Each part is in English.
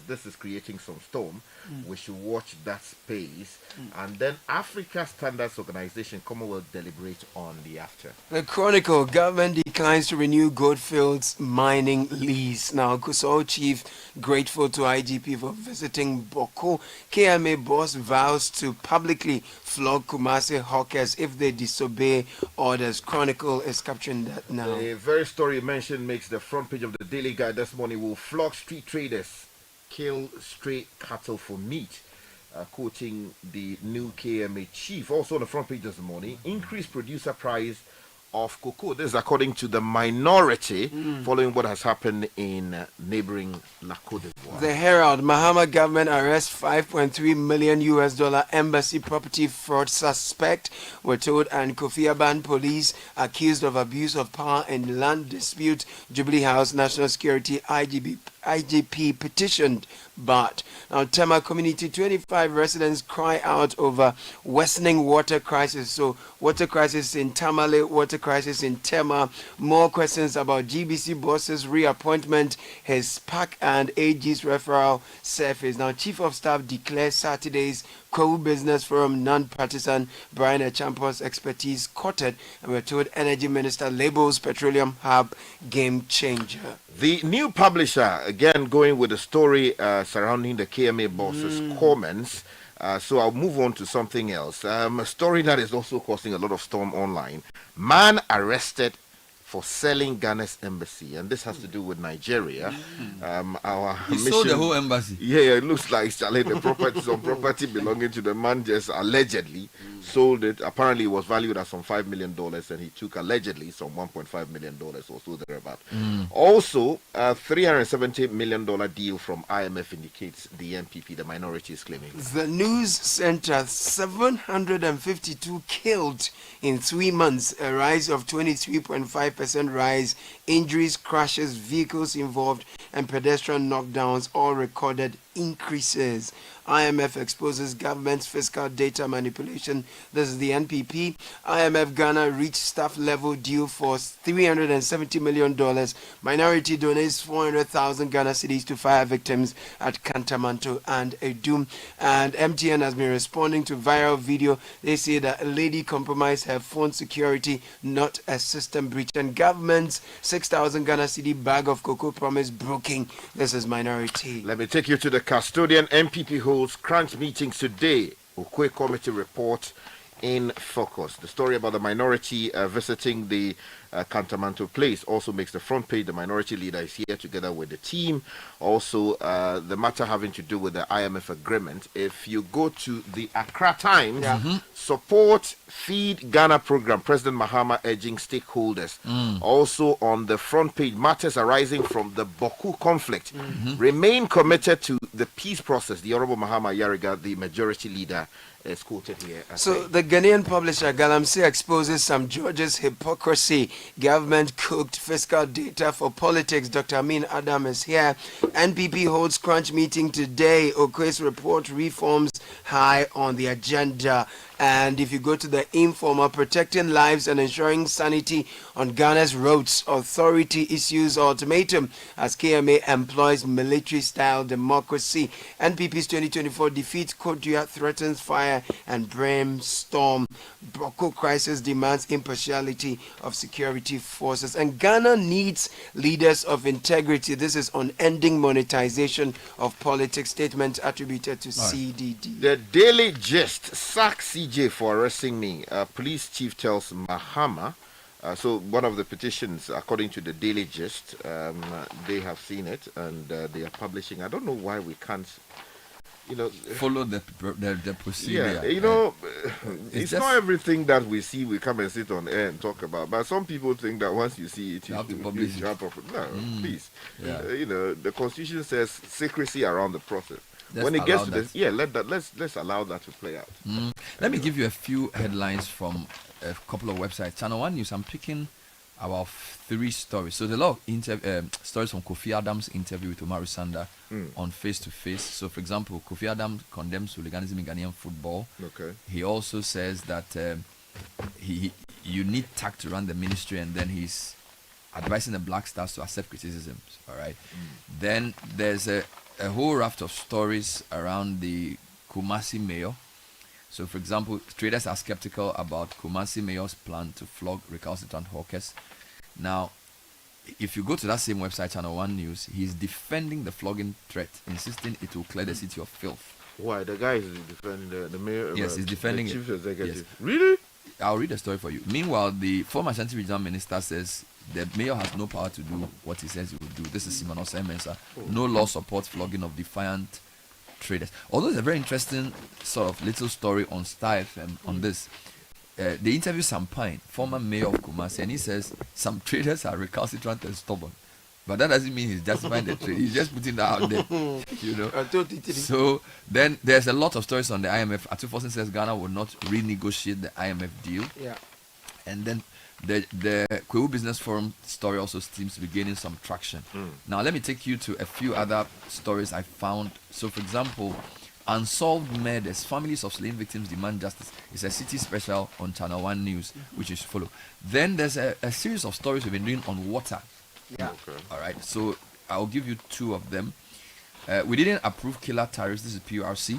This is creating some storm. We should watch that space. And then Africa Standards Organization, Commonwealth, deliberate on the after. The Chronicle, government declines to renew Goldfields mining lease. Now, Gusau chief grateful to IGP for visiting Boko. KMA boss vows to publicly flog Kumasi hawkers if they disobey orders. Chronicle is capturing that now. The very story mentioned makes the front page of the Daily Guide this morning. Will flog street traders, kill stray cattle for meat. Quoting the new KMA chief. Also on the front page this morning, increased producer price of cocoa. This is according to the minority, following what has happened in neighboring La Côte d'Ivoire. The Herald, Mahama government arrests $5.3 million embassy property fraud suspect, we're told, and Kofi Annan police accused of abuse of power in land dispute. Jubilee House National Security IGP petitioned, but now Tema community 25 residents cry out over worsening water crisis. So water crisis in Tamale, water crisis in Tema. More questions about GBC boss's reappointment, his PAC and AG's referral surface. Now Chief of Staff declares Saturday's Agribusiness Forum non-partisan. Brian Echampo's expertise courted, and we're told Energy Minister labels petroleum hub game changer. The new publisher, again going with the story surrounding the KMA boss's comments. So I'll move on to something else. A story that is also causing a lot of storm online. Man arrested for selling Ghana's embassy, and this has to do with Nigeria. He sold the whole embassy. Yeah, it looks like the property, some property belonging to the man just allegedly sold it. Apparently, it was valued at some $5 million, and he took allegedly some $1.5 million or so thereabout. Also, a $370 million deal from IMF indicates the NPP, the minority, is claiming. The news center, 752 killed in 3 months, a rise of 23.5% rise. Injuries, crashes, vehicles involved, and pedestrian knockdowns all recorded increases. IMF exposes government's fiscal data manipulation. This is the NPP. IMF Ghana reached staff level deal for $370 million. Minority donates 400,000 Ghana cedis to fire victims at Kantamanto and Edum. And MTN has been responding to viral video. They say that a lady compromised her phone security, not a system breach. And government's 6,000 Ghana cedi bag of cocoa promise broken. This is Minority. Let me take you to the custodian. MPP holds crunch meetings today. Okwe committee report in focus. The story about the minority visiting the Kantamanto place also makes the front page. The minority leader is here together with the team. Also, the matter having to do with the IMF agreement. If you go to the Accra Times, support Feed Ghana program, President Mahama urging stakeholders. Also on the front page, matters arising from the Boku conflict. Remain committed to the peace process. The Honorable Mahama Yariga, the majority leader, is quoted here. So the Ghanaian publisher Galamsey exposes some George's hypocrisy. Government cooked fiscal data for politics. Dr. Amin Adam is here. NPP holds crunch meeting today. Okwe's report reforms high on the agenda. And if you go to the Informer, protecting lives and ensuring sanity on Ghana's roads, authority issues ultimatum as KMA employs military-style democracy. NPP's 2024 defeat, Kodua threatens fire and brimstone. Boko crisis demands impartiality of security forces. And Ghana needs leaders of integrity. This is on ending monetization of politics. Statement attributed to CDD. The Daily Gist, sack CJ for arresting me. Police chief tells Mahama. So one of the petitions, according to the Daily Gist, they have seen it and they are publishing. I don't know why we can't, follow the procedure. Yeah, it's not everything that we see we come and sit on air and talk about. But some people think that once you see it, you have to publish it. No, please. Yeah. The Constitution says secrecy around the process. Let's when it gets to allow this, let's allow that to play out. Let me give you a few headlines from a couple of websites. Channel One News. I'm picking about 3 stories. So the lot of stories from Kofi Adams' interview with Umaru Sanda on Face to Face. So, for example, Kofi Adams condemns hooliganism in Ghanaian football. Okay. He also says that you need tact to run the ministry, and then he's advising the Black Stars to accept criticisms. All right. Then there's a whole raft of stories around the Kumasi mayor. So, for example, traders are skeptical about Kumasi mayor's plan to flog recalcitrant hawkers. Now, if you go to that same website, Channel One News, he's defending the flogging threat, insisting it will clear the city of filth. Why? The guy is defending the mayor? Yes, he's defending the it. chief executive. Yes. Really? I'll read the story for you. Meanwhile, the former Ashanti regional minister says the mayor has no power to do what he says he will do. This is Simon Osemensa. No law supports flogging of defiant traders. Although it's a very interesting sort of little story on Star FM on this. They interview Sampine, former mayor of Kumasi, and he says some traders are recalcitrant and stubborn. But that doesn't mean he's justifying the trade. He's just putting that out there, you know. So then there's a lot of stories on the IMF. Atufosin says Ghana will not renegotiate the IMF deal. Yeah. And then the Kwewu Business Forum story also seems to be gaining some traction. Now let me take you to a few other stories I found. So for example, Unsolved Murders, Families of Slain Victims Demand Justice is a Citi special on Channel One News, which you should follow. Then there's a series of stories we've been doing on water. Yeah. Okay. All right, so I'll give you two of them. We didn't approve killer tariffs. This is PURC.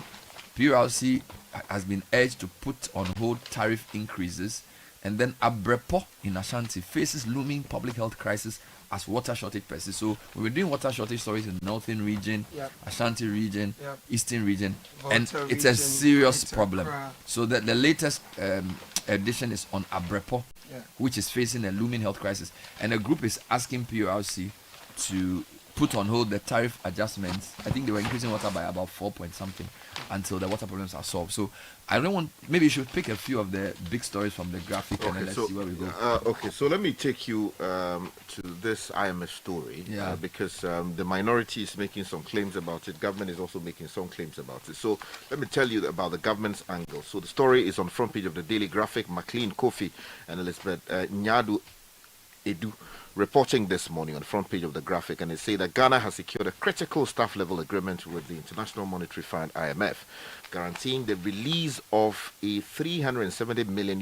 PURC has been urged to put on hold tariff increases. And then Abrepo in Ashanti faces looming public health crisis as water shortage persists. So we've been doing water shortage stories in the northern region, Yep. Ashanti region, Yep. eastern region, Volta and it's a region, serious Greater problem. Accra. So that the latest edition is on Abrepo, Yeah. which is facing a looming health crisis. And the group is asking PURC to put on hold the tariff adjustments. I think they were increasing water by about 4 point something until the water problems are solved. So I don't want, maybe you should pick a few of the big stories from the graphic and then let's see where we go. Okay, so let me take you to this IMF story. Yeah. Because the minority is making some claims about it. Government is also making some claims about it. So let me tell you about the government's angle. So the story is on front page of the Daily Graphic. McLean Kofi and Elizabeth Nyadu Edu reporting this morning on the front page of the graphic, and they say that Ghana has secured a critical staff level agreement with the International Monetary Fund IMF, guaranteeing the release of a $370 million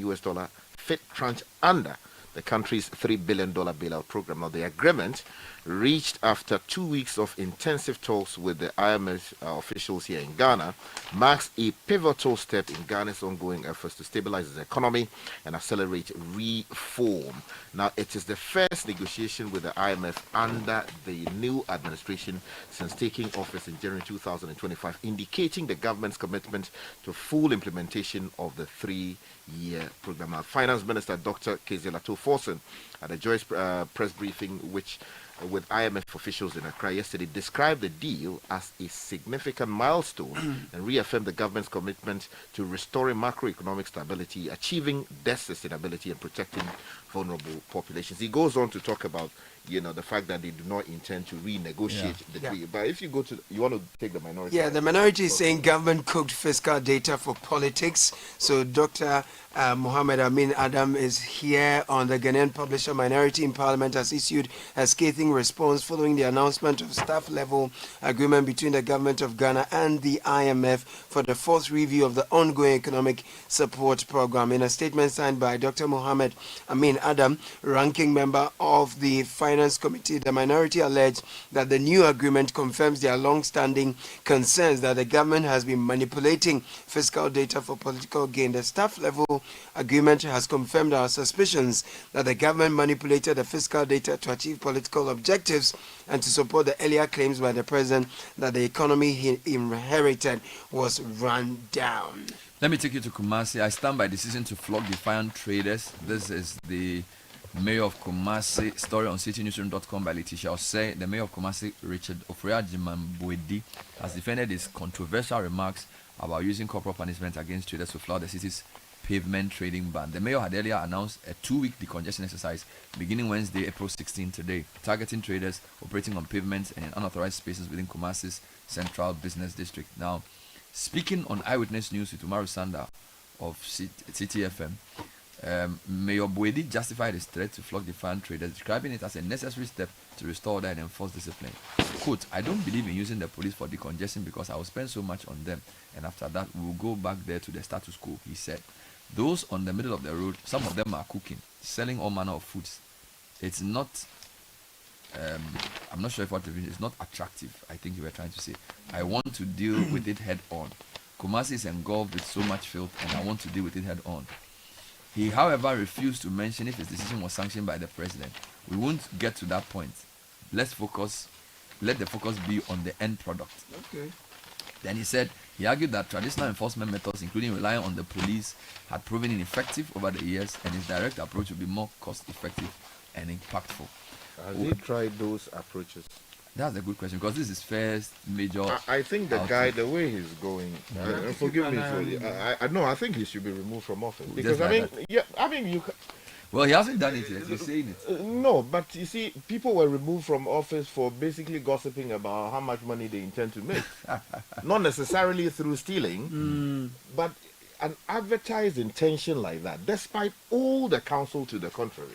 FIT tranche under the country's $3 billion bailout program. Now, the agreement, reached after 2 weeks of intensive talks with the IMF officials here in Ghana, marks a pivotal step in Ghana's ongoing efforts to stabilize its economy and accelerate reform. Now, it is the first negotiation with the IMF under the new administration since taking office in January 2025, indicating the government's commitment to full implementation of the 3-year program. Now, Finance Minister Dr. Kezelato Forson at a joint press briefing with IMF officials in Accra yesterday described the deal as a significant milestone and reaffirmed the government's commitment to restoring macroeconomic stability, achieving debt sustainability, and protecting vulnerable populations. He goes on to talk about, the fact that they do not intend to renegotiate the deal. But if you go to, you want to take the minority. Yeah, the minority is saying government cooked fiscal data for politics. So Dr. Mohammed Amin Adam is here on the Ghanaian publisher. Minority in Parliament has issued a scathing response following the announcement of staff-level agreement between the government of Ghana and the IMF for the fourth review of the ongoing economic support program. In a statement signed by Dr. Mohammed Amin Adam, ranking member of the Finance Committee, the minority alleged that the new agreement confirms their long-standing concerns that the government has been manipulating fiscal data for political gain. The staff-level agreement has confirmed our suspicions that the government manipulated the fiscal data to achieve political objectives and to support the earlier claims by the president that the economy he inherited was run down. Let me take you to Kumasi. I stand by decision to flog defiant traders. This is the Mayor of Kumasi, story on citinewsroom.com by Letitia Osei. The Mayor of Kumasi, Richard Ofrea-Jimambwedi, has defended his controversial remarks about using corporal punishment against traders to flout the city's pavement trading ban. The mayor had earlier announced a 2-week decongestion exercise beginning Wednesday, April 16 today, targeting traders operating on pavements and in unauthorized spaces within Kumasi's central business district. Now, speaking on Eyewitness News with Umaru Sanda of Citi FM, Mayor Bwedi justified his threat to flog defiant traders, describing it as a necessary step to restore order and enforce discipline. Quote, "I don't believe in using the police for decongestion because I will spend so much on them, and after that we will go back there to the status quo," he said. Those on the middle of the road, some of them are cooking, selling all manner of foods. It's not I'm not sure if what is not attractive. I think you were trying to say. I want to deal with it head on. Kumasi is engulfed with so much filth, and I want to deal with it head on. He, however, refused to mention if his decision was sanctioned by the president. We won't get to that point. Let the focus be on the end product. Okay. Then he argued that traditional enforcement methods, including relying on the police, had proven ineffective over the years, and his direct approach would be more cost-effective and impactful. Has he tried those approaches? That's a good question, because this is his first major. I think the guy, the way he's going, forgive me, I think he should be removed from office. Because you. Well, he hasn't done it yet. He's saying it. No, but you see, people were removed from office for basically gossiping about how much money they intend to make. Not necessarily through stealing, but an advertised intention like that, despite all the counsel to the contrary.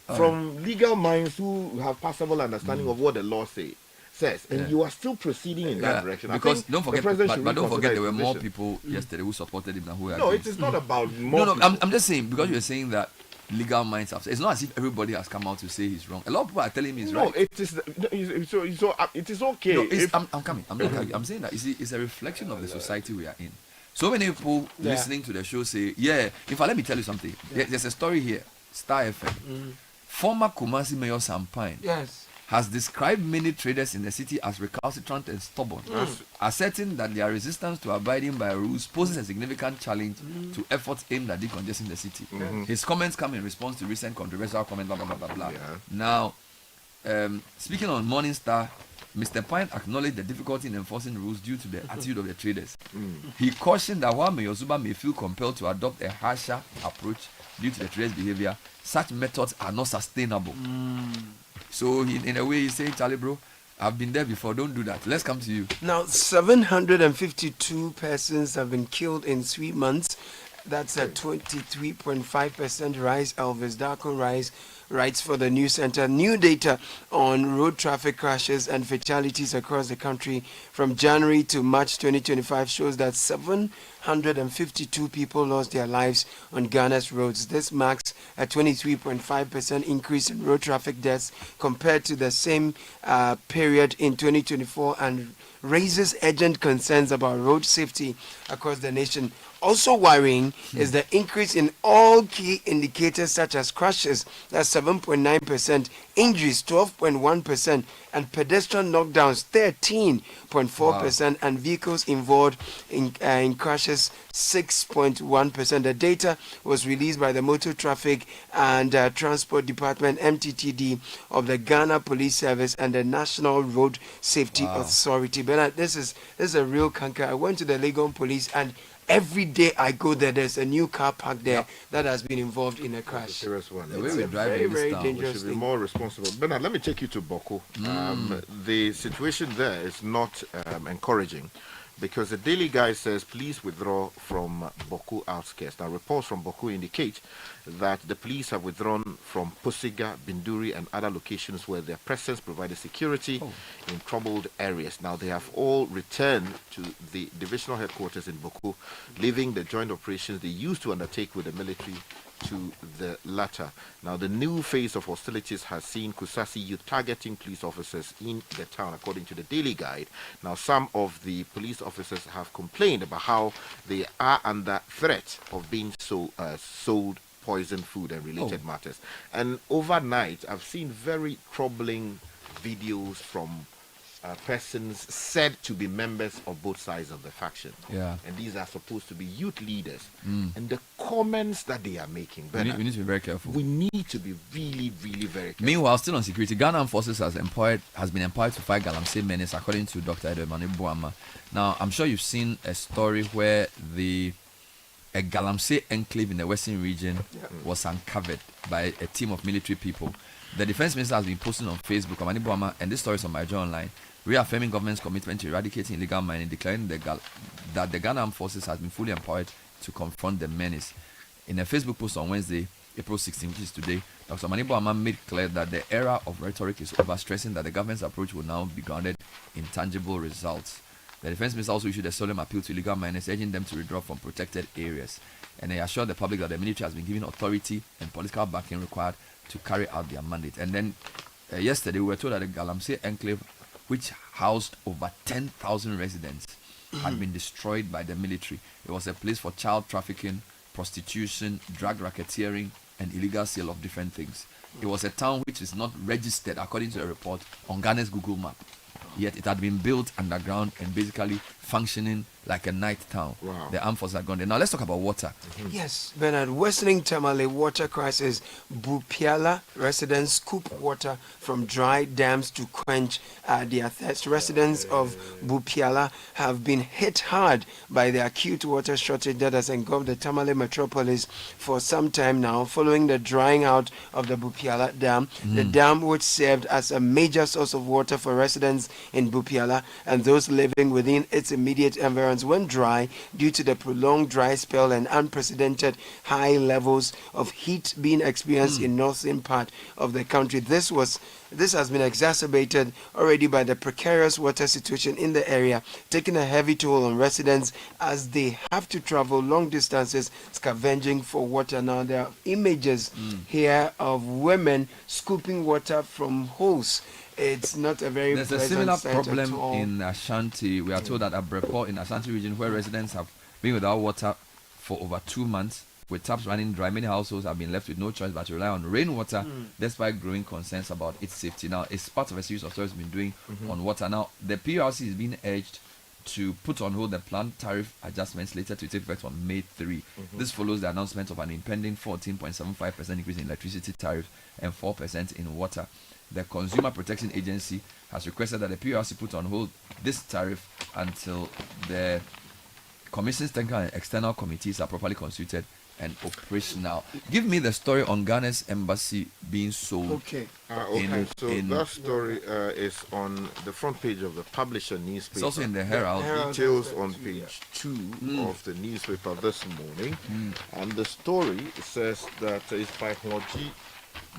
From legal minds who have passable understanding of what the law says, and you are still proceeding in that direction. Because don't forget, but don't forget, there were more people yesterday who supported him than who are. No, it is not about more. No, I'm just saying, because you're saying that legal minds have. It's not as if everybody has come out to say he's wrong. A lot of people are telling me he's right. No, it is. It is okay. No, I'm coming. I'm saying that it's a reflection of the society we are in. So many people listening to the show say, "Yeah." In fact, let me tell you something. There's a story here. Star FM. Former Kumasi Mayor Sampine has described many traders in the city as recalcitrant and stubborn, asserting that their resistance to abiding by rules poses a significant challenge to efforts aimed at decongesting the city. His comments come in response to recent controversial comments, blah, blah, blah, blah, blah. Now, speaking on Morning Star, Mr. Pine acknowledged the difficulty in enforcing rules due to the attitude of the traders. He cautioned that while Mayor Zuba may feel compelled to adopt a harsher approach due to the traders' behavior, such methods are not sustainable. So in a way, he's saying, Charlie, bro, I've been there before. Don't do that. Let's come to you. Now, 752 persons have been killed in 3 months. That's a 23.5% rise. Elvis Darko writes for the News Center. New data on road traffic crashes and fatalities across the country from January to March 2025 shows that 752 people lost their lives on Ghana's roads. This marks a 23.5% increase in road traffic deaths compared to the same period in 2024 and raises urgent concerns about road safety across the nation. Also worrying is the increase in all key indicators such as crashes, that's 7.9%, injuries 12.1%, and pedestrian knockdowns 13.4%, and vehicles involved in crashes 6.1%. The data was released by the Motor Traffic and Transport Department (MTTD) of the Ghana Police Service and the National Road Safety Authority. But this is a real canker. I went to the Legon Police, and every day I go there, there's a new car parked there that has been involved in a crash. Serious one. The way we drive very, in this very town, dangerous We should be thing. more responsible. Bernard, let me take you to Boko. The situation there is not encouraging, because the Daily Guide says police withdraw from Boko outskirts. Now, reports from Boko indicate that the police have withdrawn from Posiga, Binduri, and other locations where their presence provided security in troubled areas. Now, they have all returned to the divisional headquarters in Boko, leaving the joint operations they used to undertake with the military to the latter. Now, the new phase of hostilities has seen Kusasi youth targeting police officers in the town, according to the Daily Guide. Now, some of the police officers have complained about how they are under threat of being sold poisoned food and related matters. And overnight, I've seen very troubling videos from persons said to be members of both sides of the faction. And these are supposed to be youth leaders. And the comments that they are making, we need to be very careful. We need to be really, really very careful. Meanwhile, still on security, Ghana Armed Forces has been empowered to fight Galamsey menace, according to Dr. Edemane Boama. Now, I'm sure you've seen a story where a Galamsey enclave in the western region was uncovered by a team of military people. The defense minister has been posting on Facebook, Amani Boama, and this story is on my journal online, reaffirming government's commitment to eradicating illegal mining, declaring that the Ghana Armed Forces has been fully empowered to confront the menace. In a Facebook post on Wednesday, April 16, which is today, Dr. Amani Boama made clear that the era of rhetoric is over, stressing that the government's approach will now be grounded in tangible results. The defense minister also issued a solemn appeal to illegal miners, urging them to withdraw from protected areas. And they assured the public that the military has been given authority and political backing required to carry out their mandate. And then yesterday we were told that the Galamsey enclave, which housed over 10,000 residents, had been destroyed by the military. It was a place for child trafficking, prostitution, drug racketeering, and illegal sale of different things. It was a town which is not registered, according to a report, on Ghana's Google map. Yet it had been built underground and basically functioning like a night town. Wow. The armed forces had gone there. Now let's talk about water. Yes, Bernard. Worsening Tamale water crisis. Bupiala residents scoop water from dry dams to quench their thirst. Residents of Bupiala have been hit hard by the acute water shortage that has engulfed the Tamale metropolis for some time now, following the drying out of the Bupiala Dam. The dam, which served as a major source of water for residents in Bupiala and those living within its immediate environs, went dry due to the prolonged dry spell and unprecedented high levels of heat being experienced in northern part of the country. This has been exacerbated already by the precarious water situation in the area, taking a heavy toll on residents as they have to travel long distances scavenging for water. Now there are images here of women scooping water from holes. It's not a very There's a pleasant similar sight at problem all. in Ashanti. We are told that Abreport in Ashanti region, where residents have been without water for over 2 months, with taps running dry, many households have been left with no choice but to rely on rainwater, despite growing concerns about its safety. Now, it's part of a series of stories we've been doing on water. Now, the PRC is being urged to put on hold the planned tariff adjustments later to take effect on May 3. This follows the announcement of an impending 14.75% increase in electricity tariff and 4% in water. The Consumer Protection Agency has requested that the PRC put on hold this tariff until the Commission's technical and external committees are properly constituted and operational. Give me the story on Ghana's embassy being sold. Okay. So that story is on the front page of the Publisher newspaper. It's also in the Herald. Details on page 2 of the newspaper this morning. And the story says that it's by Hoji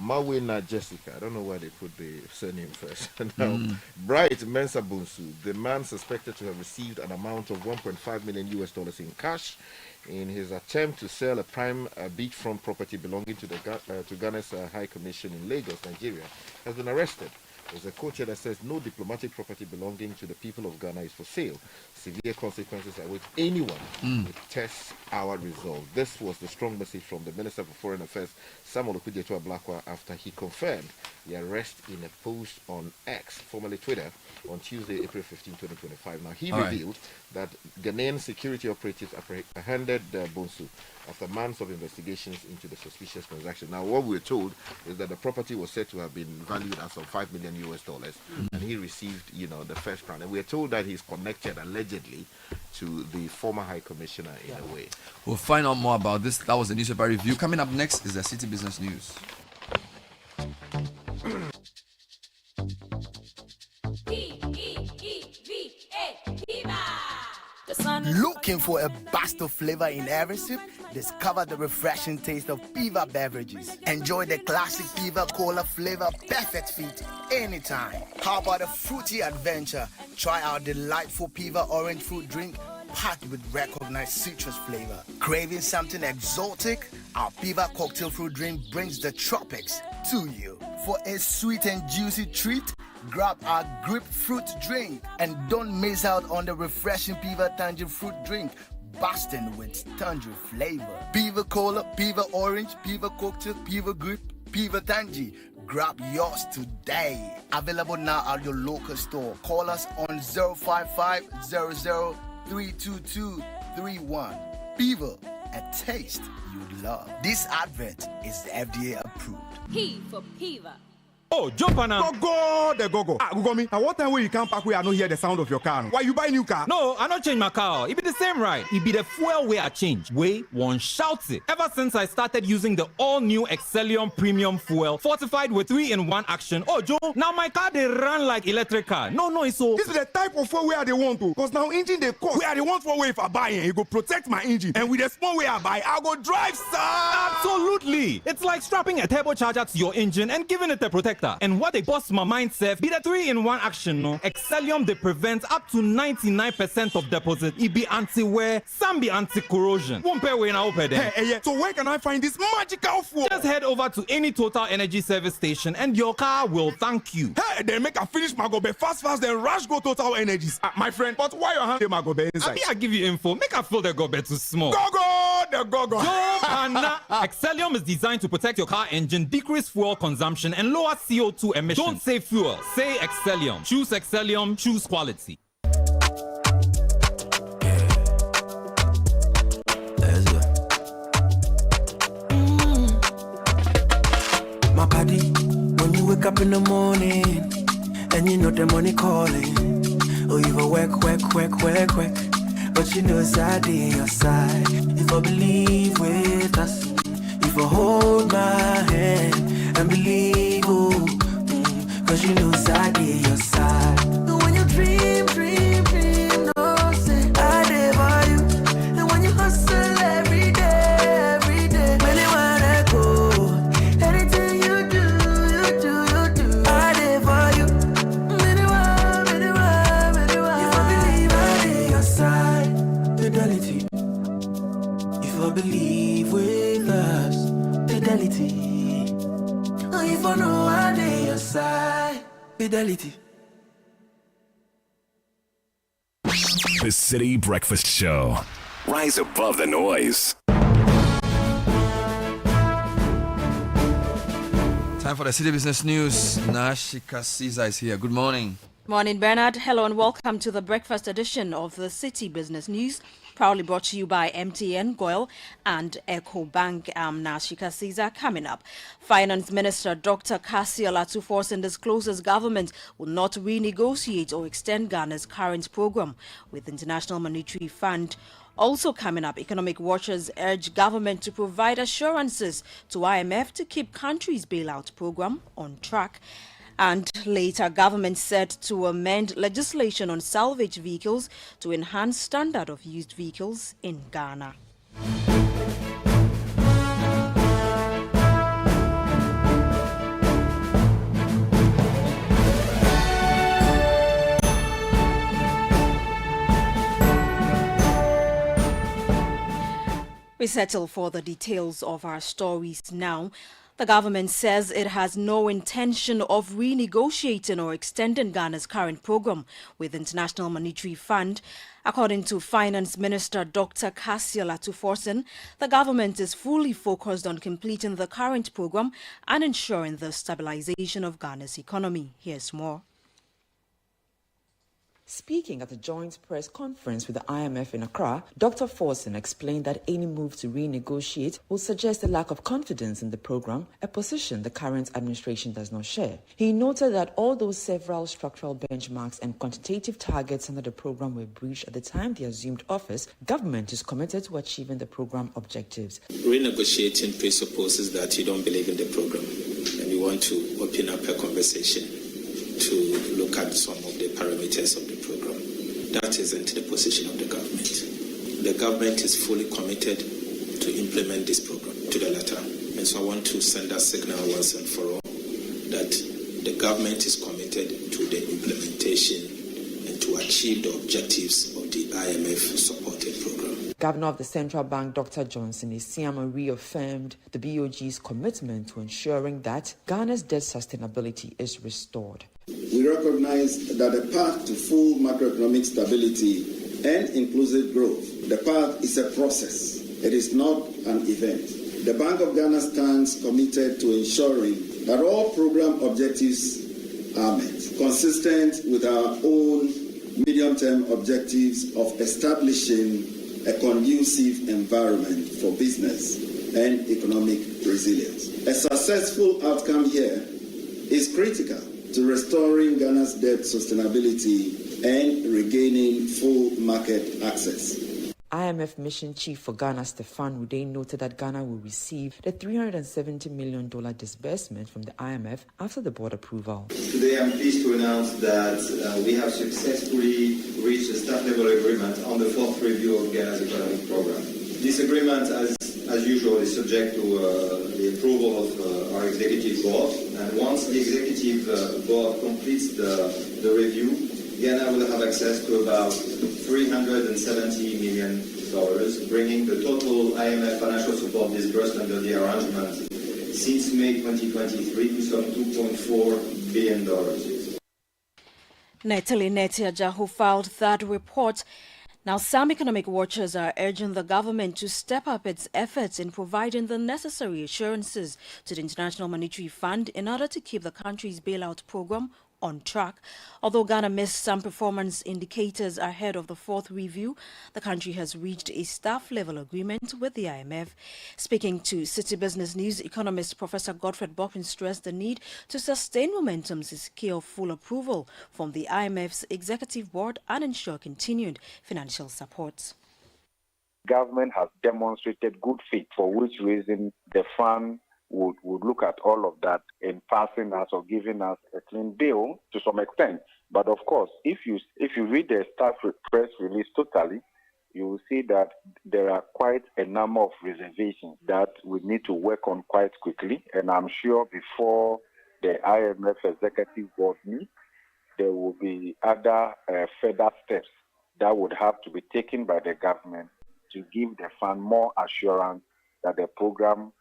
Mawena Jessica. I don't know why they put the surname first. Now, Bright Mensa Bunsu, the man suspected to have received an amount of $1.5 million in cash in his attempt to sell a prime beachfront property belonging to to Ghana's High Commission in Lagos, Nigeria, has been arrested. There's a quote here that says, "No diplomatic property belonging to the people of Ghana is for sale. Severe consequences await anyone who tests our resolve." This was the strong message from the Minister for Foreign Affairs, Samuel Okudzeto Ablakwa, after he confirmed the arrest in a post on X, formerly Twitter, on Tuesday, April 15, 2025. Now, he revealed that Ghanaian security operatives apprehended Bonsu after months of investigations into the suspicious transaction. Now, what we're told is that the property was said to have been valued at some $5 million, and he received, the first round. And we're told that he's connected allegedly to the former High Commissioner in a way. We'll find out more about this. That was the newspaper review. Coming up next is the Citi Business News. Looking for a burst of flavor in every sip? Discover the refreshing taste of Piva beverages. Enjoy the classic Piva Cola flavor, perfect fit anytime. How about a fruity adventure? Try our delightful Piva orange fruit drink packed with recognized citrus flavor. Craving something exotic? Our Piva cocktail fruit drink brings the tropics to you. For a sweet and juicy treat, grab our grapefruit drink and don't miss out on the refreshing Piva Tangerine fruit drink, bursting with tangerine flavor. Piva Cola, Piva Orange, Piva Cocktail, Piva Grape, Piva Tangy. Grab yours today. Available now at your local store. Call us on 055-00-32231. Piva, a taste you'd love. This advert is FDA approved. P for Piva. Oh, jump on now. Go. Gugomi, at what time will you come back where I don't hear the sound of your car? Why you buy new car? No, I don't change my car. It be the same, right? It be the fuel way I change. Way one shouts it. Ever since I started using the all-new Excellium Premium Fuel, fortified with 3-in-1 action. Oh, Joe, now my car they run like electric car. No, it's so. This is the type of fuel where they want to. Because now engine they cost. Where they want for way if I buy it, it go protect my engine. And with the small way I buy, I go drive, sir. Absolutely. It's like strapping a turbocharger to your engine and giving it the protection sector. And what they boss my mind says be the 3-in-1 action, no? Excellium, they prevent up to 99% of deposit. It be anti-wear, some be anti-corrosion. Won't pay when I open them. Hey, so where can I find this magical fuel? Just head over to any Total Energy service station and your car will thank you. Hey, then make a finish Magobe fast, then rush go Total Energies. My friend, but why your hand Magobe inside? I give you info. Make a feel the gobe too small. Go, Anna, Excellium is designed to protect your car engine, decrease fuel consumption, and lower CO2 emissions. Don't say fuel, say Excellium. Choose Excellium, choose quality. My body, when you wake up in the morning, and you know the money calling. Oh, you go work. But you know it's out your side. If I believe with us, if I hold my hand and believe, cause you know it's out your side. And when you dream, no say I did for you. And when you hustle every day, when you wanna go, anything you do, I did for you. If I believe I did your side. Fidelity. If I believe with us, fidelity. If I know I did your side, fidelity. The Citi Breakfast Show. Rise above the noise. Time for the Citi Business News. Nashika Caesar is here. Good morning. Morning, Bernard. Hello and welcome to the breakfast edition of the Citi Business News, proudly brought to you by MTN, Goil, and EcoBank. Nashika Caesar. Coming up, Finance Minister Dr. Cassia Latuforsen discloses government will not renegotiate or extend Ghana's current program with International Monetary Fund. Also coming up, economic watchers urge government to provide assurances to IMF to keep country's bailout program on track. And later, government said to amend legislation on salvage vehicles to enhance standard of used vehicles in Ghana. We settle for the details of our stories now. The government says it has no intention of renegotiating or extending Ghana's current program with International Monetary Fund. According to Finance Minister Dr. Cassia Latuforsen, the government is fully focused on completing the current program and ensuring the stabilization of Ghana's economy. Here's more. Speaking at a joint press conference with the IMF in Accra, Dr. Forsen explained that any move to renegotiate will suggest a lack of confidence in the program, a position the current administration does not share. He noted that although several structural benchmarks and quantitative targets under the program were breached at the time they assumed office, government is committed to achieving the program objectives. Renegotiating presupposes that you don't believe in the program and you want to open up a conversation to look at some of the parameters of the program. That isn't the position of the government. The government is fully committed to implement this program to the letter. And so I want to send a signal once and for all that the government is committed to the implementation and to achieve the objectives of the IMF-supported program. Governor of the Central Bank, Dr. Johnson Isiama, reaffirmed the BOG's commitment to ensuring that Ghana's debt sustainability is restored. We recognize that the path to full macroeconomic stability and inclusive growth, the path is a process. It is not an event. The Bank of Ghana stands committed to ensuring that all program objectives are met, consistent with our own medium-term objectives of establishing a conducive environment for business and economic resilience. A successful outcome here is critical to restoring Ghana's debt sustainability and regaining full market access. IMF Mission Chief for Ghana, Stefan Uday, noted that Ghana will receive the $370 million disbursement from the IMF after the board approval. Today I'm pleased to announce that we have successfully reached a staff level agreement on the fourth review of Ghana's economic program. This agreement, as as usual, is subject to the approval of our executive board. And once the executive board completes the review, Ghana will have access to about $370 million, bringing the total IMF financial support disbursed under the arrangement since May 2023 to some $2.4 billion. Natalie Netiaja, who filed that report. Now, some economic watchers are urging the government to step up its efforts in providing the necessary assurances to the International Monetary Fund in order to keep the country's bailout program on track. Although Ghana missed some performance indicators ahead of the fourth review, the country has reached a staff-level agreement with the IMF. Speaking to Citi Business News, economist Professor Godfred Boppin stressed the need to sustain momentum to secure full approval from the IMF's executive board and ensure continued financial support. Government has demonstrated good faith, for which reason the fund would look at all of that in passing us or giving us a clean bill to some extent. But of course, if you read the staff press release totally, you will see that there are quite a number of reservations that we need to work on quite quickly. And I'm sure before the IMF executive board meets, there will be other further steps that would have to be taken by the government to give the fund more assurance that the program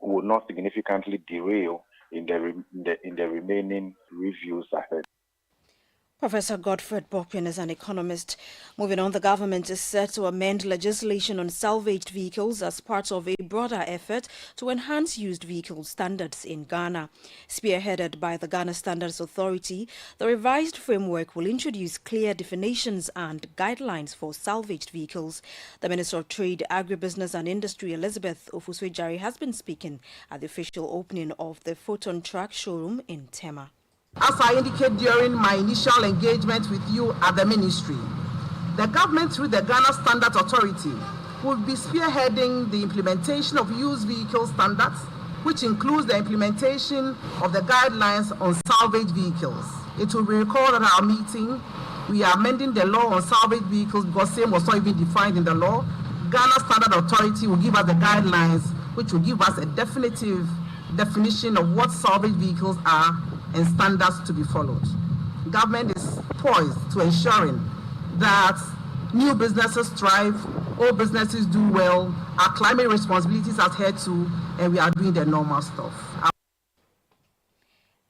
will not significantly derail in the remaining reviews ahead. Professor Godfred Boppin is an economist. Moving on, the government is set to amend legislation on salvaged vehicles as part of a broader effort to enhance used vehicle standards in Ghana. Spearheaded by the Ghana Standards Authority, the revised framework will introduce clear definitions and guidelines for salvaged vehicles. The Minister of Trade, Agribusiness and Industry, Elizabeth Ofuswe-Jare, has been speaking at the official opening of the Photon Truck showroom in Tema. As I indicated during my initial engagement with you at the ministry, the government through the Ghana Standards Authority will be spearheading the implementation of used vehicle standards, which includes the implementation of the guidelines on salvage vehicles. It will be recalled at our meeting, we are amending the law on salvage vehicles because same was not even defined in the law. Ghana Standard Authority will give us the guidelines, which will give us a definitive definition of what salvage vehicles are and standards to be followed. Government is poised to ensuring that new businesses thrive, old businesses do well, our climate responsibilities are adhered to, and we are doing the normal stuff.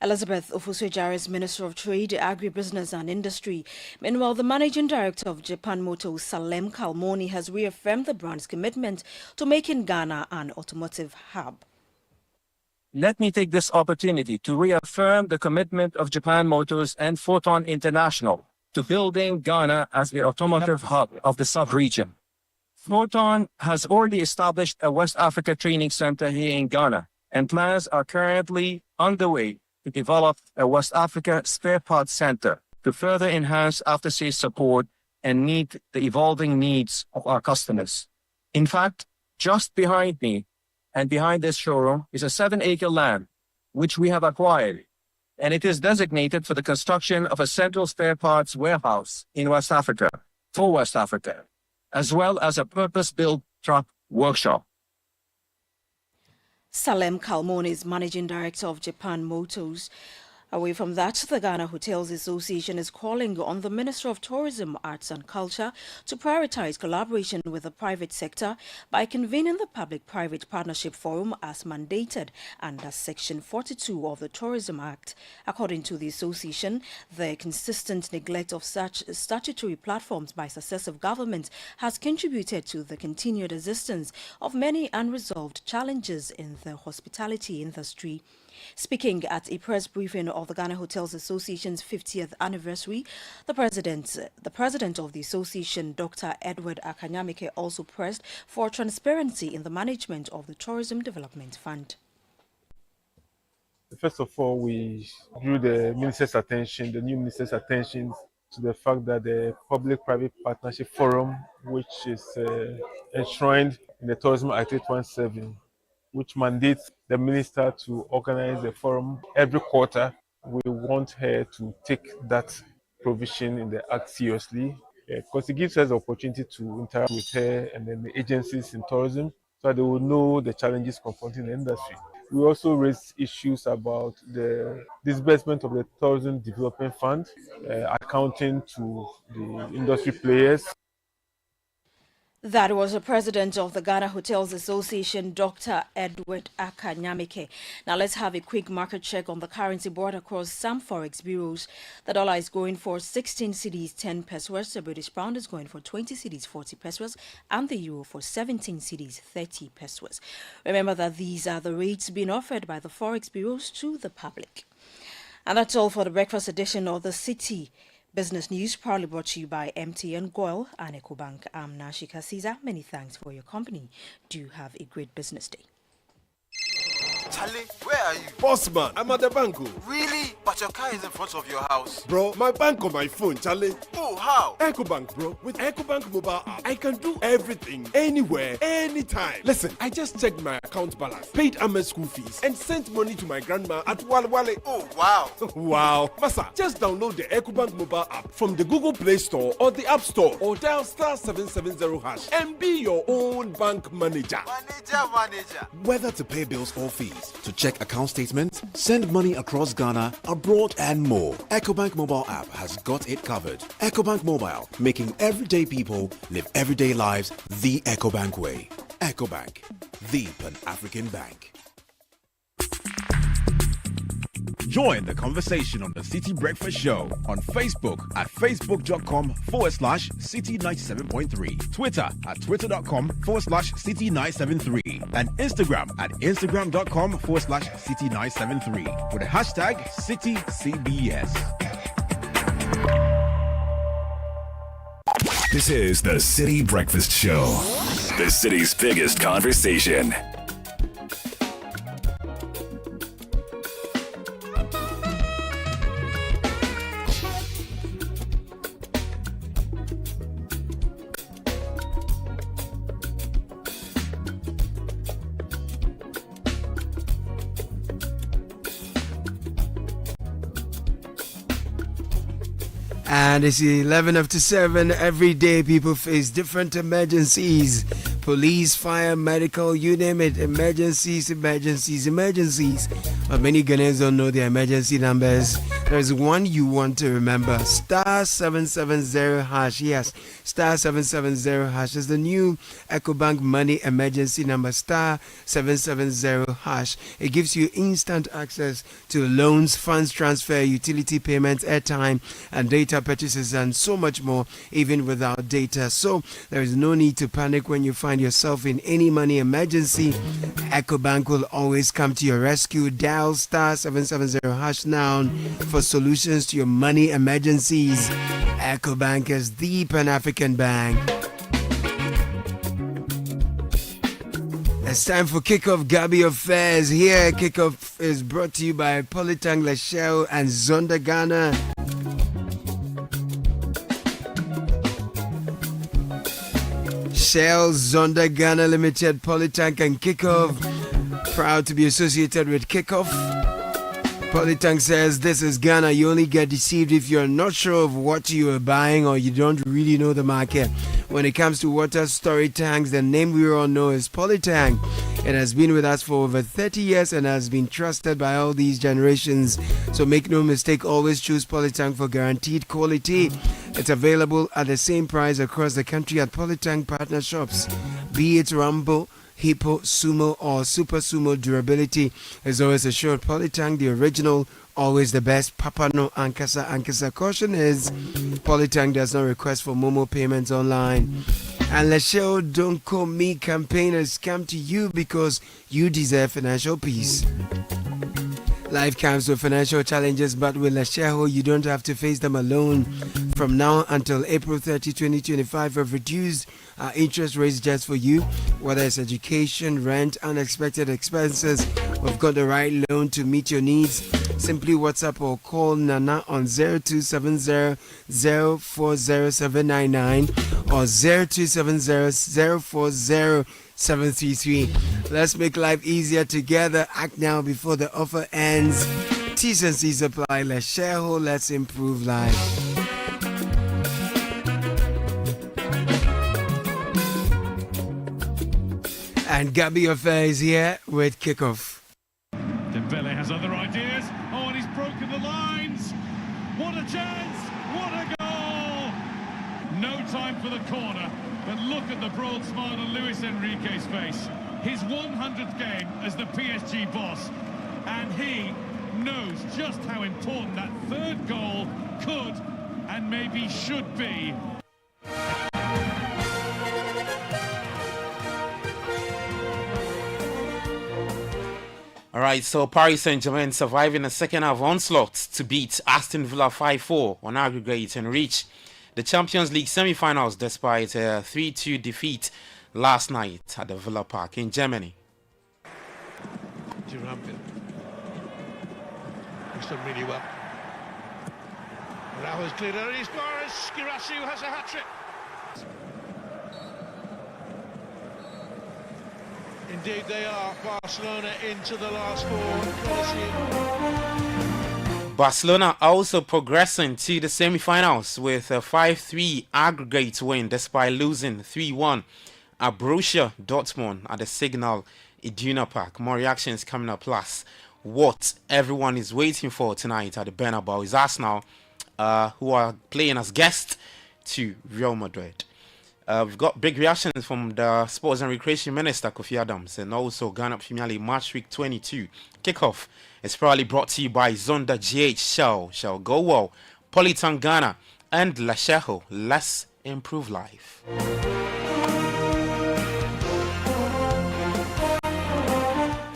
Elizabeth Ofuswe-Jare is Minister of Trade, Agribusiness and Industry. Meanwhile, the Managing Director of Japan Motors, Salem Kalmoni, has reaffirmed the brand's commitment to making Ghana an automotive hub. Let me take this opportunity to reaffirm the commitment of Japan Motors and Photon International to building Ghana as the automotive hub of the sub-region. Photon has already established a West Africa training center here in Ghana, and plans are currently underway to develop a West Africa spare parts center to further enhance after-sales support and meet the evolving needs of our customers. In fact, just behind me and behind this showroom is a 7-acre land, which we have acquired, and it is designated for the construction of a central spare parts warehouse in West Africa, for West Africa, as well as a purpose-built truck workshop. Salem Kalmoni is Managing Director of Japan Motors. Away from that, the Ghana Hotels Association is calling on the Minister of Tourism, Arts and Culture to prioritize collaboration with the private sector by convening the Public-Private Partnership Forum as mandated under Section 42 of the Tourism Act. According to the association, the consistent neglect of such statutory platforms by successive governments has contributed to the continued existence of many unresolved challenges in the hospitality industry. Speaking at a press briefing of the Ghana Hotels Association's 50th anniversary, the president of the association, Dr. Edward Akanyamike, also pressed for transparency in the management of the Tourism Development Fund. First of all, we drew the new minister's attention to the fact that the Public-Private Partnership Forum, which is enshrined in the Tourism Act 817, which mandates the minister to organize the forum every quarter. We want her to take that provision in the act seriously because it gives us the opportunity to interact with her and then the agencies in tourism so that they will know the challenges confronting the industry. We also raised issues about the disbursement of the Tourism Development Fund, accounting to the industry players. That was the president of the Ghana Hotels Association, Dr. Edward Akanyamike. Now let's have a quick market check on the currency board across some forex bureaus. The dollar is going for 16 cedis 10 pesos, the British pound is going for 20 cedis 40 pesos, and the euro for 17 cedis 30 pesos. Remember that these are the rates being offered by the forex bureaus to the public. And that's all for the breakfast edition of the Citi Business News, proudly brought to you by MTN, Goil, and EcoBank. I'm Nashika Caesar. Many thanks for your company. Do have a great business day. Charlie, where are you? Boss man, I'm at the bank. Really? But your car is in front of your house. Bro, my bank on my phone, Charlie. Oh, how? EcoBank, bro. With EcoBank mobile app, I can do everything, anywhere, anytime. Listen, I just checked my account balance, paid Ahmed's school fees, and sent money to my grandma at Walwale. Oh, wow. Wow. Masa, just download the EcoBank mobile app from the Google Play Store or the App Store, or dial *770# and be your own bank manager. Manager. Whether to pay bills or fees, to check account statements, send money across Ghana, abroad, and more, EcoBank mobile app has got it covered. EcoBank Mobile, making everyday people live everyday lives the EcoBank way. EcoBank, the Pan-African Bank. Join the conversation on the Citi Breakfast Show on Facebook at facebook.com/Citi97.3, Twitter at twitter.com/Citi973, and Instagram at instagram.com/Citi973 with the hashtag CitiCBS. This is the Citi Breakfast Show, the city's biggest conversation. And it's 11 after 7. Every day people face different emergencies. Police, fire, medical, you name it. Emergencies. But many Ghanaians don't know their emergency numbers. There's one you want to remember. *770#. Yes, *770# is the new EcoBank money emergency number. *770#. It gives you instant access to loans, funds transfer, utility payments, airtime, and data purchases, and so much more, even without data. So there is no need to panic when you find yourself in any money emergency. EcoBank will always come to your rescue. Dial *770# now for solutions to your money emergencies. EcoBank is the Pan-African Bank. It's time for Kickoff Gabi Affairs. Here, Kickoff is brought to you by Polytank Lachelle and Zonda Ghana. Shell, Zonda Ghana Limited, Polytank, and Kickoff. Proud to be associated with Kickoff. Polytank says, this is Ghana. You only get deceived if you're not sure of what you are buying or you don't really know the market. When it comes to water storage tanks, the name we all know is Polytank. It has been with us for over 30 years and has been trusted by all these generations. So make no mistake, always choose Polytank for guaranteed quality. It's available at the same price across the country at Polytank partner shops. Be it Rambo, Hippo, Sumo, or Super Sumo, durability is always assured. Polytank, the original, always the best. Papa no Ankasa. Caution is, Polytank does not request for Momo payments online. And Lachelle Don't Call Me campaign has come to you because you deserve financial peace. Life comes with financial challenges, but with Lachelle, you don't have to face them alone. From now until April 30, 2025, we've reduced our interest rates just for you. Whether it's education, rent, unexpected expenses, we've got the right loan to meet your needs. Simply WhatsApp or call Nana on 0270 040799 or 0270 040 733. Let's make life easier together. Act now before the offer ends. T's and C's apply. Let's share. Let's improve life. And Gabby Affair is here with kickoff. Dembele has other ideas. Oh, and he's broken the lines. What a chance! What a goal! No time for the corner, but look at the broad smile on Luis Enrique's face. His 100th game as the PSG boss, and he knows just how important that third goal could and maybe should be. All right, so Paris Saint-Germain surviving a second half onslaught to beat Aston Villa 5-4 on aggregate and reach the Champions League semi-finals despite a 3-2 defeat last night at the Villa Park in Germany. Rampin. He's done really well. Raul's cleared out. He's Girassi has a hat-trick. Indeed they are. Barcelona into the last four. Barcelona also progressing to the semi-finals with a 5-3 aggregate win despite losing 3-1 at Borussia Dortmund at the Signal Iduna Park. More reactions coming up. Plus, what everyone is waiting for tonight at the Bernabeu is Arsenal, who are playing as guests to Real Madrid. We've got big reactions from the Sports and Recreation Minister, Kofi Adams, and also Ghana Premier League Match Week 22. Kickoff is probably brought to you by Zonda GH Shell Go Well, Polyton Ghana, and Lasheho. Let's improve life.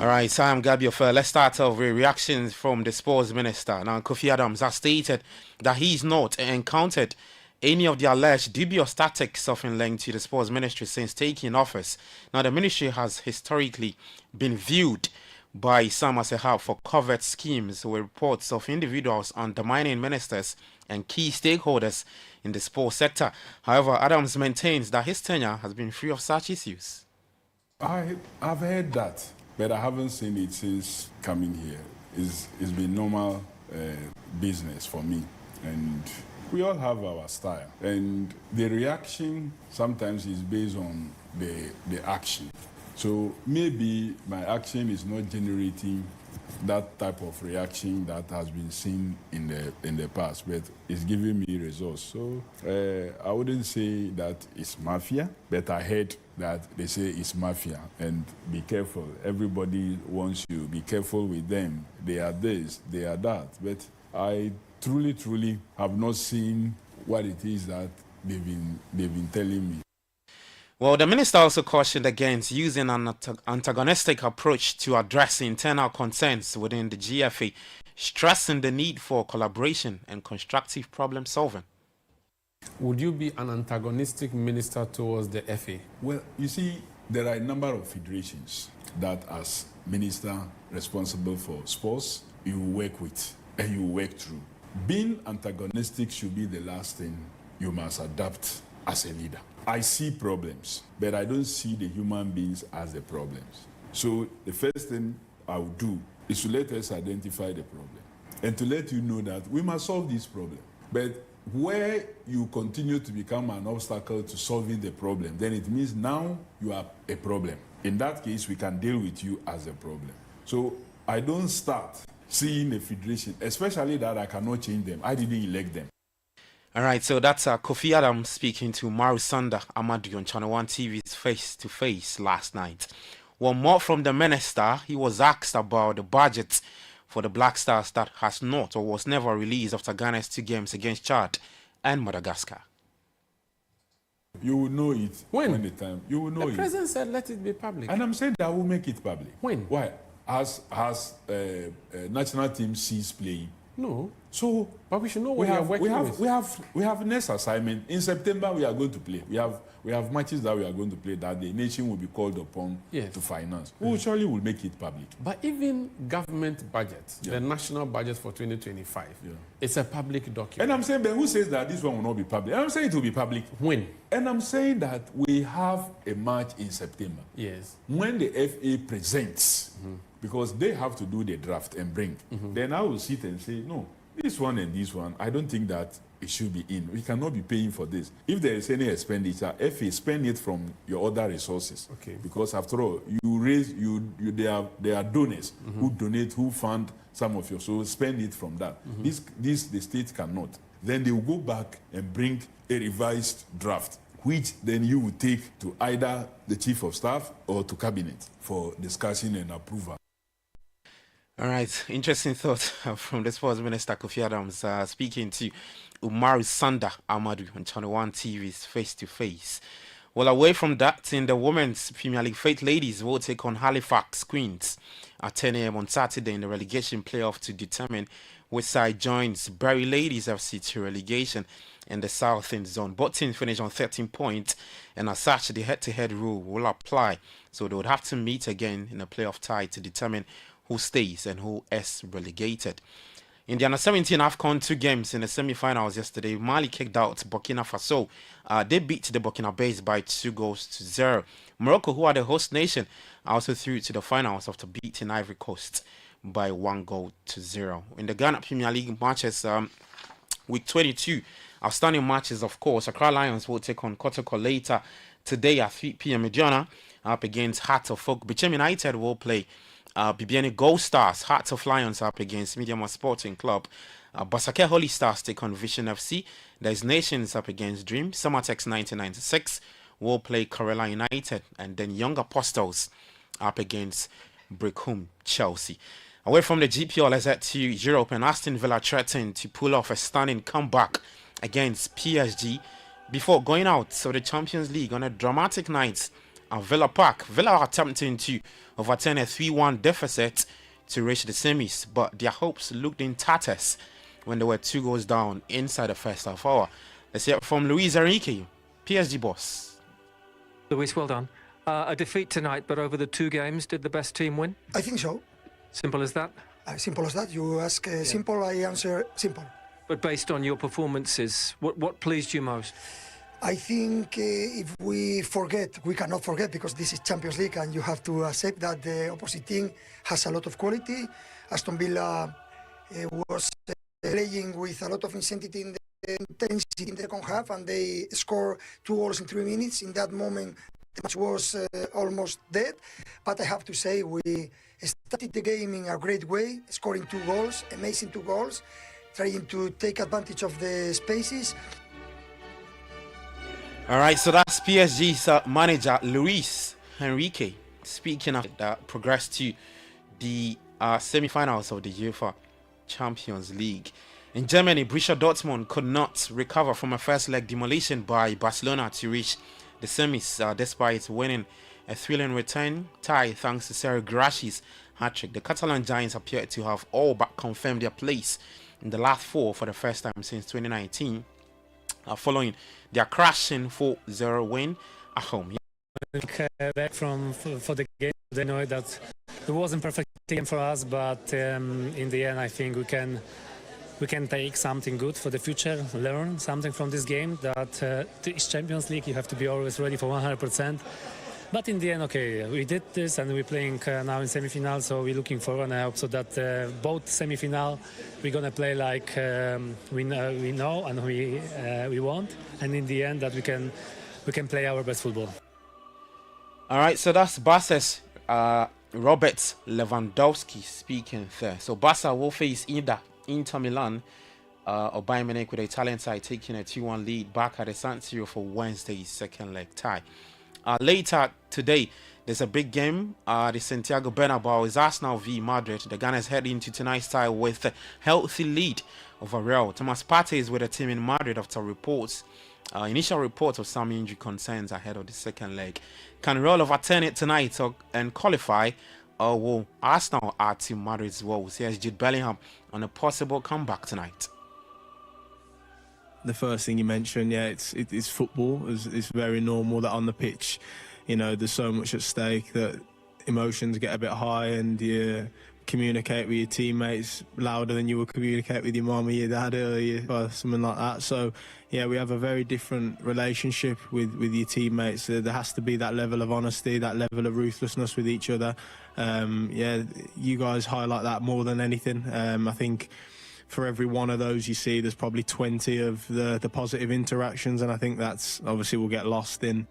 Alright, so I'm Gabi Ofer. Let's start off with reactions from the Sports Minister. Now, Kofi Adams has stated that he's not encountered any of the alleged dubious tactics often linked to the Sports Ministry since taking office. Now, the ministry has historically been viewed by some as a hub for covert schemes with reports of individuals undermining ministers and key stakeholders in the sports sector. However, Adams maintains that his tenure has been free of such issues. I've heard that, but I haven't seen it since coming here. It's been normal business for me, and we all have our style. And the reaction sometimes is based on the action. So maybe my action is not generating that type of reaction that has been seen in the past, but it's giving me results. So I wouldn't say that it's mafia, but I heard that they say it's mafia. And be careful. Everybody wants you. Be careful with them. They are this, they are that. But I truly have not seen what it is that they've been telling me. Well, the minister also cautioned against using an antagonistic approach to address internal concerns within the GFA, stressing the need for collaboration and constructive problem solving. Would you be an antagonistic minister towards the FA? Well, you see, there are a number of federations that as minister responsible for sports, you work with and you work through. Being antagonistic should be the last thing you must adapt as a leader. I see problems, but I don't see the human beings as the problems. So the first thing I will do is to let us identify the problem and to let you know that we must solve this problem. But where you continue to become an obstacle to solving the problem, then it means now you are a problem. In that case, we can deal with you as a problem. So I don't start seeing a federation, especially that I cannot change them. I didn't elect them. All right, so that's Kofi Adams speaking to Marusanda Amadu on Channel 1 TV's face-to-face last night. One more from the minister, he was asked about the budget for the Black Stars that has not or was never released after Ghana's 2 games against Chad and Madagascar. You will know it when the time. You will know it. The president said let it be public. And I'm saying that we'll make it public. When? Why? Has national team ceased playing? No. So, but we should know what we are working with. We have next assignment. In September, we are going to play. We have matches that we are going to play that the nation will be called upon to finance. We surely will make it public. But even government budget, the national budget for 2025, it's a public document. And I'm saying, but who says that this one will not be public? And I'm saying it will be public. When? And I'm saying that we have a match in September. Yes. When the FA presents, because they have to do the draft and bring, then I will sit and say, no, this one and this one, I don't think that it should be in. We cannot be paying for this. If there is any expenditure, FA, spend it from your other resources. Okay. Because after all, there are donors who donate, who fund some of your, so spend it from that. This the state cannot. Then they will go back and bring a revised draft, which then you will take to either the chief of staff or to cabinet for discussion and approval. All right, interesting thought from the Sports Minister Kofi Adams speaking to Umaru Sanda Amadou on Channel 1 TV's Face to Face. Well, away from that, in the Women's Premier League, Faith Ladies will take on Halifax Queens at 10 a.m. on Saturday in the relegation playoff to determine which side joins Bury Ladies FC to relegation in the South End Zone. Both teams finish on 13 points, and as such, the head-to-head rule will apply. So they would have to meet again in a playoff tie to determine who stays and who is relegated. In the under-17 AFCON 2 games in the semi-finals yesterday, Mali kicked out Burkina Faso. They beat the Burkinabés by 2-0. Morocco, who are the host nation, also through to the finals after beating Ivory Coast by 1-0. In the Ghana Premier League matches, week 22, outstanding matches, of course. Accra Lions will take on Kotoko later today at 3 p.m. Mediana up against Hearts of Oak. Bichem United will play Bibiani Gold Stars. Hearts of Lions up against Mediama Sporting Club. Basake Holy Stars take on Vision FC. There's Nations up against Dream. Summertex 1996 will play Karela United. And then Young Apostles up against Brickham Chelsea. Away from the GPL, let's head to Europe, and Aston Villa threatened to pull off a stunning comeback against PSG before going out of the Champions League on a dramatic night at Villa Park. Villa are attempting to overturn a 3-1 deficit to reach the semis, but their hopes looked in tatters when they were 2 goals down inside the first half hour. Let's hear from Luis Enrique, PSG boss. Luis, well done. A defeat tonight, but over the 2 games, did the best team win? I think so. Simple as that? Simple as that. You ask simple, I answer simple. But based on your performances, what pleased you most? I think if we forget, we cannot forget, because this is Champions League and you have to accept that the opposite team has a lot of quality. Aston Villa was playing with a lot of intensity in the second half, and they scored 2 goals in 3 minutes. In that moment, the match was almost dead. But I have to say, we started the game in a great way, scoring 2 goals, amazing 2 goals, trying to take advantage of the spaces. All right, so that's PSG's manager, Luis Enrique, speaking of that progressed to the semi-finals of the UEFA Champions League. In Germany, Borussia Dortmund could not recover from a first leg demolition by Barcelona to reach the semis, despite winning a thrilling return tie thanks to Sergio Guirassí's hat-trick. The Catalan Giants appear to have all but confirmed their place in the last 4 for the first time since 2019. Following their crashing 4-0 win at home. Back for the game, they know that it wasn't a perfect game for us, but in the end, I think we can take something good for the future, learn something from this game. That it's Champions League, you have to be always ready for 100%. But in the end, okay, we did this, and we're playing now in semi-final, so we're looking forward, and I hope so that both semi-final we're gonna play like we know and we want, and in the end that we can play our best football. All right, so that's Barca's Robert Lewandowski speaking there. So Barca will face either Inter Milan or Bayern Munich, with the Italian side taking a 2-1 lead back at the San Siro for Wednesday's second leg tie. Later today, there's a big game. The Santiago Bernabeu is Arsenal v Madrid. The Gunners head into tonight's tie with a healthy lead over Real. Thomas Partey is with the team in Madrid after initial reports of some injury concerns ahead of the second leg. Can Real overturn it tonight and qualify, or will Arsenal add to Madrid's woes? Here's Jude Bellingham on a possible comeback tonight. The first thing you mentioned, it's football. It's very normal that on the pitch, there's so much at stake that emotions get a bit high, and you communicate with your teammates louder than you would communicate with your mum or your dad or something like that. So, we have a very different relationship with your teammates. There has to be that level of honesty, that level of ruthlessness with each other. You guys highlight that more than anything. I think for every one of those you see, there's probably 20 of the positive interactions, and I think that's obviously will get lost in.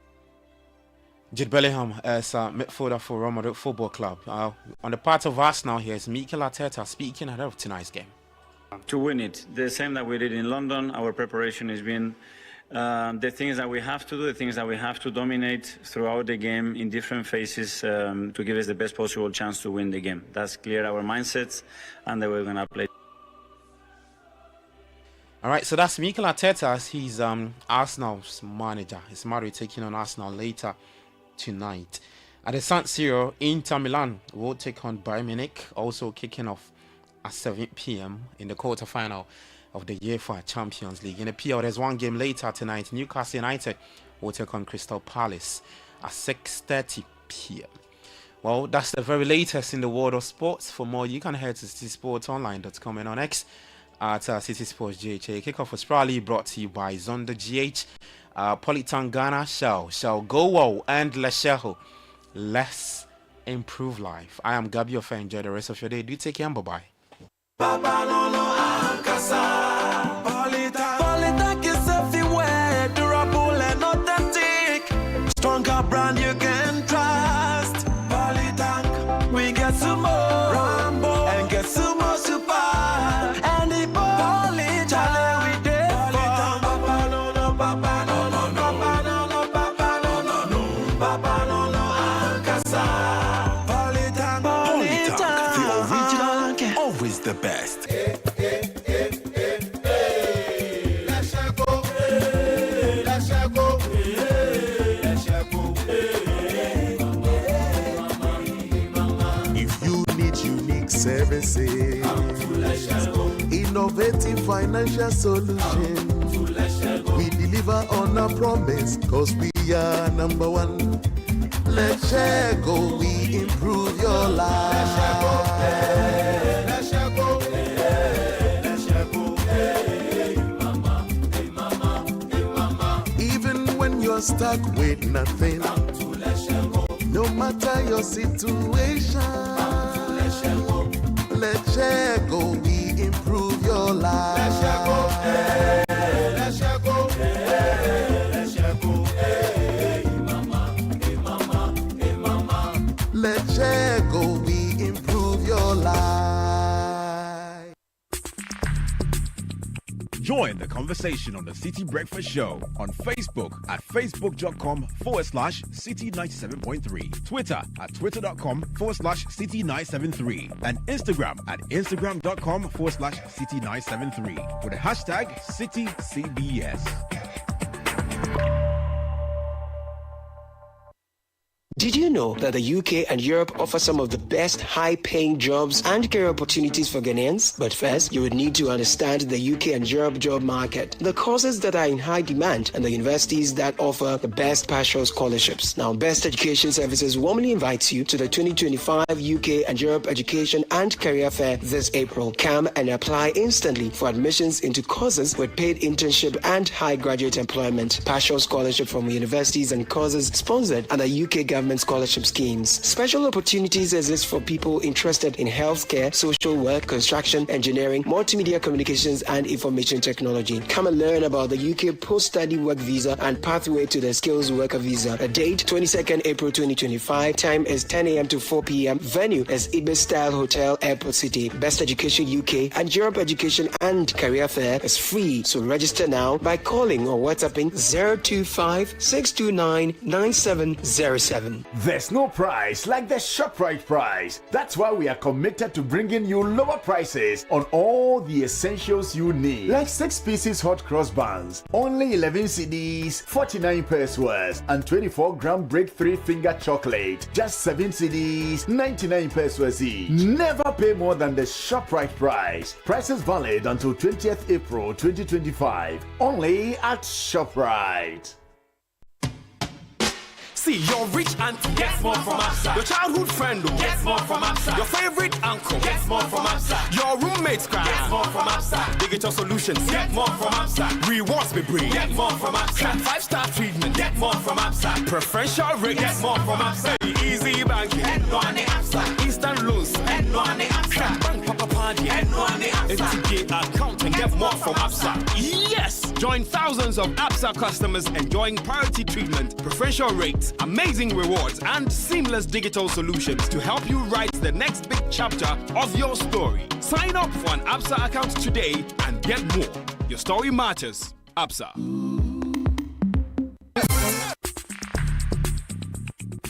Jude Bellingham as a midfielder for Real Madrid Football Club. On the part of Arsenal, here's Mikel Arteta speaking ahead of tonight's game. To win it, the same that we did in London, our preparation has been the things that we have to do, the things that we have to dominate throughout the game in different phases to give us the best possible chance to win the game. That's clear, our mindsets, and that we're going to play. All right, so that's Mikel Arteta. He's Arsenal's manager. He's Madrid taking on Arsenal later tonight. At the San Siro, Inter Milan will take on Bayern Munich, also kicking off at 7 p.m. in the quarterfinal of the UEFA Champions League. In the PL, there's one game later tonight. Newcastle United will take on Crystal Palace at 6:30 p.m. Well, that's the very latest in the world of sports. For more, you can head to citysportsonline.com and on X at City Sports GHA. Kickoff was proudly brought to you by Zonda GH. Polytan Ghana shall go well, and Lesheho. Let's improve life. I am Gabi Ofe. Enjoy the rest of your day. Do take care and bye-bye. Polytan is everywhere, durable and authentic. Stronger brand you can trust. Polytan, we get some more Rambo and get some more super. And the Polytan, we did Polytan. Papa no no, papa no no, papa no no, papa no no, papa no no, Ankasa. Polytan, the original, always the best. Services, innovative financial solutions. We deliver on our promise, cause we are number one. Let's share go, we improve your life. Let's share go, let's share go. Even when you're stuck with nothing, no matter your situation, let's share go, we improve your life. Let's share go, let's share go, let's share go, mama. Let's share go, we improve your life. Join the conversation on the City Breakfast Show on Facebook at facebook.com/City97.3, Twitter at twitter.com/City973, and Instagram at instagram.com/City973 with the hashtag CityCBS. Did you know that the UK and Europe offer some of the best high-paying jobs and career opportunities for Ghanaians? But first, you would need to understand the UK and Europe job market, the courses that are in high demand, and the universities that offer the best partial scholarships. Now, Best Education Services warmly invites you to the 2025 UK and Europe Education and Career Fair this April. Come and apply instantly for admissions into courses with paid internship and high graduate employment, partial scholarship from universities and courses sponsored under UK government scholarship schemes. Special opportunities exist for people interested in healthcare, social work, construction, engineering, multimedia communications, and information technology. Come and learn about the UK post-study work visa and pathway to the skills worker visa. A date, 22nd April 2025. Time is 10 a.m. to 4 p.m. Venue is Ibis Style Hotel, Airport City. Best Education UK and Europe Education and Career Fair is free, so register now by calling or WhatsApping 025-629-9707. There's no price like the ShopRite price. That's why we are committed to bringing you lower prices on all the essentials you need. Like 6 pieces hot cross buns, only 11 cedis, 49 pesos, and 24-gram break 3-finger chocolate, just 7 cedis, 99 pesos each. Never pay more than the ShopRite price. Prices valid until 20th April 2025. Only at ShopRite. See, your rich auntie gets more from Absa. Your childhood friend gets more from Absa. Your favorite uncle gets more from Absa. Your roommates gets more from Absa. Digital solutions get more from Absa. Rewards we bring get more from Absa. 5-star treatment get more from Absa. Preferential rate get more from Absa. Easy banking get more from Absa. Instant loans get more from Absa. Bank Papa account and get more from Absa. Yes! Join thousands of Absa customers enjoying priority treatment, preferential rates, amazing rewards, and seamless digital solutions to help you write the next big chapter of your story. Sign up for an Absa account today and get more. Your story matters. Absa.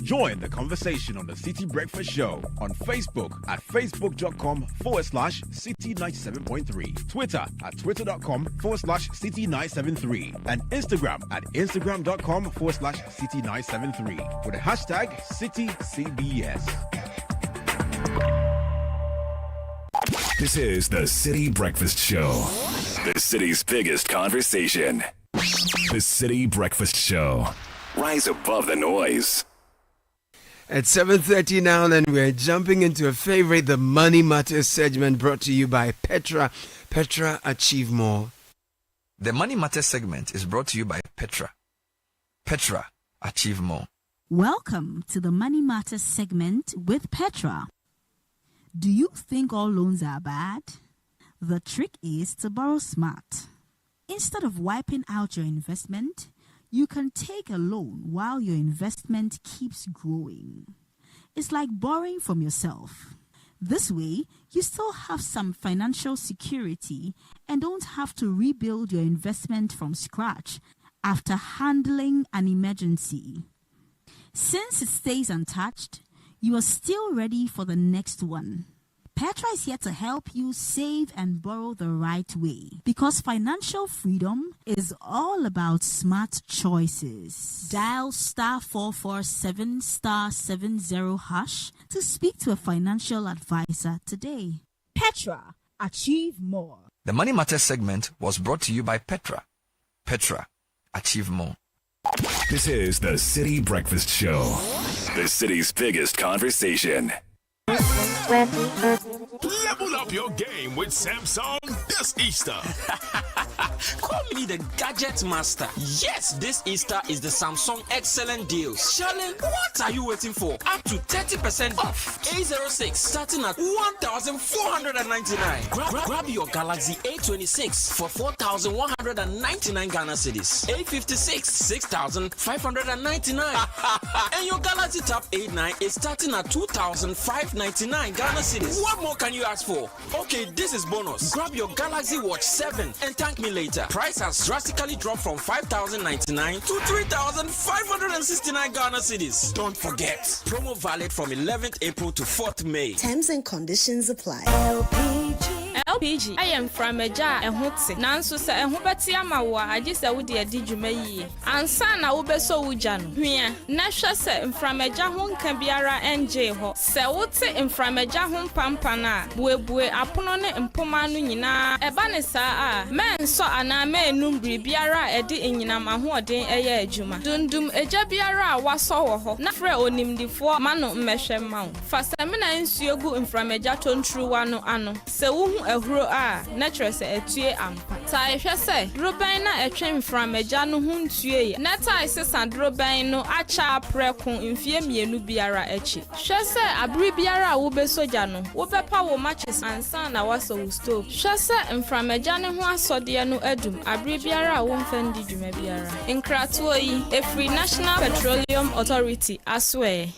Join the conversation on the Citi Breakfast Show on Facebook at facebook.com/Citi97.3, Twitter at twitter.com/Citi973, and Instagram at instagram.com/Citi973 with the hashtag CitiCBS. This is the Citi Breakfast Show, the city's biggest conversation. The Citi Breakfast Show. Rise above the noise. At 7:30 now, and we're jumping into a favorite, the Money Matters segment, brought to you by Petra. Petra, achieve more. The Money Matters segment is brought to you by Petra. Petra, achieve more. Welcome to the Money Matters segment with Petra. Do you think all loans are bad? The trick is to borrow smart. Instead of wiping out your investment, you can take a loan while your investment keeps growing. It's like borrowing from yourself. This way, you still have some financial security and don't have to rebuild your investment from scratch after handling an emergency. Since it stays untouched, you are still ready for the next one. Petra is here to help you save and borrow the right way, because financial freedom is all about smart choices. Dial *447 *70# to speak to a financial advisor today. Petra, achieve more. The Money Matters segment was brought to you by Petra. Petra, achieve more. This is the Citi Breakfast Show, the city's biggest conversation. Level up your game with Samsung this Easter. Call me the Gadget Master. Yes, this Easter is the Samsung Excellent Deals. Charlie, what are you waiting for? Up to 30% off. A06 starting at 1,499. Grab your Galaxy A26 for 4,199 Ghana cedis. A56, 6,599. And your Galaxy Tab A9 is starting at 2,599 Ghana cedis. What more can you ask for? Okay, this is bonus. Grab your Galaxy Watch 7 and thank me later. Price has drastically dropped from 5,099 to 3,569 Ghana cedis. Don't forget, promo valid from 11th April to 4th May. Terms and conditions apply. LPG, I am from a jar and hotse. Nansu sa and Hubatiama wa, I just a woody a dijume. And sana ube so ujan. Here, Nasha se from a jahun cambiara and jeho. Se wote in from a jahun pampana. Bue aponone and pomanu nina. Ebanesa, men so ana me numbri biara edi inina mahu den eye juma. Dundum eja biara waso ho. Nafre onim di fo mano meshe mau. Fasamina insuyogu in from a jaton true wano ano. Se ehuro a natural se etue ampa ta ehwe se droban na etwen from agya no huntue na ta isesa droban no acha preko mfie mienu biara echi hwe se abri biara wo be soja no wo bepa wo matches ansa na waso wo stove hwe se mfram agya ne ho asode no adum abri biara wo mfandi dwuma biara nkrato yi efri National Petroleum Authority aswe.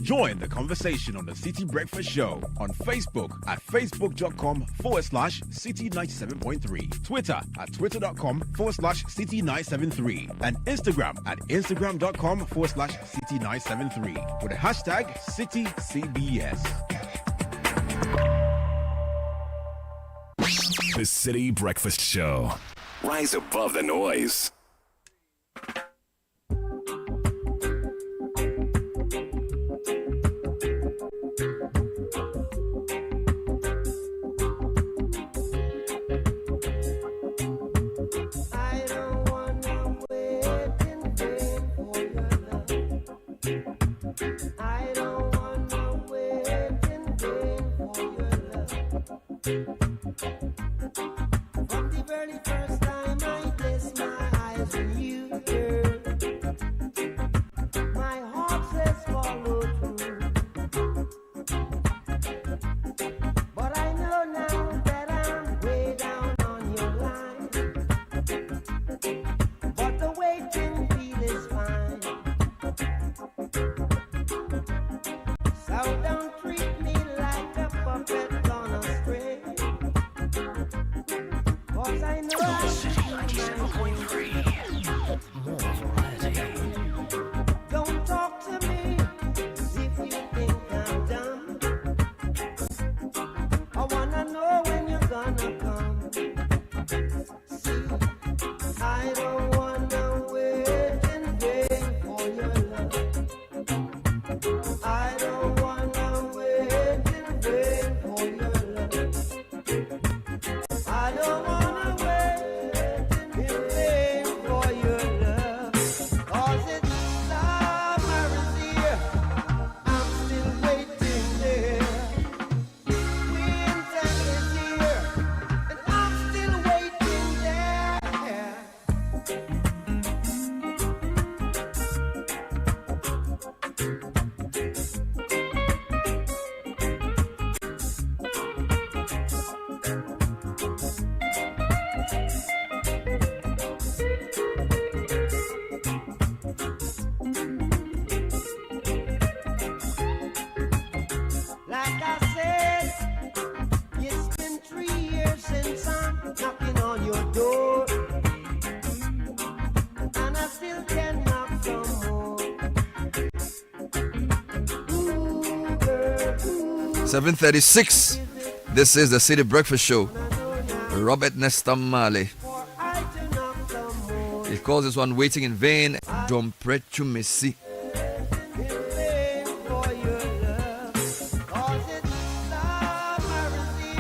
Join the conversation on the Citi Breakfast Show on Facebook at facebook.com/Citi97.3, Twitter at twitter.com/Citi973, and Instagram at instagram.com/Citi973 with the hashtag CitiCBS. The Citi Breakfast Show. Rise above the noise. From the very first time I placed my eyes on you, girl, my heart says follow through. 7:36. This is the City Breakfast Show. Robert Nesta Marley. He calls this one Waiting in Vain. Dom Prechu Messi.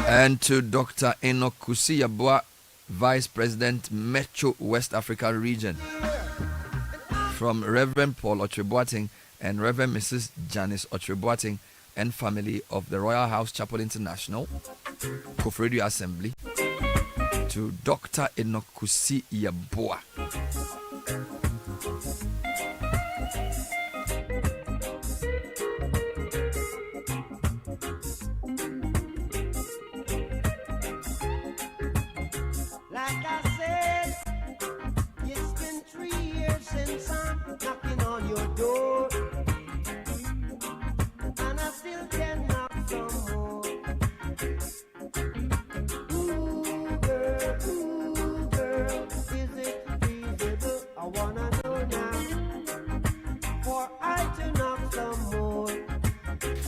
And to Dr. Enoch Kusiyabwa, Vice President, Metro West Africa Region. From Reverend Paul Otreboating and Reverend Mrs. Janice Otreboating and family of the Royal House Chapel International, Kofredio Assembly, to Dr. Enoch Kusiyabwa.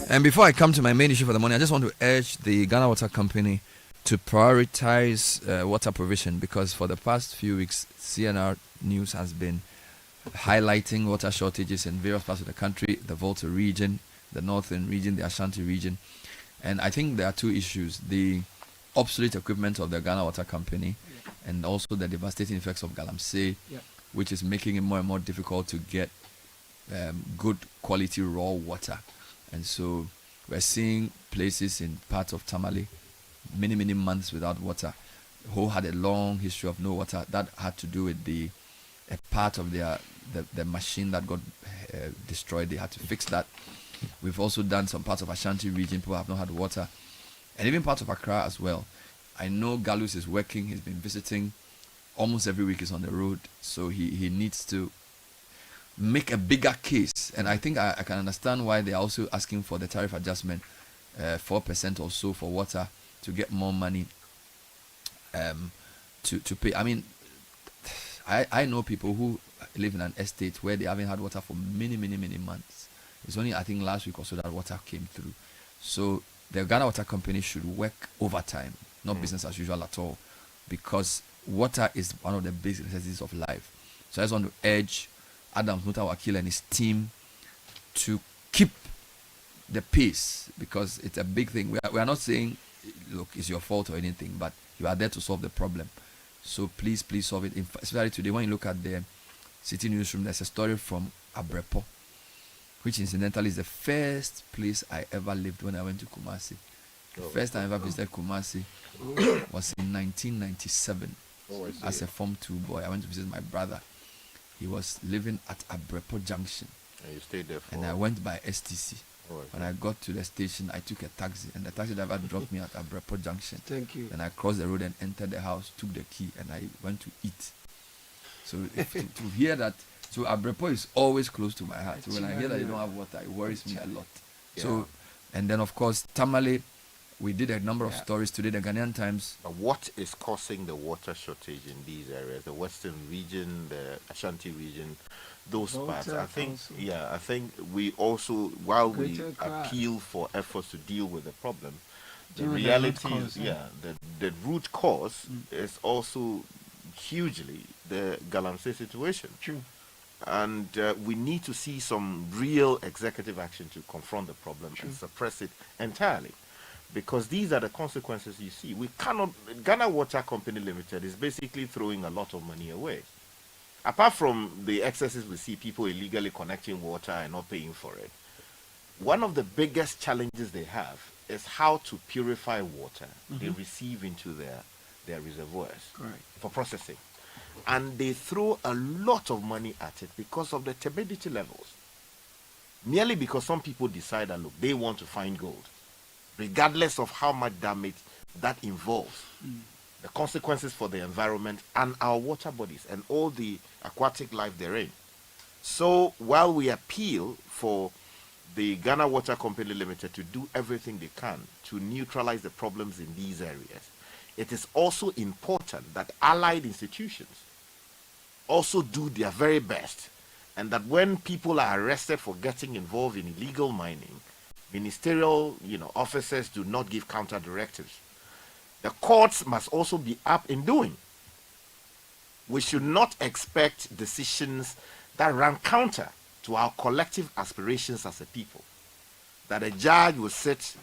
And before I come to my main issue for the morning, I just want to urge the Ghana Water Company to prioritize water provision, because for the past few weeks, CNR News has been highlighting water shortages in various parts of the country, the Volta region, the Northern region, the Ashanti region. And I think there are two issues: the obsolete equipment of the Ghana Water Company, and also the devastating effects of Galamsey, which is making it more and more difficult to get good quality raw water. And so we're seeing places in parts of Tamale many months without water, who had a long history of no water. That had to do with a part of the machine that got destroyed. They had to fix that. We've also done some parts of Ashanti region, people have not had water, and even parts of Accra as well. I know Galus is working, he's been visiting almost every week, he's on the road, so he needs to make a bigger case. And I think I can understand why they are also asking for the tariff adjustment, 4% or so for water, to get more money to pay. I mean, I know people who live in an estate where they haven't had water for many months. It's only, I think, last week or so that water came through. So the Ghana Water Company should work overtime, not business as usual at all, because water is one of the basic necessities of life. So I just want to urge Adam Mutawakil and his team to keep the pace, because it's a big thing. We are not saying, look, it's your fault or anything, but you are there to solve the problem. So please solve it. Especially today, when you look at the City newsroom, there's a story from Abrepo, which incidentally is the first place I ever lived when I went to Kumasi. The first time I ever visited Kumasi was in 1997 as a Form 2 boy. I went to visit my brother. He was living at Abrepo Junction. And you stayed there for... And I went by STC. When I got to the station, I took a taxi, and the taxi driver dropped me at Abrepo Junction. Thank you. Then I crossed the road and entered the house, took the key, and I went to eat. So to hear that, so Abrepo is always close to my heart. So when I hear that you don't have water, it worries me a lot. Yeah. So, and then of course, Tamale, we did a number of stories today, the Ghanaian Times. But what is causing the water shortage in these areas? The Western region, the Ashanti region, those parts. I think we also, while we appeal for efforts to deal with the problem, the reality is, the root cause is also hugely the Galamsey situation. True. And we need to see some real executive action to confront the problem and suppress it entirely. Because these are the consequences you see. We cannot, Ghana Water Company Limited is basically throwing a lot of money away. Apart from the excesses we see, people illegally connecting water and not paying for it, one of the biggest challenges they have is how to purify water they receive into their reservoirs for processing. And they throw a lot of money at it because of the turbidity levels. Merely because some people decide that, look, they want to find gold, regardless of how much damage that involves. The consequences for the environment and our water bodies and all the aquatic life therein. So while we appeal for the Ghana Water Company Limited to do everything they can to neutralize the problems in these areas, it is also important that allied institutions also do their very best, and that when people are arrested for getting involved in illegal mining, Ministerial, officers do not give counter directives. The courts must also be up in doing. We should not expect decisions that run counter to our collective aspirations as a people. That a judge will sit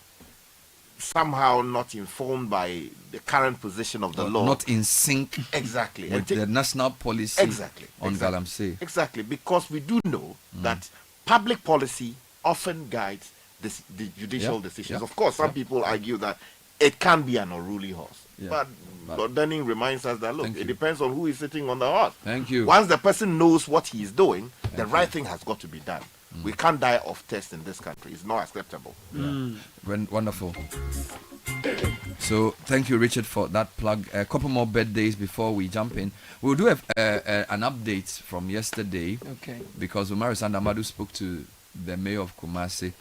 somehow not informed by the current position of the law. Not in sync exactly with the national policy on Galamsey. Exactly, because we do know that public policy often guides the judicial decisions. Of course, some people argue that it can be an unruly horse. But Lord Dunning reminds us that, look, it depends on who is sitting on the horse. Thank you. Once the person knows what he is doing, the right thing has got to be done. We can't die of thirst in this country. It's not acceptable. Wonderful. So thank you, Richard, for that plug. A couple more birthdays before we jump in. We'll do an update from yesterday. Okay. Because Umaru Sandamadu spoke to the mayor of Kumasi,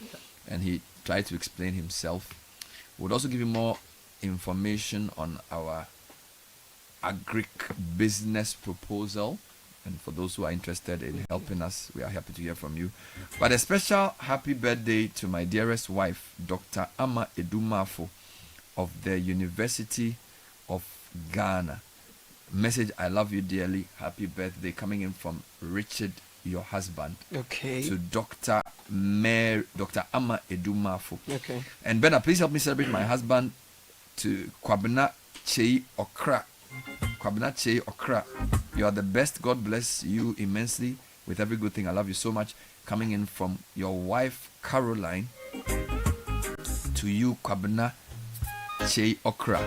and he tried to explain himself. We'll also give you more information on our agribusiness proposal. And for those who are interested in helping us, we are happy to hear from you. But a special happy birthday to my dearest wife, Dr. Ama Edumafo of the University of Ghana. Message, I love you dearly. Happy birthday, coming in from Richard, your husband. Okay. To Dr. Ama Edumafo. Okay. And Bernard, please help me celebrate my husband to Kwabena Chei Okra. Kwabena Chei Okra. You are the best. God bless you immensely with every good thing. I love you so much. Coming in from your wife, Caroline, to you, Kwabena Chei Okra.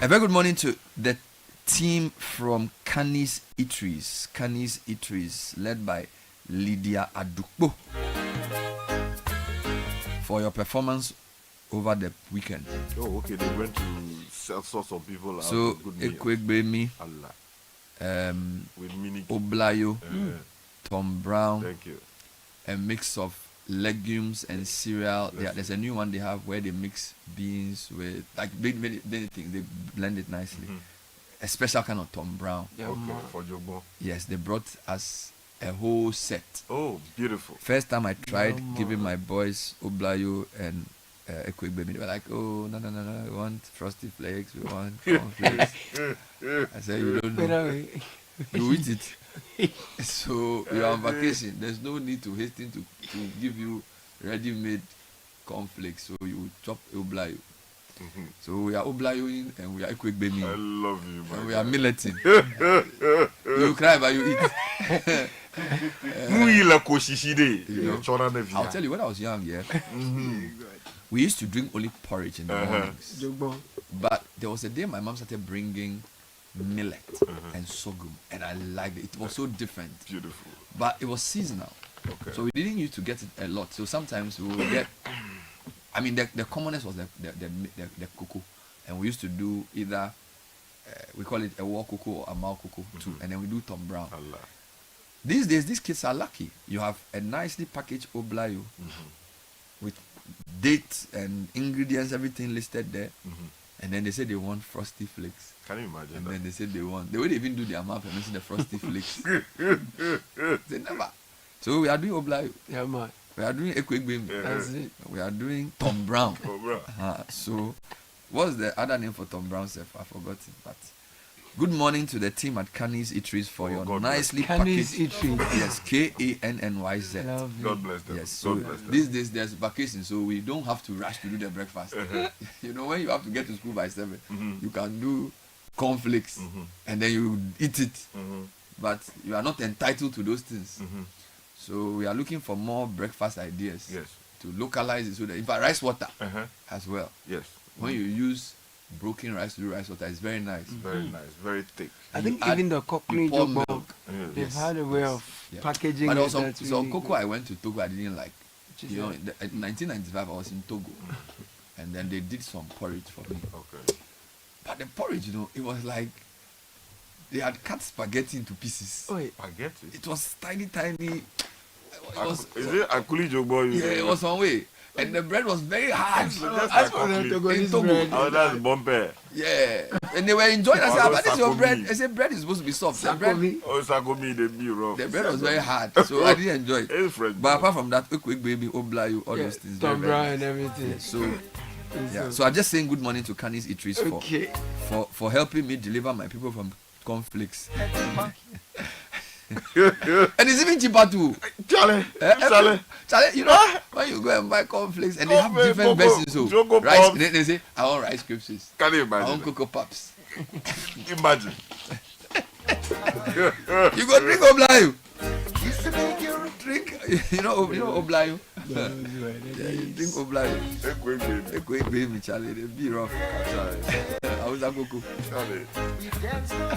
A very good morning to the team from Canis Eateries. Canis Eateries, led by Lydia Adukbo, for your performance over the weekend. Oh, okay. They went to sell sorts of people. So, Ekwegbemi, with Miniki, Oblayo, Tom Brown. Thank you. A mix of legumes and cereal. There's a new one they have where they mix beans with many things. They blend it nicely. A special kind of Tom Brown. Yeah, okay, for Jogbo. Yes, they brought us a whole set. Oh, beautiful. First time I tried giving my boys Oblayo and Ekwegbemi, they were like, oh, no, we want Frosty Flakes, we want cornflakes. I said, you don't know. You eat it. So you're on vacation. There's no need to hasten to give you ready-made cornflakes. So you chop Oblayo. So we are Oblayoing and we are Ekwegbemi. I love you, man. And we are milleting. You cry but you eat. I'll tell you, when I was young, we used to drink only porridge in the mornings. But there was a day my mom started bringing millet and sorghum, and I liked it. It was so different. Beautiful. But it was seasonal. Okay. So we didn't used to get it a lot. So sometimes we would get, I mean, the commonest was the cocoa. And we used to do either, we call it a war cocoa or a mal cocoa too. And then we do Tom Brown. Allah. These days, these kids are lucky. You have a nicely packaged Oblayo with dates and ingredients, everything listed there. And then they say they want Frosty Flakes. Can you imagine and that? Then they say they want. They would even do their mouth and mention the Frosty Flakes. They never. So we are doing Oblayo. Yeah, man. We are doing Ekwegbemi. That's it. We are doing Tom Brown. Tom Brown. So what's the other name for Tom Brown, Seth? I forgot it. But good morning to the team at Canis Eateries for your God nicely Canis packaged. Eateries. Yes, KANNYZ. God bless them. Yes, so God bless them. these days there's vacation, so we don't have to rush to do the breakfast. You know, when you have to get to school by 7, you can do cornflakes and then you eat it. But you are not entitled to those things. So we are looking for more breakfast ideas to localize it so that, in fact, rice water as well. Yes. When you use broken rice to do rice water, it's very nice. Very nice, very thick. I think even the coconut Jogbo, they've had a way of packaging. But it also, that's so really cocoa good. I went to Togo, I didn't like. You know, in 1995 I was in Togo, and then they did some porridge for me. Okay. But the porridge, you know, it was like they had cut spaghetti into pieces. Oh, Spaghetti? It was tiny. Is it Akuli Jogbo? Yeah, it was one way. and the bread was very hard. Just As for the Togolese bread. Oh, that's bombe. Yeah, and they were enjoying. I said, Oh, "But this is your Sakomi. bread." I said, "Bread is supposed to be soft." The bread, Oh, Sakomi, the be rough. the bread was very hard, so I didn't enjoy it. It's French. But apart from that, quick baby, oblayu, all those things. very, very Tombra nice. and everything. Yeah, so I'm just saying good morning to Canis Eateries Okay. for helping me deliver my people from conflicts. And it's even cheaper too. Charlie, Charlie, you know, when you go and buy cornflakes and they have different versions, so rice, they say, I want rice crisps. Can you I imagine? want cocoa pops. Imagine. You go drink oblayu. Drink, you know oblayu. Yeah, you drink oblayu. Ekwe baby, Charlie, they be rough. I was a cocoa.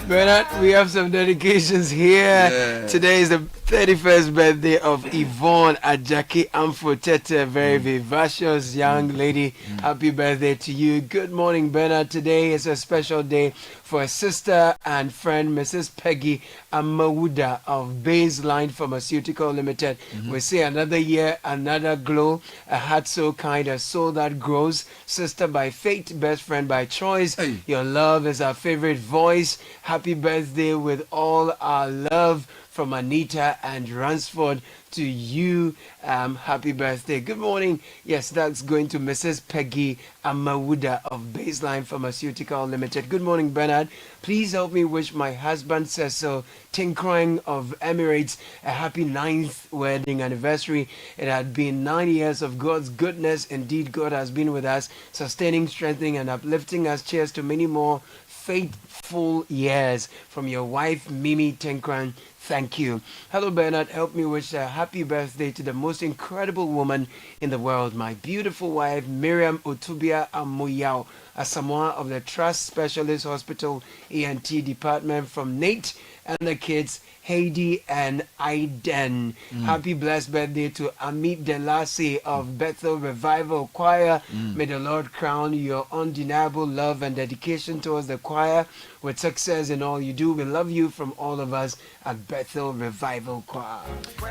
Bernard, we have some dedications here. Yeah. Today is the 31st birthday of Yvonne Ajaki Amfotete, very vivacious young lady. Happy birthday to you. Good morning, Bernard. Today is a special day for a sister and friend, Mrs. Peggy Amawuda of Baseline Pharmaceutical Limited. We say another year, another glow, a heart so kind, a soul that grows. Sister by fate, best friend by choice. Hey. Your love is our favorite voice. Happy birthday with all our love from Anita and Ransford to you. Happy birthday. Good morning. Yes, that's going to Mrs. Peggy Amawuda of Baseline Pharmaceutical Limited. Good morning, Bernard. Please help me wish my husband Cecil Tinkrang of Emirates a happy 9th wedding anniversary. It had been 9 years of God's goodness. Indeed, God has been with us, sustaining, strengthening, and uplifting us. Cheers to many more faithful years from your wife, Mimi Tinkrang. Thank you. Hello, Bernard. Help me wish a happy birthday to the most incredible woman in the world, my beautiful wife, Miriam Otubia Amoyao, a Samoa of the Trust Specialist Hospital ENT Department, from Nate and the kids, Heidi and Aiden. Happy blessed birthday to Amit Delasi of Bethel Revival Choir. May the Lord crown your undeniable love and dedication towards the choir with success in all you do. We love you from all of us at Bethel Revival Choir.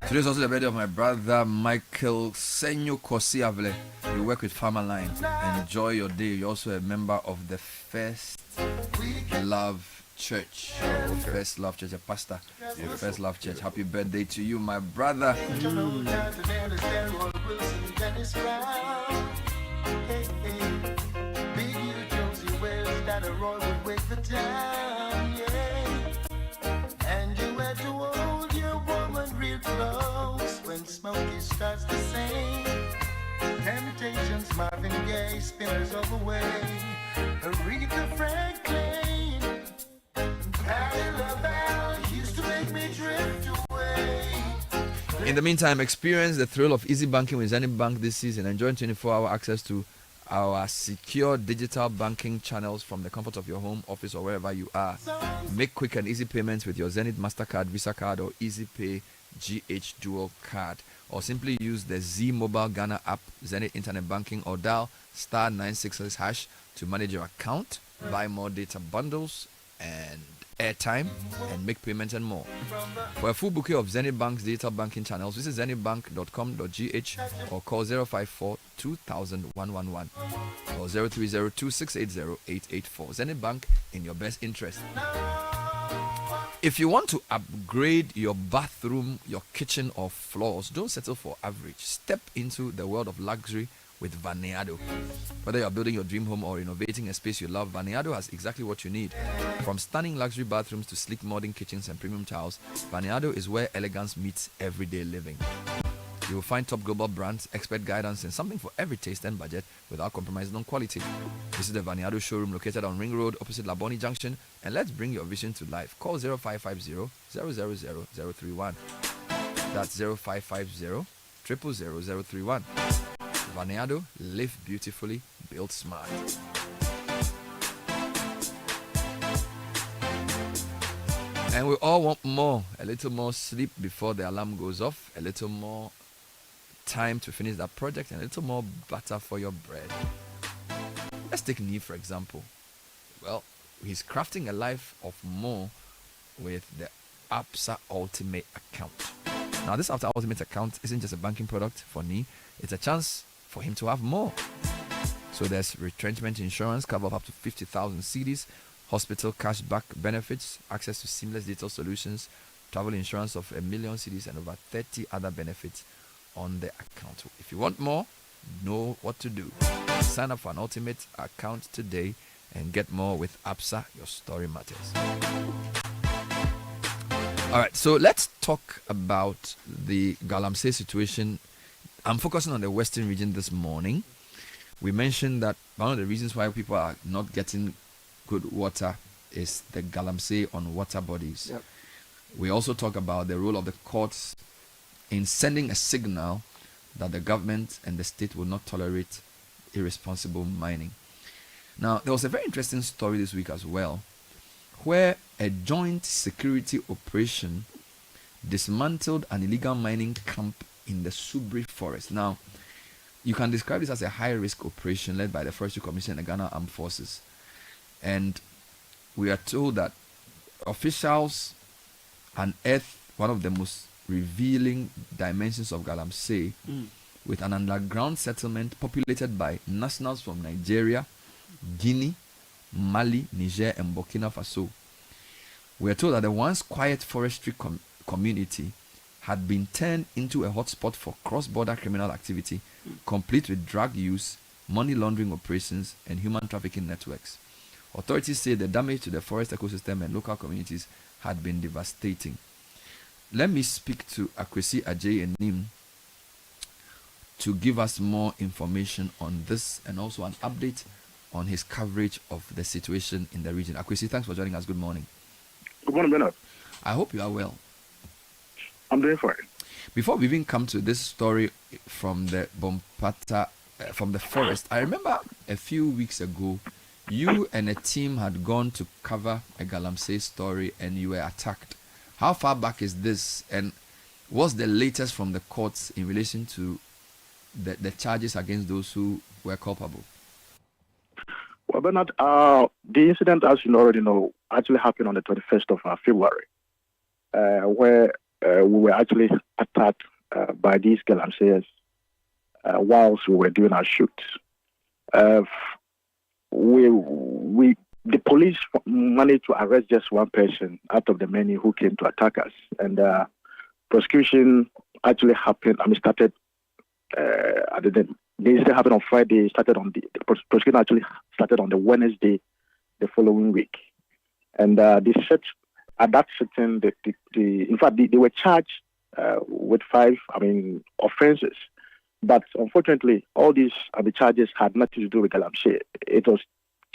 Today is also the birthday of my brother Michael Senyo Kosiavle. You work with Farmer Line. Enjoy your day. You're also a member of the First Love Church. First Love Church, a pastor. First Love Church. Happy birthday to you, my brother. And you had to hold your woman real close when Smokey starts to sing. Temptations, Marvin Gaye, Spinners of the Way, Aretha Franklin, Patti LaBelle used to make me drift away. In the meantime, experience the thrill of easy banking with Zenith Bank this season. Enjoy 24-hour access to our secure digital banking channels from the comfort of your home, office, or wherever you are. Make quick and easy payments with your Zenith MasterCard, Visa card, or EasyPay GH Dual card. Or simply use the Z Mobile Ghana app, Zenith Internet Banking, or dial *966# to manage your account, buy more data bundles and airtime, and make payments and more. For a full bouquet of Zenith Bank's digital banking channels, visit zenithbank.com.gh or call 054 2000 111 or 0302 680 884. Zenith Bank, in your best interest. If you want to upgrade your bathroom, your kitchen, or floors, don't settle for average. Step into the world of luxury with Vaneado. Whether you're building your dream home or renovating a space you love, Vaneado has exactly what you need. From stunning luxury bathrooms to sleek modern kitchens and premium tiles, Vaneado is where elegance meets everyday living. You will find top global brands, expert guidance, and something for every taste and budget without compromising on quality. Visit the Vaneado showroom located on Ring Road opposite Laboni Junction, and let's bring your vision to life. Call 0550 000 031. That's 0550 000 031. Vaneado, live beautifully, build smart. And we all want more. A little more sleep before the alarm goes off. A little more time to finish that project. And a little more butter for your bread. Let's take Neve, for example. Well, he's crafting a life of more with the ABSA Ultimate account. Now, this ABSA Ultimate account isn't just a banking product for Neve. It's a chance for him to have more. So there's retrenchment insurance, cover of up to 50,000 cedis, hospital cashback benefits, access to seamless digital solutions, travel insurance of 1 million cedis, and over 30 other benefits on the account. If you want more, know what to do. Sign up for an ultimate account today and get more with ABSA. Your story matters. All right, so let's talk about the Galamsey situation. I'm focusing on the Western region this morning. We mentioned that one of the reasons why people are not getting good water is the Galamsey on water bodies. Yep. We also talk about the role of the courts in sending a signal that the government and the state will not tolerate irresponsible mining. Now, there was a very interesting story this week as well, where a joint security operation dismantled an illegal mining camp in the Subri forest. Now, you can describe this as a high-risk operation led by the Forestry Commission and the Ghana Armed Forces. And we are told that officials unearthed one of the most revealing dimensions of Galamsey with an underground settlement populated by nationals from Nigeria, Guinea, Mali, Niger, and Burkina Faso. We are told that the once quiet forestry community had been turned into a hotspot for cross-border criminal activity, complete with drug use, money laundering operations, and human trafficking networks. Authorities say the damage to the forest ecosystem and local communities had been devastating. Let me speak to Akwesi Ajay-Enim to give us more information on this and also an update on his coverage of the situation in the region. Akwesi, thanks for joining us. Good morning. Good morning, Bernard. I hope you are well. I'm doing fine. Before we even come to this story from the Bompata, from the forest, I remember a few weeks ago, you and a team had gone to cover a Galamsey story and you were attacked. How far back is this, and what's the latest from the courts in relation to the charges against those who were culpable? Well, Bernard, the incident, as you already know, actually happened on the 21st of February, where we were actually attacked by these Galamseyers whilst we were doing our shoot. The police managed to arrest just one person out of the many who came to attack us, and prosecution actually happened. Started. The incident happened on Friday. The prosecution actually started on the Wednesday, the following week, and they said at that sitting, in fact, they were charged with 5 offenses, but unfortunately, all these the charges had nothing to do with Galamsey. It was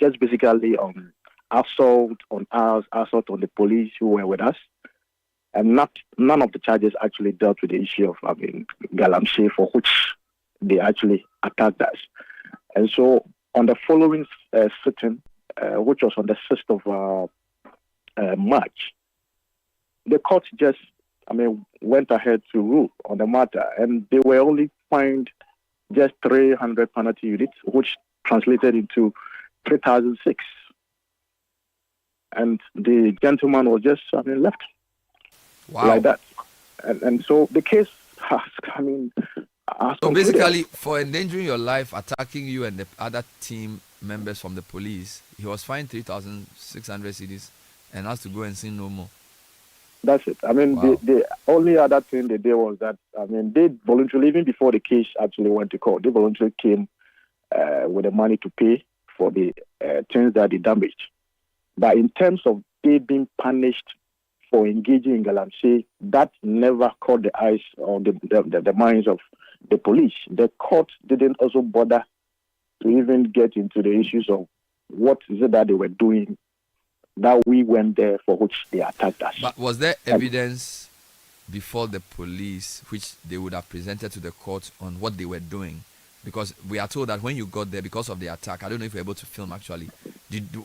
just basically on assault on us, assault on the police who were with us, and none of the charges actually dealt with the issue of Galamsey, for which they actually attacked us. And so on the following sitting, which was on the 6th of March, the court just went ahead to rule on the matter, and they were only fined just 300 penalty units, which translated into 3,006. And the gentleman was just left. Wow. Like that. And so the case has, so basically, for endangering your life, attacking you and the other team members from the police, he was fined 3,600 cedis and has to go and sin no more. That's it. Wow. The only other thing they did was that, they voluntarily, even before the case actually went to court, they voluntarily came with the money to pay for the things that they damaged. But in terms of they being punished for engaging in Galamsey, that never caught the eyes or the minds of the police. The court didn't also bother to even get into the issues of what is it that they were doing, that we went there for which they attacked us. But was there evidence before the police which they would have presented to the court on what they were doing? Because we are told that when you got there, because of the attack, I don't know if you were able to film actually,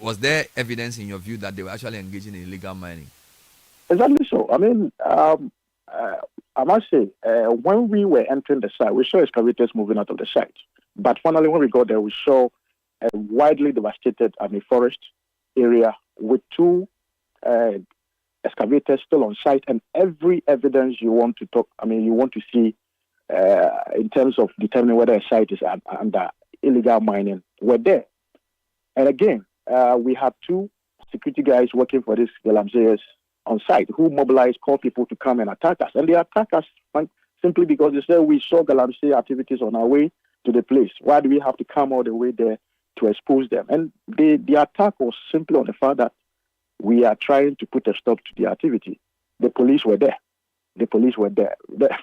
was there evidence in your view that they were actually engaging in illegal mining? Exactly so. I must say, when we were entering the site, we saw excavators moving out of the site. But finally, when we got there, we saw a widely devastated forest area with 2 excavators still on site, and every evidence you want to see in terms of determining whether a site is under illegal mining were there. And again, we had 2 security guys working for this Galamseyers on site who mobilized, called people to come and attack us. And they attack us simply because they said we saw Galamsey activities on our way to the place. Why do we have to come all the way there to expose them? And the attack was simply on the fact that we are trying to put a stop to the activity. The police were there.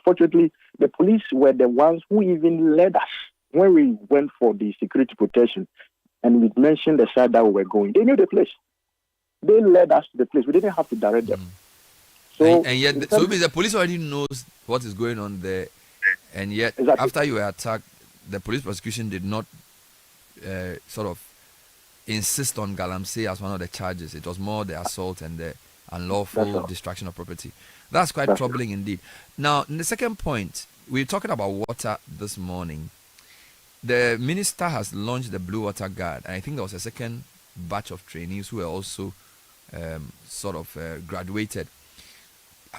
Fortunately, the police were the ones who even led us when we went for the security protection and we mentioned the side that we were going. They knew the place. They led us to the place. We didn't have to direct them. So, and yet, so it means the police already knows what is going on there, and yet after you were attacked, the police prosecution did not sort of insist on Galamsey as one of the charges. It was more the assault and the unlawful destruction of property. That's quite troubling indeed. Now, in the second point, we're talking about water this morning. The minister has launched the Blue Water Guard, and I think there was a second batch of trainees who were also graduated.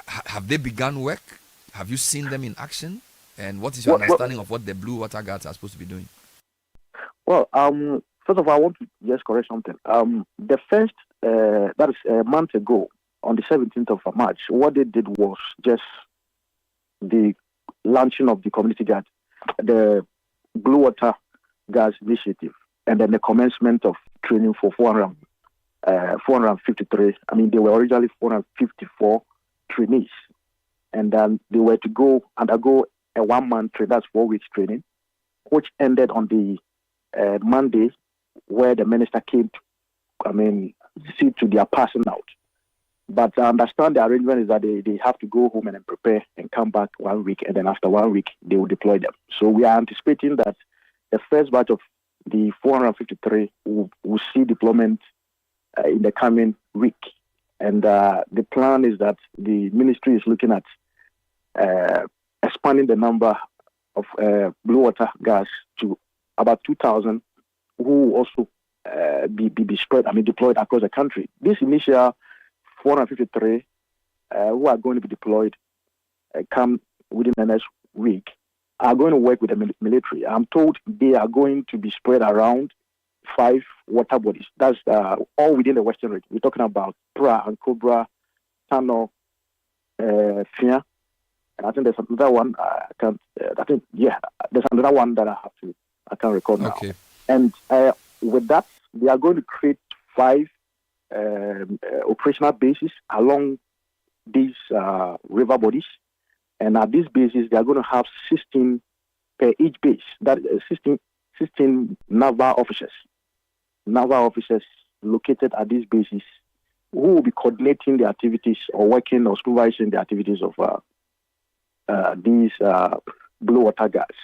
Have they begun work? Have you seen them in action? And what is your understanding of what the Blue Water Guards are supposed to be doing? Well, first of all, I want to just correct something. The first, that is a month ago, on the 17th of March, what they did was just the launching of the community guard, the Blue Water Guards initiative, and then the commencement of training for 453. I mean, they were originally 454 trainees, and then they were to undergo a 1-month training, that's 4 weeks training, which ended on the Monday, where the minister came to, see to their passing out. But I understand the arrangement is that they have to go home and then prepare and come back 1 week, and then after 1 week, they will deploy them. So we are anticipating that the first batch of the 453 will see deployment in the coming week. And the plan is that the ministry is looking at expanding the number of Blue Water Guards to about 2,000 who will also be spread, deployed across the country. This initial 453 who are going to be deployed come within the next week are going to work with the military. I'm told they are going to be spread around 5 water bodies. That's all within the Western region. We're talking about Pra and Cobra, Tano, Fia, and I think there's another one. There's another one that I can't recall now. Okay. And with that, they are going to create 5 operational bases along these river bodies, and at these bases they are going to have 16 per each base. That is 16 naval officers located at these bases who will be coordinating the activities or working or supervising the activities of these Blue Water Guards.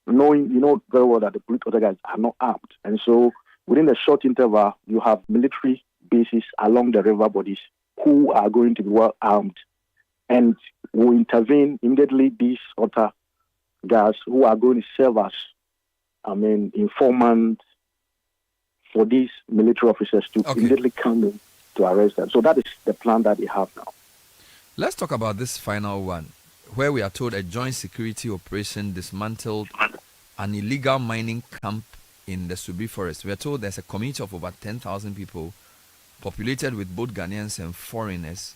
Knowing, very well that the Blue Water Guards are not armed, and so within the short interval, you have military bases along the river bodies who are going to be well armed and will intervene immediately. These water guards who are going to serve as, informants for these military officers to immediately come in to arrest them. So that is the plan that they have now. Let's talk about this final one, where we are told a joint security operation dismantled an illegal mining camp in the Subi forest. We are told there's a community of over 10,000 people populated with both Ghanaians and foreigners.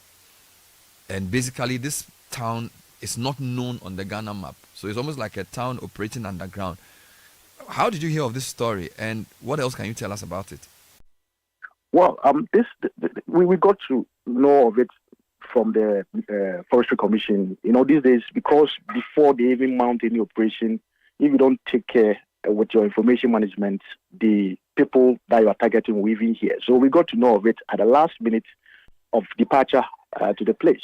And basically this town is not known on the Ghana map. So it's almost like a town operating underground. How did you hear of this story, and what else can you tell us about it? Well, we got to know of it from the Forestry Commission. These days, because before they even mount any operation, if you don't take care with your information management, the people that you are targeting will even hear. So we got to know of it at the last minute of departure to the place.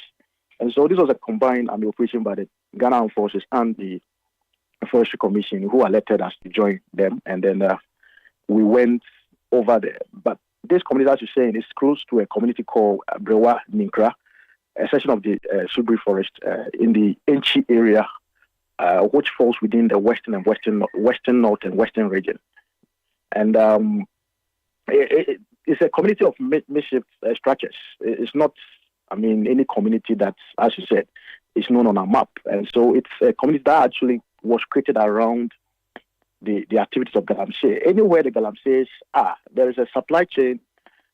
And so this was a combined operation by the Ghana Armed Forces and the Forestry Commission, who elected us to join them. And then we went over there. But this community, as you're saying, is close to a community called Brewa Ninkra, a section of the Sudbury Forest in the Enchi area, which falls within the western north and western region. And it's a community of makeshift structures. It's not, any community that, as you said, is known on our map. And so it's a community that actually was created around the activities of Galamsey. Anywhere the Galamseys are, there is a supply chain.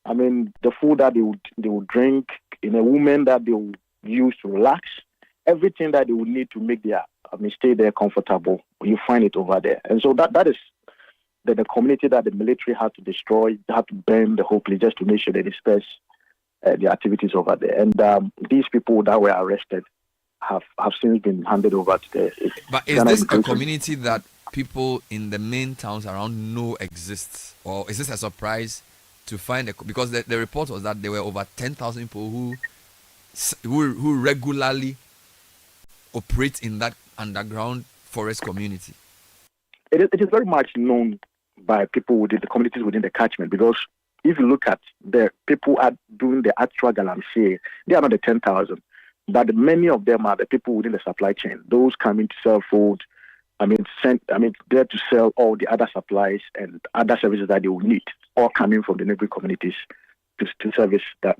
I mean, the food that they would drink, a woman that they would use to relax, everything that they would need to make their stay there comfortable, you find it over there. And so that is the community that the military had to destroy, had to burn the whole place just to make sure they disperse the activities over there. And these people that were arrested have since been handed over to the... But is this a community that people in the main towns around know exists? Or is this a surprise to find because the report was that there were over 10,000 people who regularly operate in that underground forest community? It is very much known by people within the communities within the catchment, because if you look at the people are doing the actual Galamsey, they are not the 10,000, but many of them are the people within the supply chain, those coming to sell food, there to sell all the other supplies and other services that they will need, all coming from the neighboring communities to service that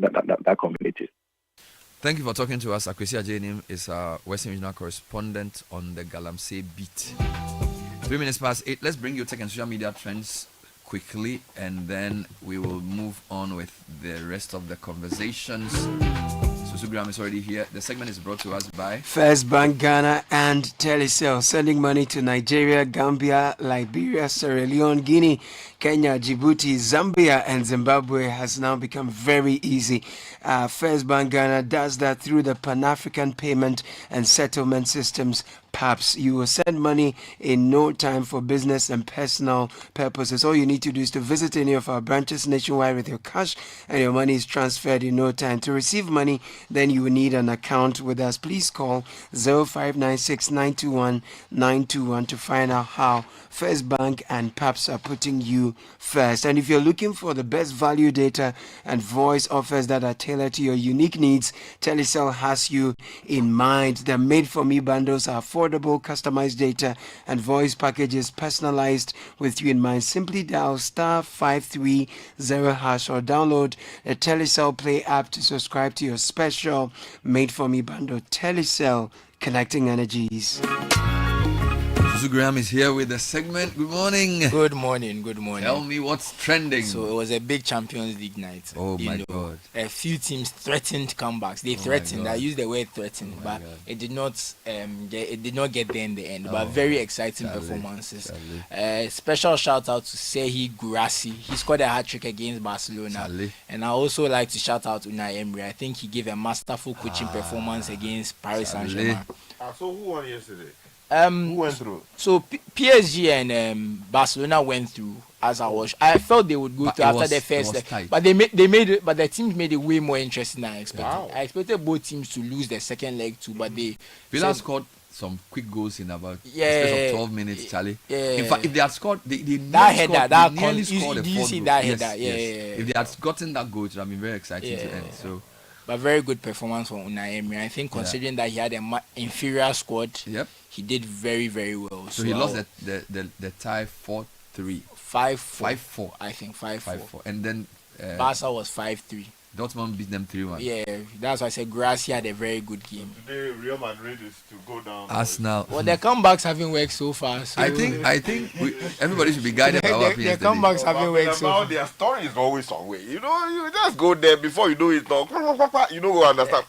community. Thank you for talking to us. Akwesi Ajenim is our Western Regional correspondent on the Galamsey beat. 3 minutes past 8. Let's bring you tech and social media trends quickly, and then we will move on with the rest of the conversations. Susugram is already here. The segment is brought to us by First Bank Ghana and Telecel, sending money to Nigeria, Gambia, Liberia, Sierra Leone, Guinea, Kenya, Djibouti, Zambia, and Zimbabwe has now become very easy. First Bank Ghana does that through the Pan-African Payment and Settlement Systems, PAPS. You will send money in no time for business and personal purposes. All you need to do is to visit any of our branches nationwide with your cash, and your money is transferred in no time. To receive money, then you will need an account with us. Please call 0596 921 921 to find out how First Bank and PAPS are putting you first. And if you're looking for the best value data and voice offers that are tailored to your unique needs, Telecel has you in mind. The made-for-me bundles are affordable, customized data and voice packages personalized with you in mind. Simply dial *530# or download the Telecel Play app to subscribe to your special made-for-me bundle. Telecel, connecting energies. Graham is here with the segment. Good morning. Good morning. Good morning. Tell me what's trending. So it was a big Champions League night. Oh my God. A few teams threatened comebacks. They threatened. I used the word threatened, but it did not get there in the end. But very exciting performances. Special shout out to Serhi Guirassy. He scored a hat-trick against Barcelona. And I also like to shout out Unai Emery. I think he gave a masterful coaching performance against Paris Saint-Germain. So who won yesterday? Who went through? So PSG and Barcelona went through. I felt they would go through after the first leg, but the teams made it way more interesting than I expected. Wow. I expected both teams to lose the second leg too, but Villa scored some quick goals in about space of 12 minutes, Charlie. In fact, if they had scored, they nearly scored a fourth goal. If they had gotten that goal, it would have been very exciting to end. So. But very good performance from Unai Emery. I think considering that he had an inferior squad, he did very, very well. So he lost the tie 4-3. 5-4. I think 5-4. And then Barca was 5-3. Dortmund beat them 3-1. Yeah, that's why I said Guirassy had a very good game. Today Real Madrid is to go down. Arsenal. Well, their comebacks haven't worked so far. So I think everybody should be guided by what happened yesterday. Their comebacks haven't worked so far. Their story is always some way. You know, you just go there before you know it. You don't go understand.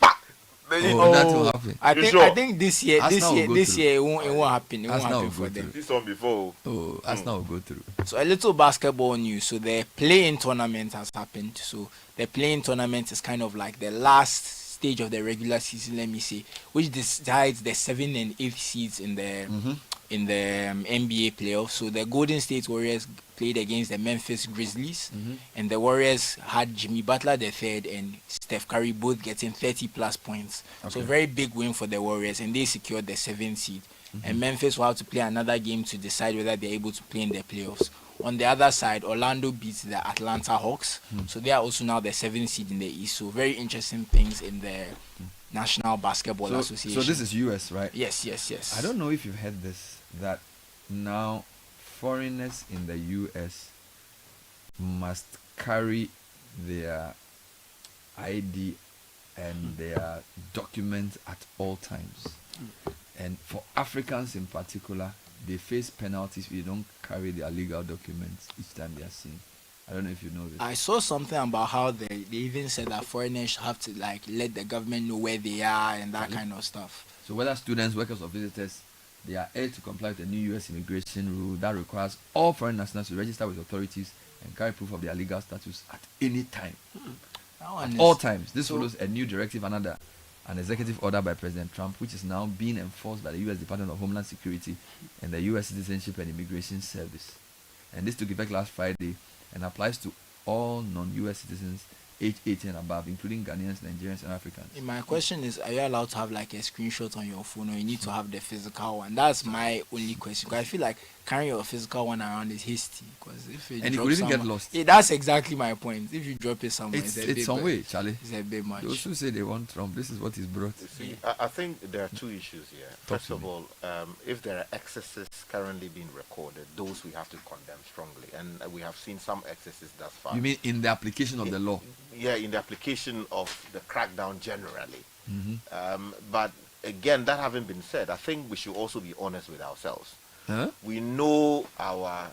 That will happen. I think this year it won't happen. It won't happen for them. This one before. Arsenal will go through. So a little basketball news. So the play-in tournament has happened. So the play-in tournament is kind of like the last stage of the regular season, let me say, which decides the 7th and 8th seeds in the NBA playoffs. So the Golden State Warriors played against the Memphis Grizzlies, and the Warriors had Jimmy Butler III and Steph Curry both getting 30+ points. So very big win for the Warriors, and they secured the 7th seed. And Memphis will have to play another game to decide whether they're able to play in the playoffs. On the other side, Orlando beats the Atlanta Hawks, so they are also now the 7th seed in the East. So very interesting things in the National Basketball Association. So this is US, right? Yes. I don't know if you've heard this, that now foreigners in the US must carry their ID and they are documented at all times. And for Africans in particular, they face penalties if you don't carry their legal documents each time they are seen. I don't know if you know this. I saw something about how they even said that foreigners have to like let the government know where they are and that kind of stuff. So whether students, workers, or visitors, they are asked to comply with the new U.S. immigration rule that requires all foreign nationals to register with authorities and carry proof of their legal status at any time. At all times. This follows a new directive under an executive order by President Trump, which is now being enforced by the U.S. Department of Homeland Security and the U.S. Citizenship and Immigration Service. And this took effect last Friday and applies to all non-U.S. citizens aged 18 and above, including Ghanaians, Nigerians, and Africans. My question is, are you allowed to have like a screenshot on your phone, or you need to have the physical one? That's my only question. Because I feel like carrying your physical one around is hasty. Because if it and it could even get lost. Yeah, that's exactly my point. If you drop it somewhere, it's some way, Charlie. It's a bit much. Those who say they want Trump, this is what is brought. See, I think there are two issues here. First of all, if there are excesses currently being recorded, those we have to condemn strongly. And we have seen some excesses thus far. You mean in the application of the law? Yeah, in the application of the crackdown generally. But again, that having been said, I think we should also be honest with ourselves. We know our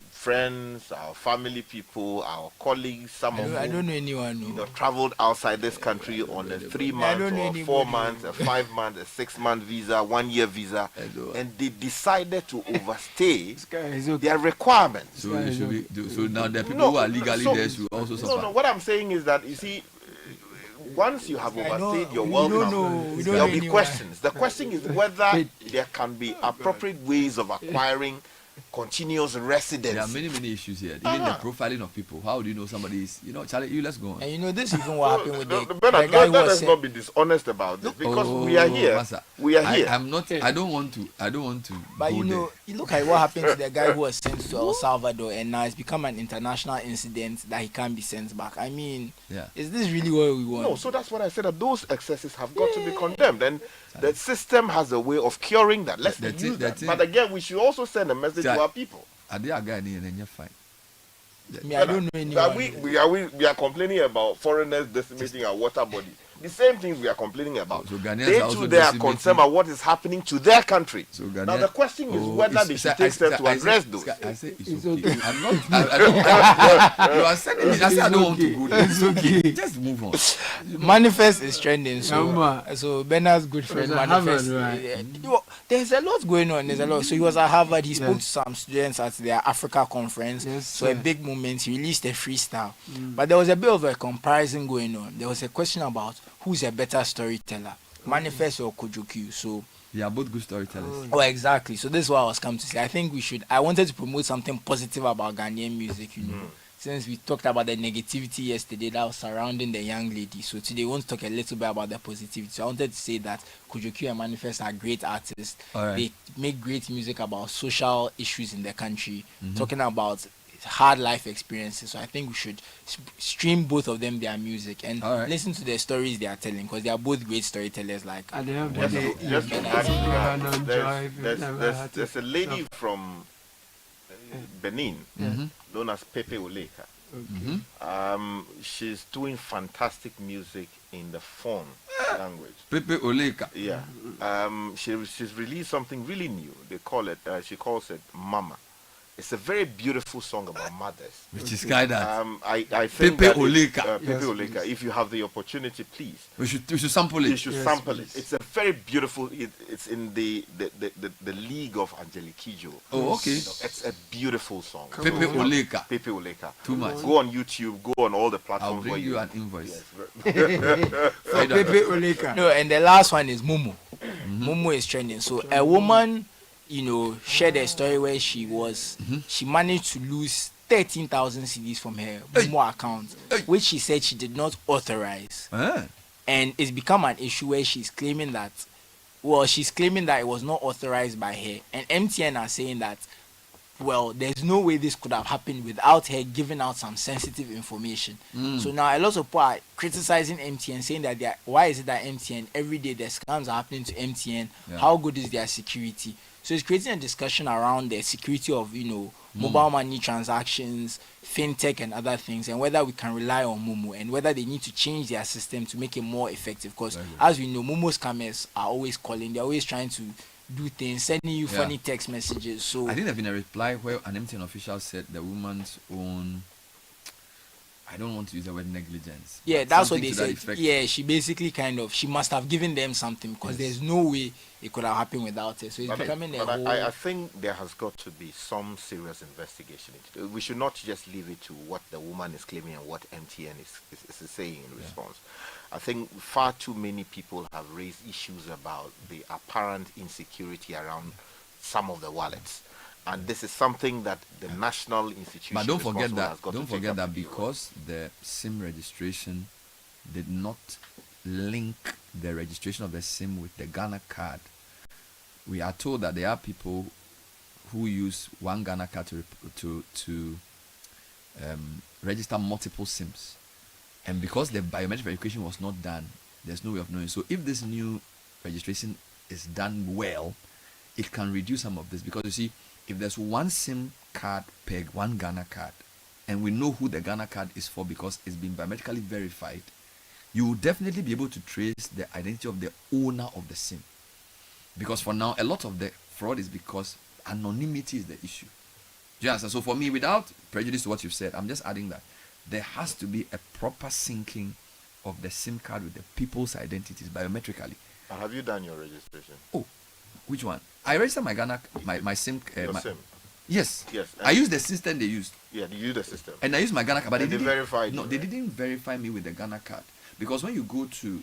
friends, our family people, our colleagues, some of whom I don't know anyone who traveled outside this country on a 3-month or 4 months, a 5-month, a 6-month visa, 1-year visa, and they decided to overstay their requirements. So, so now the people who are legally there should also suffer. No, what I'm saying is that, you see, once you have overstayed your welcome, there will be questions. The question is whether there can be appropriate ways of acquiring continuous residence. There are many issues here. Even the profiling of people. How do you know somebody is? Charlie, let's go on. And this is even what happened with the guy who let was us not be dishonest about this, because we are here. Master, we are here. I'm not. I don't want to. But you look at what happened to the guy who was sent to El Salvador, and now it's become an international incident that he can't be sent back. I mean, is this really what we want? No. So that's what I said. That those excesses have got to be condemned, and the system has a way of curing that. Let's use that. But again, we should also send a message to our people. Are they a guy and you're fine? I don't know anyone. We are complaining about foreigners decimating our water bodies. The same things we are complaining about. So they are concerned about what is happening to their country. So now the question is whether they should take steps to address those. I say it's okay. I'm not. You are saying I say I don't want to go there. It's okay. Just move on. Manifest is trending. So Bernard's good friend Manifest. There's a lot going on. There's a lot. So he was at Harvard. He spoke to some students at their Africa conference. So a big moment. He released a freestyle. But there was a bit of a comparison going on. There was a question about who's a better storyteller, Manifest or Kojoku. So they are both good storytellers. Oh, exactly. So this is what I was coming to say. I think I wanted to promote something positive about Ghanaian music, since we talked about the negativity yesterday that was surrounding the young lady. So today we want to talk a little bit about the positivity. So I wanted to say that Kojoku and Manifest are great artists. They make great music about social issues in the country, talking about hard life experiences. So I think we should stream both of them their music and listen to their stories they are telling, because they are both great storytellers. There's a lady from Benin known as Pepe Oleka. She's doing fantastic music in the Fon language. Pepe Oleka. Yeah. She's released something really new. She calls it Mama. It's a very beautiful song about mothers. Which is kind of I think Pepe Oleka. Pepe Oleka. If you have the opportunity, please. We should sample it. You should sample it. It's a very beautiful. It's in the league of Angelique Kidjo. Oh, okay. It's a beautiful song. Pepe Oleka. Pepe Oleka. Too much. Go on YouTube. Go on all the platforms. I'll bring you an invoice. Pepe Oleka. No, and the last one is Momo. Momo is trending. So a woman, shared a story where she managed to lose 13,000 CDs from her Momo account, which she said she did not authorize. And it's become an issue where she's claiming that it was not authorized by her. And MTN are saying that well, there's no way this could have happened without her giving out some sensitive information. So now a lot of people are criticizing MTN, saying that why is it that MTN, every day the scams are happening to MTN? How good is their security? So it's creating a discussion around the security of, mobile money transactions, fintech and other things, and whether we can rely on Momo and whether they need to change their system to make it more effective. Because as we know, Momo scammers are always calling, they're always trying to do things, sending you funny text messages. So I think there's been a reply where an MTN official said the woman's own, I don't want to use the word negligence. Yeah, that's what they said. Yeah, she basically she must have given them something, because there's no way it could have happened without it. So it's becoming a whole... I think there has got to be some serious investigation into it. We should not just leave it to what the woman is claiming and what MTN is saying in response. I think far too many people have raised issues about the apparent insecurity around some of the wallets. And this is something that the national institution. But don't forget that because the SIM registration did not link the registration of the SIM with the Ghana card. We are told that there are people who use one Ghana card to register multiple SIMs, and because the biometric verification was not done, there's no way of knowing. So if this new registration is done well, it can reduce some of this, because you see, if there's one SIM card per one Ghana card, and we know who the Ghana card is for because it's been biometrically verified, you will definitely be able to trace the identity of the owner of the SIM. Because for now, a lot of the fraud is because anonymity is the issue. Just so for me, without prejudice to what you've said, I'm just adding that there has to be a proper syncing of the SIM card with the people's identities biometrically. And have you done your registration? Oh, which one? I registered my Ghana, my SIM. SIM. Yes. Yes. I used the system they used. Yeah, you used the system. And I used my Ghana card, but they didn't verify. No, they didn't verify me with the Ghana card, because when you go to,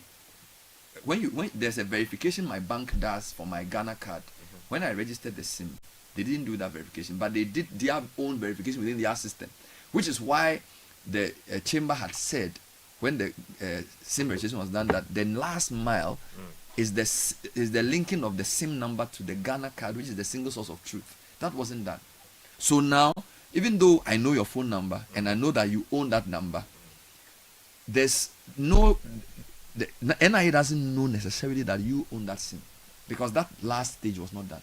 when there's a verification my bank does for my Ghana card, when I registered the SIM, they didn't do that verification, but they did their own verification within their system, which is why the chamber had said when the SIM registration was done that the last mile is the linking of the SIM number to the Ghana card, which is the single source of truth. That wasn't done. So now, even though I know your phone number and I know that you own that number, there's no, the NIA doesn't know necessarily that you own that SIM, because that last stage was not done.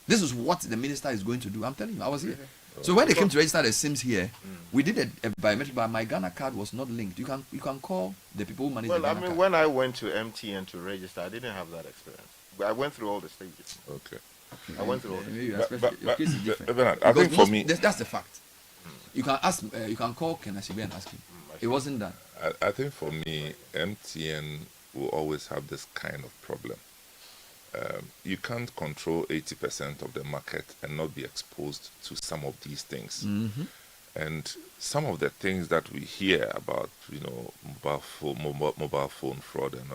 This is what the minister is going to do. I'm telling you, I was here. So when they came to register the SIMs here, we did a biometric, but my Ghana card was not linked. You can call the people who manage the Ghana card. When I went to MTN to register, I didn't have that experience. I went through all the stages. Okay. I went through all the stages. Your case is different. I think for me, that's the fact. You can ask. You can call Kenashibe and ask him. It wasn't done. I think for me, MTN will always have this kind of problem. You can't control 80% of the market and not be exposed to some of these things. And some of the things that we hear about, mobile phone fraud, and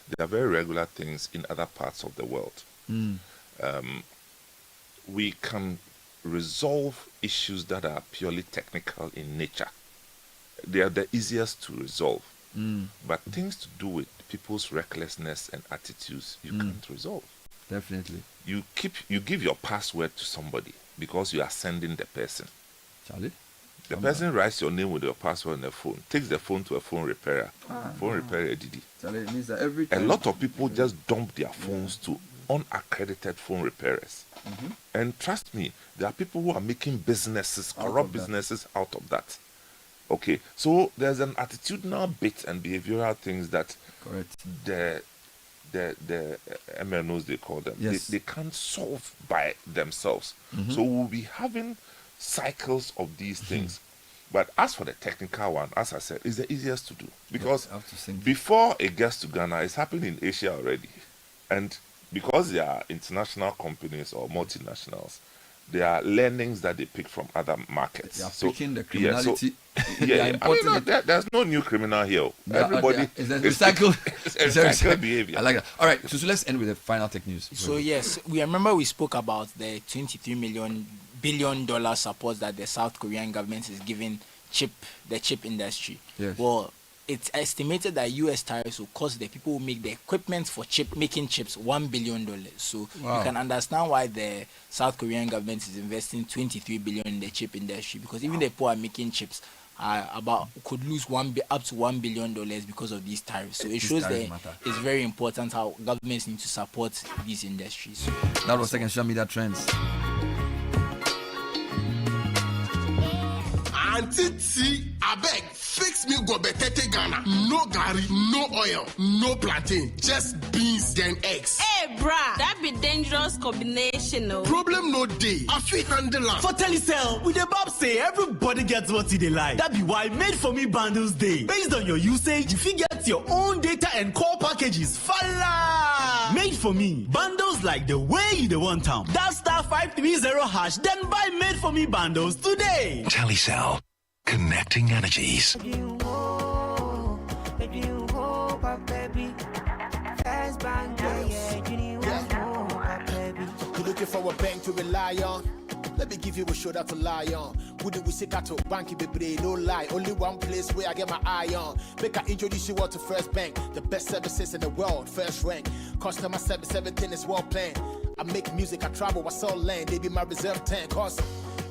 they are very regular things in other parts of the world. We can resolve issues that are purely technical in nature. They are the easiest to resolve. But things to do with people's recklessness and attitudes, you can't resolve. Definitely. You give your password to somebody because you are sending the person. Charlie? The person writes your name with your password on the phone, takes the phone to a phone repairer. Phone repairer Didi. Charlie, it means that every a time lot of people just dump their phones to unaccredited phone repairers. And trust me, there are people who are making businesses, corrupt businesses out of that. Okay, so there's an attitudinal bit and behavioral things that the MNOs, they call them, they can't solve by themselves. So we'll be having cycles of these things. But as for the technical one, as I said, it's the easiest to do, because before it gets to Ghana, it's happening in Asia already. And because they are international companies or multinationals, there are learnings that they pick from other markets. They are picking the criminality. There's no new criminal here. Everybody is recycled behavior. I like that. All right, so let's end with the final tech news. So yes, we remember we spoke about the $23 billion support that the South Korean government is giving the chip industry. Yes. Well, it's estimated that U.S. tariffs will cost the people who make the equipment for making chips $1 billion. So Wow. you can understand why the South Korean government is investing $23 billion in the chip industry, because even the people who are making chips could lose up to $1 billion because of these tariffs. So it shows that it's very important how governments need to support these industries. That was second social media trends. Auntie T, I beg, fix me go betete Ghana. No gari, no oil, no plantain, just beans then eggs. Hey, brah, that be dangerous combination, no? Problem no day. I feel handle am. For Telecel, with the Bob say everybody gets what they like. That be why Made For Me bundles day. Based on your usage, you fit get your own data and call packages. Fala! Made For Me bundles like the way you the want town. That *530#, then buy Made For Me bundles today. Telecel, connecting energies. You're looking for a bank to rely on. Let me give you a shoulder to lie on. Wouldn't we say to bank be no lie. Only one place where I get my eye on. Make I introduce you all to First Bank, the best services in the world, first rank. Customer service, everything is well planned. I make music, I travel, I sell land. They be my reserve tank. Cause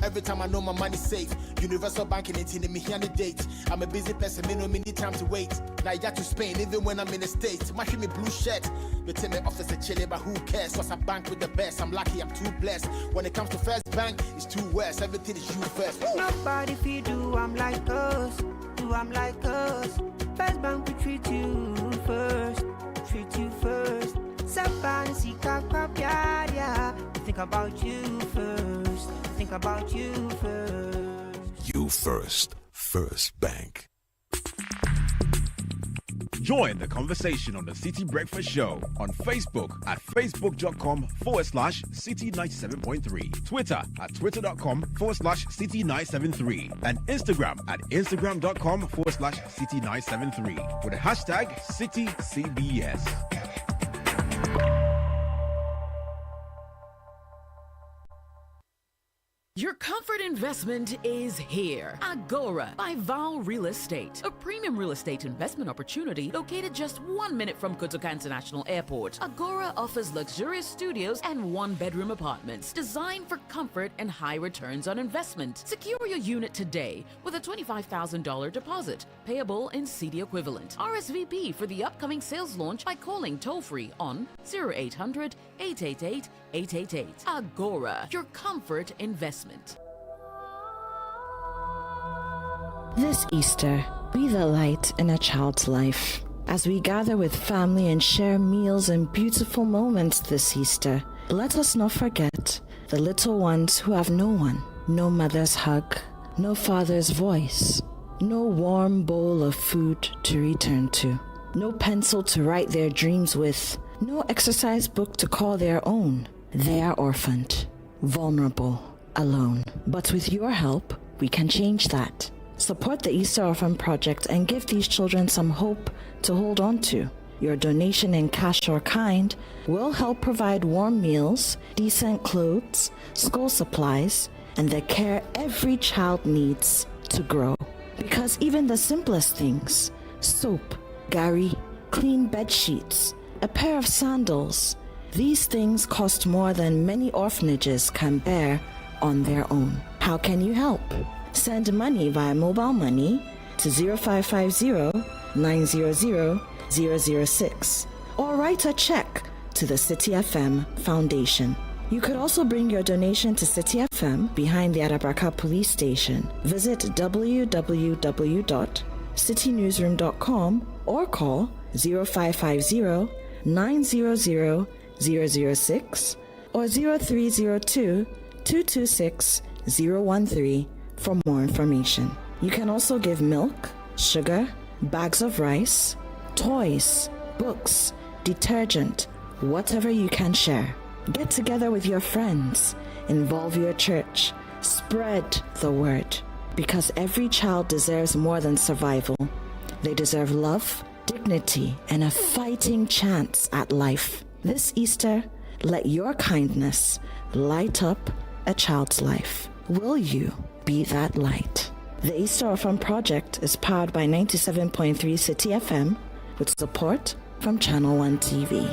every time I know my money's safe. Universal banking ain't in me here on the date. I'm a busy person, me no need time to wait. Now I got to Spain, even when I'm in the States. My me blue shirt. They tell me office a chilly, but who cares? Cause I bank with the best. I'm lucky, I'm too blessed. When it comes to First Bank, it's too west. Everything is you first. Woo! Nobody feed do I'm like us. Do I'm like us. First Bank we treat you first. Treat you first. Somebody see yeah. Think about you first. Think about you first. You first. First Bank. Join the conversation on the City Breakfast Show on Facebook at facebook.com/City97.3, Twitter at twitter.com/City973, and Instagram at instagram.com/City973 with the hashtag CityCBS. Your comfort investment is here. Agora by Val Real Estate. A premium real estate investment opportunity located just 1 minute from Kotoka International Airport. Agora offers luxurious studios and one-bedroom apartments designed for comfort and high returns on investment. Secure your unit today with a $25,000 deposit, payable in Citi equivalent. RSVP for the upcoming sales launch by calling toll-free on 0800-888-888. Agora, your comfort investment. This Easter, be the light in a child's life. As we gather with family and share meals and beautiful moments this Easter, let us not forget the little ones who have no one, no mother's hug, no father's voice, no warm bowl of food to return to, no pencil to write their dreams with, no exercise book to call their own. They are orphaned, vulnerable, alone. But with your help, we can change that. Support the Easter Orphan Project and give these children some hope to hold on to. Your donation in cash or kind will help provide warm meals, decent clothes, school supplies, and the care every child needs to grow. Because even the simplest things, soap, gari, clean bed sheets, a pair of sandals, these things cost more than many orphanages can bear on their own. How can you help? Send money via mobile money to 0550-900-006 or write a check to the Citi FM Foundation. You could also bring your donation to Citi FM behind the Adabraka Police Station. Visit www.citynewsroom.com or call 0550-900-006 or 0302-226-013 for more information. You can also give milk, sugar, bags of rice, toys, books, detergent, whatever you can share. Get together with your friends, involve your church, spread the word, because every child deserves more than survival. They deserve love, dignity, and a fighting chance at life. This Easter, let your kindness light up a child's life. Will you be that light? The Easter Orphan Project is powered by 97.3 Citi FM with support from Channel 1 TV.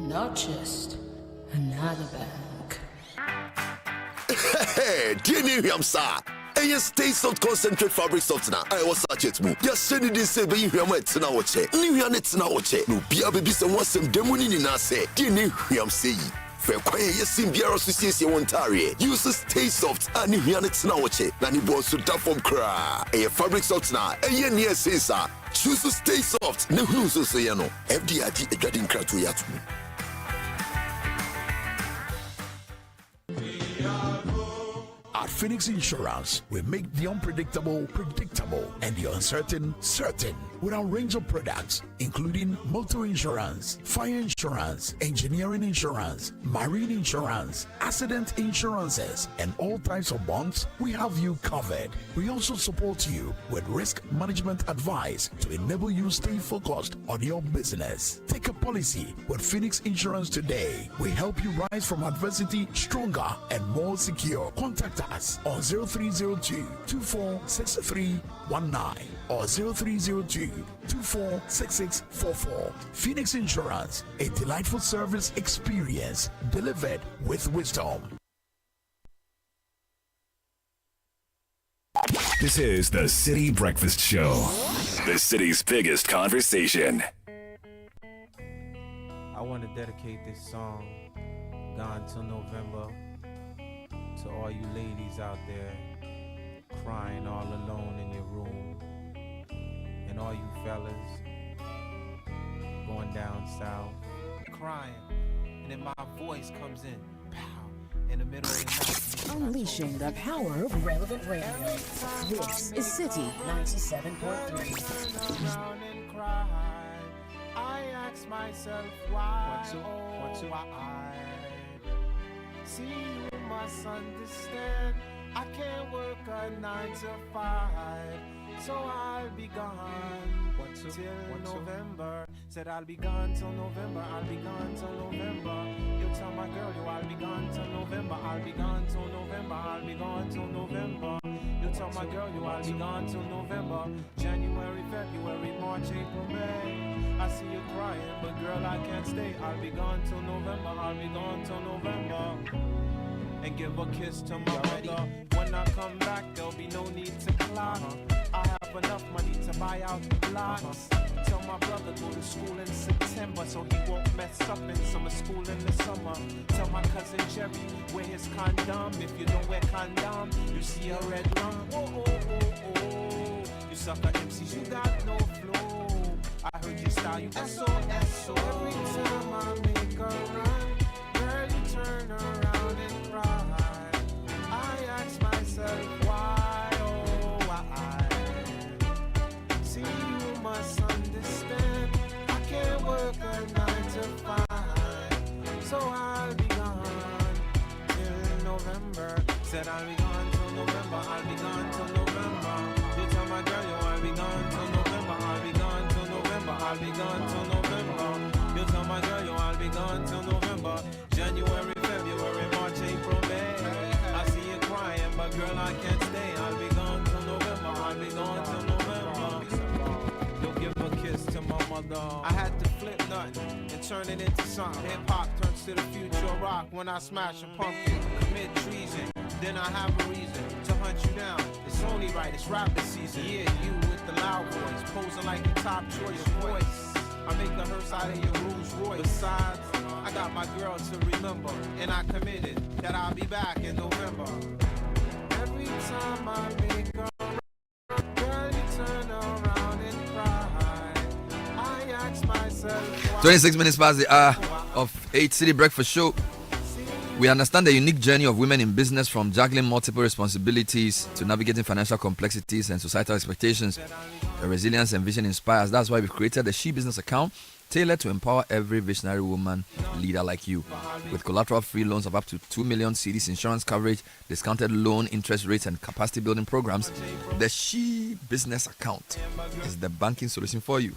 Not just another bank. Hey, dear Niham, sir. And you stay soft concentrate fabric softener. I was such it move. You're sending this say, but you hear my tina watch. New it's now watch. No, be a baby, some was some demoni in us. Dear Niham, say. Fair quiet, yes, in Biara Association Ontario. Use stay soft and you hear it's now watch. Nani boss to tap from cry. A fabric softener. And you near say, sir. Choose to stay soft. No, so say, you know. FDIT a dreading crowd to yat. At Phoenix Insurance, we make the unpredictable predictable and the uncertain certain with our range of products, including motor insurance, fire insurance, engineering insurance, marine insurance, accident insurances, and all types of bonds. We have you covered. We also support you with risk management advice to enable you stay focused on your business. Take a policy with Phoenix Insurance today. We help you rise from adversity stronger and more secure. Contact us on 0302-246319 or 0302-246644. Phoenix Insurance, a delightful service experience delivered with wisdom. This is the City Breakfast Show, the city's biggest conversation. I want to dedicate this song, Gone Till November, to all you ladies out there crying all alone in your room, and all you fellas going down south crying, and then my voice comes in, pow, in the middle of the night. Unleashing the power of relevant radio. This is City 97.3. Around and cry. I ask myself why, why? See, you must understand, I can't work a 9 to 5, so I'll be gone till November. Said I'll be gone till November, I'll be gone till November. You tell my girl, I'll be gone till November, I'll be gone till November, I'll be gone till November. You tell my girl, I'll be gone till November. January, February, March, April, May. I see you crying, but girl, I can't stay. I'll be gone till November, I'll be gone till November. And give a kiss to my mother. When I come back, there'll be no need to clock. I have enough money to buy out blocks. Tell my brother go to school in September, so he won't mess up in summer school in the summer. Tell my cousin Jerry wear his condom. If you don't wear condom, you see a red lump. Oh, oh, oh, oh. You sucker MCs, you got no flow. I heard your style, you SOS. Every time I make a run, girl, you turn around and cry. I ask myself why, oh why? See, you must understand, I can't work a 9 to 5, so I'll be gone till November. Said I'll be gone till November, I'll be gone till November. You tell my girl, I'll be gone till November, I'll be gone till November, I'll be gone till November. You tell my girl, I'll be gone till November. January, February, March, April, May. I see you crying, but girl, I can't although I had to flip nothing and turn it into something. Hip hop turns to the future of rock when I smash a pumpkin, commit treason. Then I have a reason to hunt you down. It's only right, it's rapid season. Yeah, you with the loud voice, posing like the top choice voice. I make the hearse out of your Rolls Royce. Besides, I got my girl to remember, and I committed that I'll be back in November. Every time I make a girl, you turn around and cry. I ask myself, 26 minutes past the hour of 8 City Breakfast Show. We understand the unique journey of women in business, from juggling multiple responsibilities to navigating financial complexities and societal expectations. The resilience and vision inspires. That's why we've created the She Business account, tailored to empower every visionary woman leader like you. With collateral-free loans of up to 2 million cedis, insurance coverage, discounted loan interest rates, and capacity building programs, the She Business account is the banking solution for you.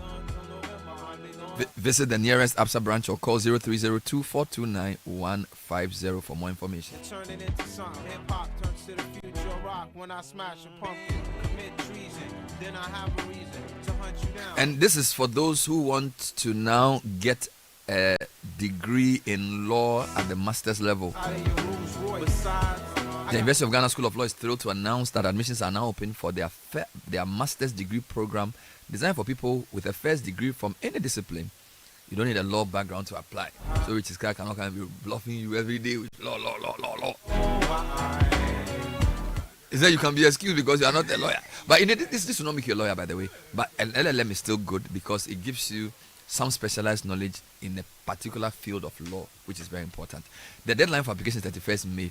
Visit the nearest ABSA branch or call 0302 429 150 for more information. Turning into something. Hip hop turns to the future of rock when I smash a pumpkin, commit treason. Then I have a reason to hunt you down. And this is for those who want to now get a degree in law at the master's level. The University of Ghana School of Law is thrilled to announce that admissions are now open for their master's degree program, designed for people with a first degree from any discipline. You don't need a law background to apply. So which is guy cannot be bluffing you every day with law. Is that you can be excused because you are not a lawyer. But this will not make you a lawyer, by the way. But an LLM is still good because it gives you some specialized knowledge in a particular field of law, which is very important. The deadline for application is 31st May.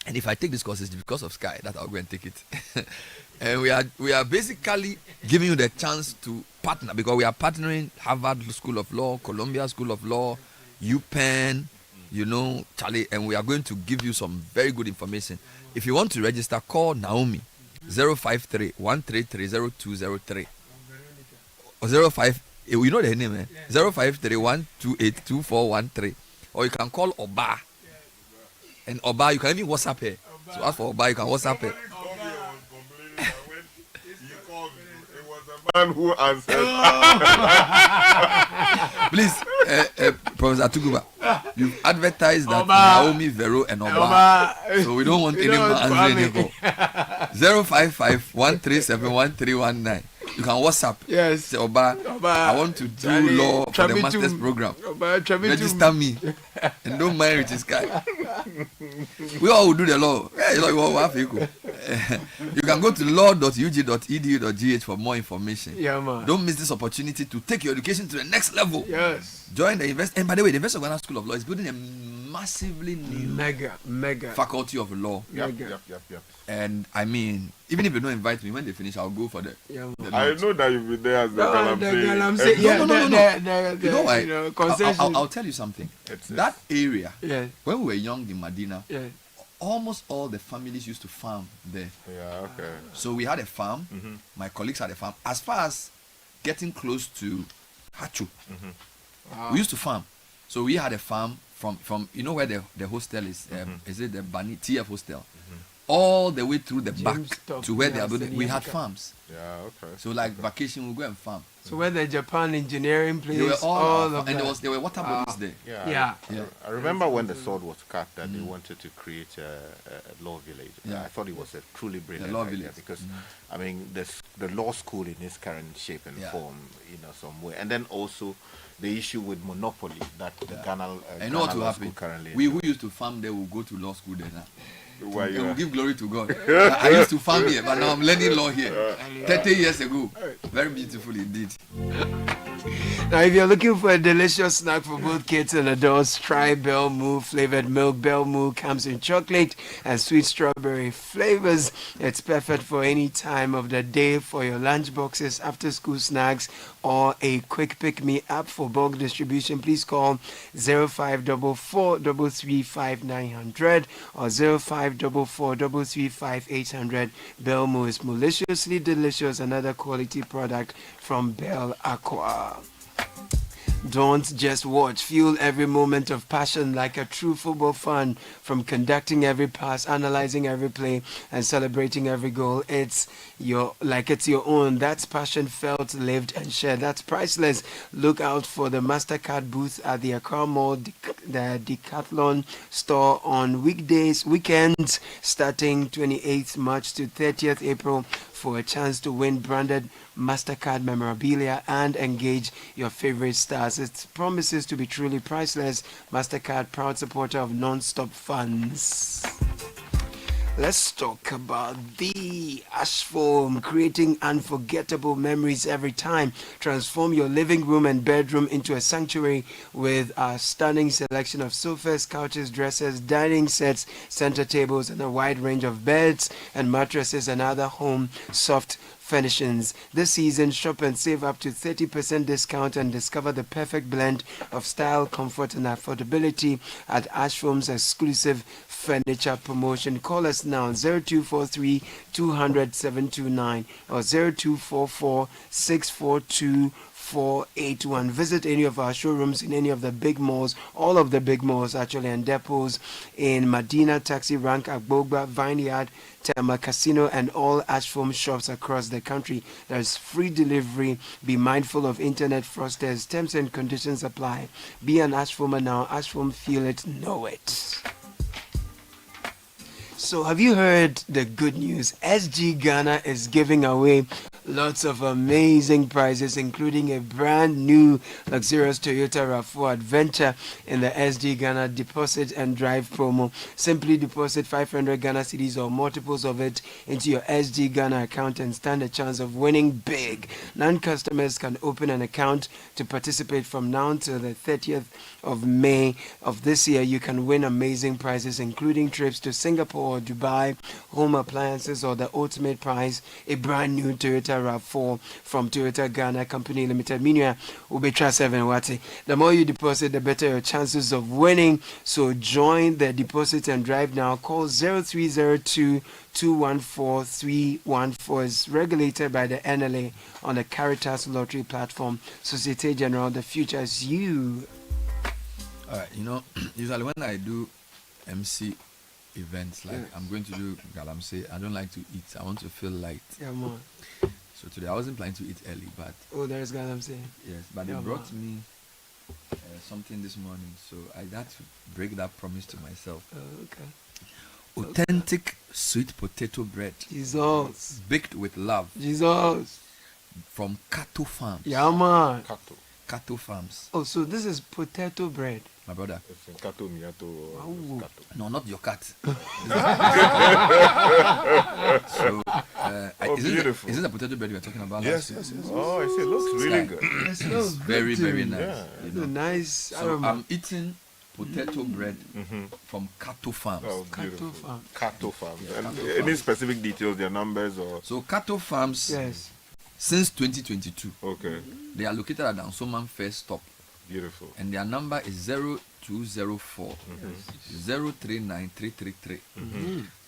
And if I take this course, it's because of Sky that I'll go and take it. And we are basically giving you the chance to partner, because we are partnering Harvard School of Law, Columbia School of Law, UPenn, Charlie, and we are going to give you some very good information. If you want to register, call Naomi 053 133 0203 or 05. You know the name, eh? 053 128 2413, or you can call Oba. And Oba, you can even WhatsApp her. So ask for Oba, you can WhatsApp her. Man who answered. Please, Professor Tuguba, you've advertised that Naomi, Vero, and Oba. So we don't want anyone answering any call. 055 137 1319. You can WhatsApp. Yes. Say, Oba, I want to do law for the master's program. Register me. And don't mind Richard Sky. We all will do the law. You can go to law.ug.edu.gh for more information. Yeah, man. Don't miss this opportunity to take your education to the next level. Yes. Join the And by the way, the University of Ghana School of Law is building a massively new mega faculty of law. Yep. And I mean, even if they don't invite me, when they finish, I'll go for the I know that you'll be there as the Galamsey. No. You know why? Concession. I'll tell you something. That area, when we were young in Medina, almost all the families used to farm there. Yeah, okay. So we had a farm. Mm-hmm. My colleagues had a farm. As far as getting close to Hachu, we used to farm. So we had a farm from where the hostel is. Is it the Bani TF hostel? All the way through the back to where they are building. We had farms. Yeah, okay. So like vacation, we'll go and farm. So where the Japan engineering place, they were all of and that. there were water bodies there. Yeah. I remember when the sword was cut that they wanted to create a law village. Yeah. I thought it was a truly brilliant law idea village. because I mean the law school in its current shape and form, somewhere, and then also the issue with monopoly that the Ghana I know what will law school happen. currently. We who used to farm there will go to law school there now. Why And we'll give glory to God. I used to farm here, but now I'm learning law here. 30 years ago. Very beautiful indeed. Now, if you're looking for a delicious snack for both kids and adults, try Bell Moo flavored milk. Bell Moo comes in chocolate and sweet strawberry flavors. It's perfect for any time of the day for your lunch boxes, after school snacks, or a quick pick-me-up. For bulk distribution, please call 0544 335 900 or 0544 335 800. Bell Moo is maliciously delicious, another quality product from Bell Aqua. Don't just watch. Fuel every moment of passion like a true football fan. From conducting every pass, analyzing every play, and celebrating every goal, it's your own. That's passion felt, lived, and shared. That's priceless. Look out for the MasterCard booth at the Accra Mall, the Decathlon store on weekends, starting 28th March to 30th April, for a chance to win branded MasterCard memorabilia and engage your favorite stars. It promises to be truly priceless. MasterCard, proud supporter of non-stop funds. Let's talk about the ash foam, creating unforgettable memories every time. Transform your living room and bedroom into a sanctuary with a stunning selection of sofas, couches, dressers, dining sets, center tables, and a wide range of beds and mattresses and other home soft furnishings. This season, shop and save up to 30% discount and discover the perfect blend of style, comfort, and affordability at Ashfoam's exclusive furniture promotion. Call us now 0243 200 729 or 0244 642 481. Visit any of our showrooms in any of the big malls, all of the big malls actually, and depots in Medina, Taxi Rank, Agbogba, Vineyard, Tema Casino, and all Ashfoam shops across the country. There's free delivery. Be mindful of internet fraudsters. Terms and conditions apply. Be an Ashfoamer now. Ashfoam, feel it, know it. So have you heard the good news? SG Ghana is giving away lots of amazing prizes, including a brand new luxurious Toyota RAV4 Adventure in the SG Ghana Deposit and Drive promo. Simply deposit 500 Ghana cedis or multiples of it into your SG Ghana account and stand a chance of winning big. Non-customers can open an account to participate from now until the 30th of May of this year. You can win amazing prizes, including trips to Singapore or Dubai, home appliances, or the ultimate prize, a brand new Toyota RAV4 from Toyota Ghana Company Limited. Meanwhile, Ubetra 7 Wati. The more you deposit, the better your chances of winning. So join the deposit and drive now. Call 0302 214 314. Is regulated by the NLA on the Caritas Lottery platform. Societe Generale, the future is you. Alright, usually when I do MC events, like I'm going to do Galamsey, I don't like to eat. I want to feel light. Yeah, man. So today I wasn't planning to eat early, but there's Galamsey. Yes, but they brought me something this morning, so I had to break that promise to myself. Oh, okay. Authentic sweet potato bread. Jesus. Baked with love. Jesus. From Kato Farms. Yeah, man. Kato Farms. Oh, so this is potato bread. My brother. Kato Miyato. Kato. No, not your cat. So, beautiful. Is it the potato bread we are talking about? Yes. Oh, I see. It looks really good. It's very, very nice. Yeah. It's a nice. So I'm eating potato bread from Kato Farms. Oh, beautiful. Kato Farms. And any specific details, their numbers or? So Kato Farms. Yes. Since 2022. Okay. They are located at Dansoman First Stop. Beautiful. And their number is 0204 039 333.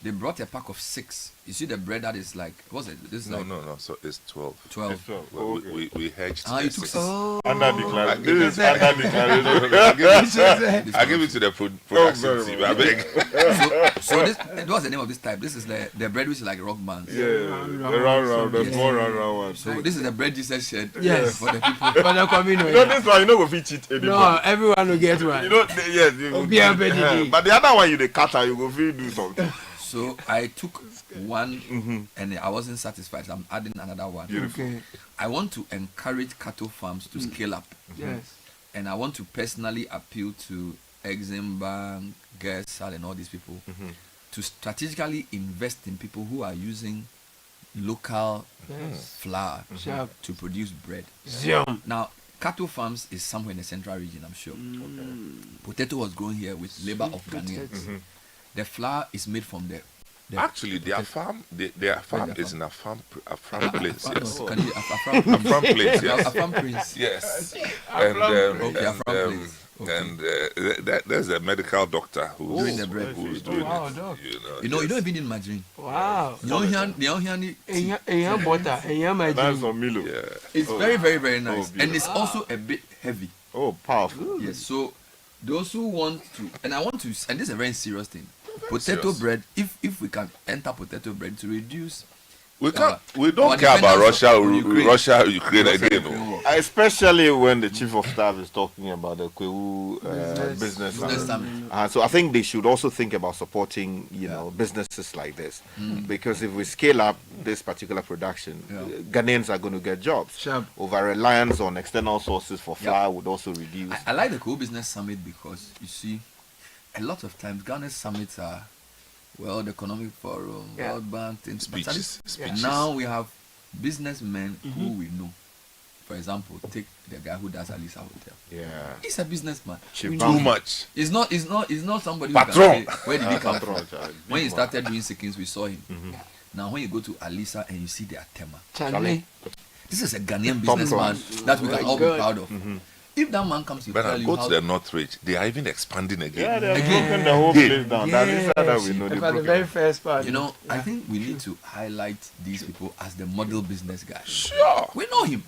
They brought a pack of 6. You see the bread that is like, what's it? This is no. So it's 12. 12. It's 12. Well, we hedged. You took 6. Under declaration. This is under declaration. I give it to the production team. I beg. So this, what's the name of this type? This is the bread which is like rock band. Yeah, the round, the more round one. So this is the bread Jesus said. Yes. For the people. For the community. This one, you know, go fit cheat anymore. No, everyone will get one. Yes. But the other one, you the cutter, you go fit do something. So I took one and I wasn't satisfied. So I'm adding another one. Okay. I want to encourage cattle farms to scale up. Yes. And I want to personally appeal to Exim Bank, Gersal, and all these people to strategically invest in people who are using local flour to produce bread. Now, cattle farms is somewhere in the central region, I'm sure. Potato was grown here with labor of Ghanaians. The flour is made from the Actually, their farm is in a farm place. Yes. Can you, a farm place. Yes. A farm prince. Yes. And there's a medical doctor who's doing the bread. Who's doing it. You don't even need margarine. Wow. You don't hear butter. That's on Milo. Yeah. It's very, very, very nice. And it's also a bit heavy. Oh, powerful. Yes. So those who want to, and this is a very serious thing. Potato serious. bread. If we can enter potato bread to reduce. We don't care about Russia, Ukraine again. Especially when the chief of staff is talking about the Kwewu business summit. So I think they should also think about supporting, businesses like this, because if we scale up this particular production, Ghanaians are going to get jobs. Sure. Over reliance on external sources for flour would also reduce. I like the Kwewu Business Summit because you see, a lot of times Ghana's summits are World Economic Forum, World Bank, things. Speeches. Now we have businessmen who we know. For example, take the guy who does Alisa Hotel. Yeah, he's a businessman. Too much. It's not somebody Patron. who can say, where did he come from? When he started doing Sikins, we saw him. Now when you go to Alisa and you see the Atema, Charlie. this is a Ghanaian businessman that we can all be proud of. If that man comes to tell you go how to the North Ridge, they are even expanding again. Yeah, they are broken the whole place down. That is that we know. For the very first part. I think we need to highlight these people as the model business guys. Sure. We know him.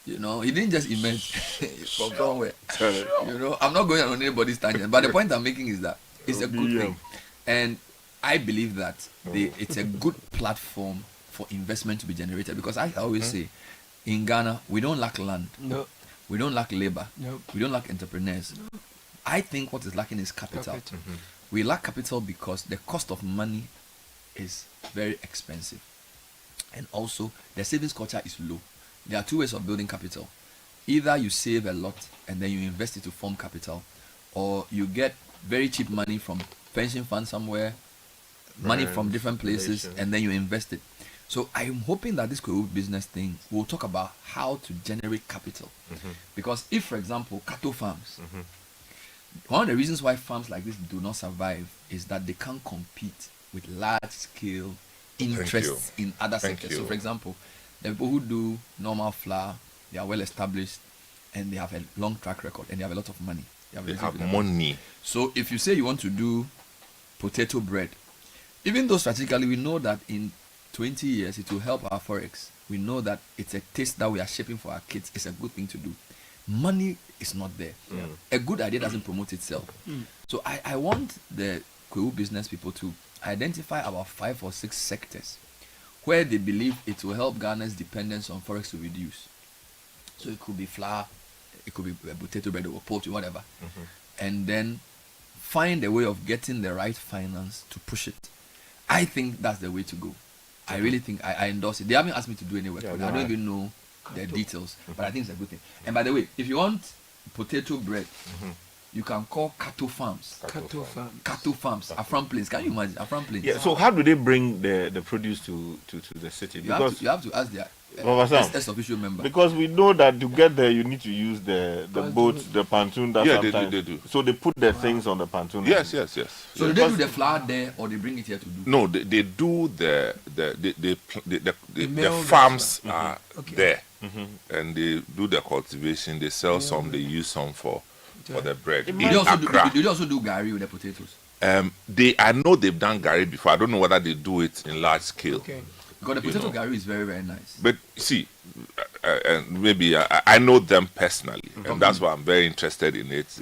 He didn't just invent from somewhere. I'm not going on anybody's tangent, but the point I'm making is that it's a good thing. And I believe that it's a good platform for investment to be generated, because I always say, in Ghana, we don't lack land. No. We don't lack labor. Nope. We don't lack entrepreneurs. I think what is lacking is capital. We lack capital because the cost of money is very expensive. And also, the savings culture is low. There are two ways of building capital. Either you save a lot and then you invest it to form capital, or you get very cheap money from pension fund somewhere, money from different places, and then you invest it. So I'm hoping that this Kwewu business thing will talk about how to generate capital. Because if, for example, cattle farms, one of the reasons why farms like this do not survive is that they can't compete with large-scale interests in other sectors. So, for example, the people who do normal flour, they are well established, and they have a long track record, and they have a lot of money. They have money. So if you say you want to do potato bread, even though strategically we know that in 20 years it will help our forex, we know that it's a taste that we are shaping for our kids. It's a good thing to do. Money is not there. A good idea doesn't promote itself. So I want the Kwewu business people to identify about 5 or 6 sectors where they believe it will help Ghana's dependence on forex to reduce. So it could be flour, it could be potato bread or poultry, whatever. And then find a way of getting the right finance to push it. I think that's the way to go. I really think I endorse it. They haven't asked me to do any work, but I don't even know the details. But I think it's a good thing. And by the way, if you want potato bread, you can call cattle farms. Cattle farms. Afram Plains. Can you imagine? Afram Plains. Yeah. So how do they bring the produce to the city? Because you have to ask their official member. Because we know that to get there you need to use the boat, the pontoon. They do. So they put the things on the pontoon. Yes. So do they do the flour there, or they bring it here to do? No, they do the farms are there, and they do the cultivation. They sell some. They use some for the bread. Do they also do gari with the potatoes? I know they've done gari before. I don't know whether they do it in large scale. Because the potato gari is very, very nice. But see, and maybe I know them personally, and that's why I'm very interested in it.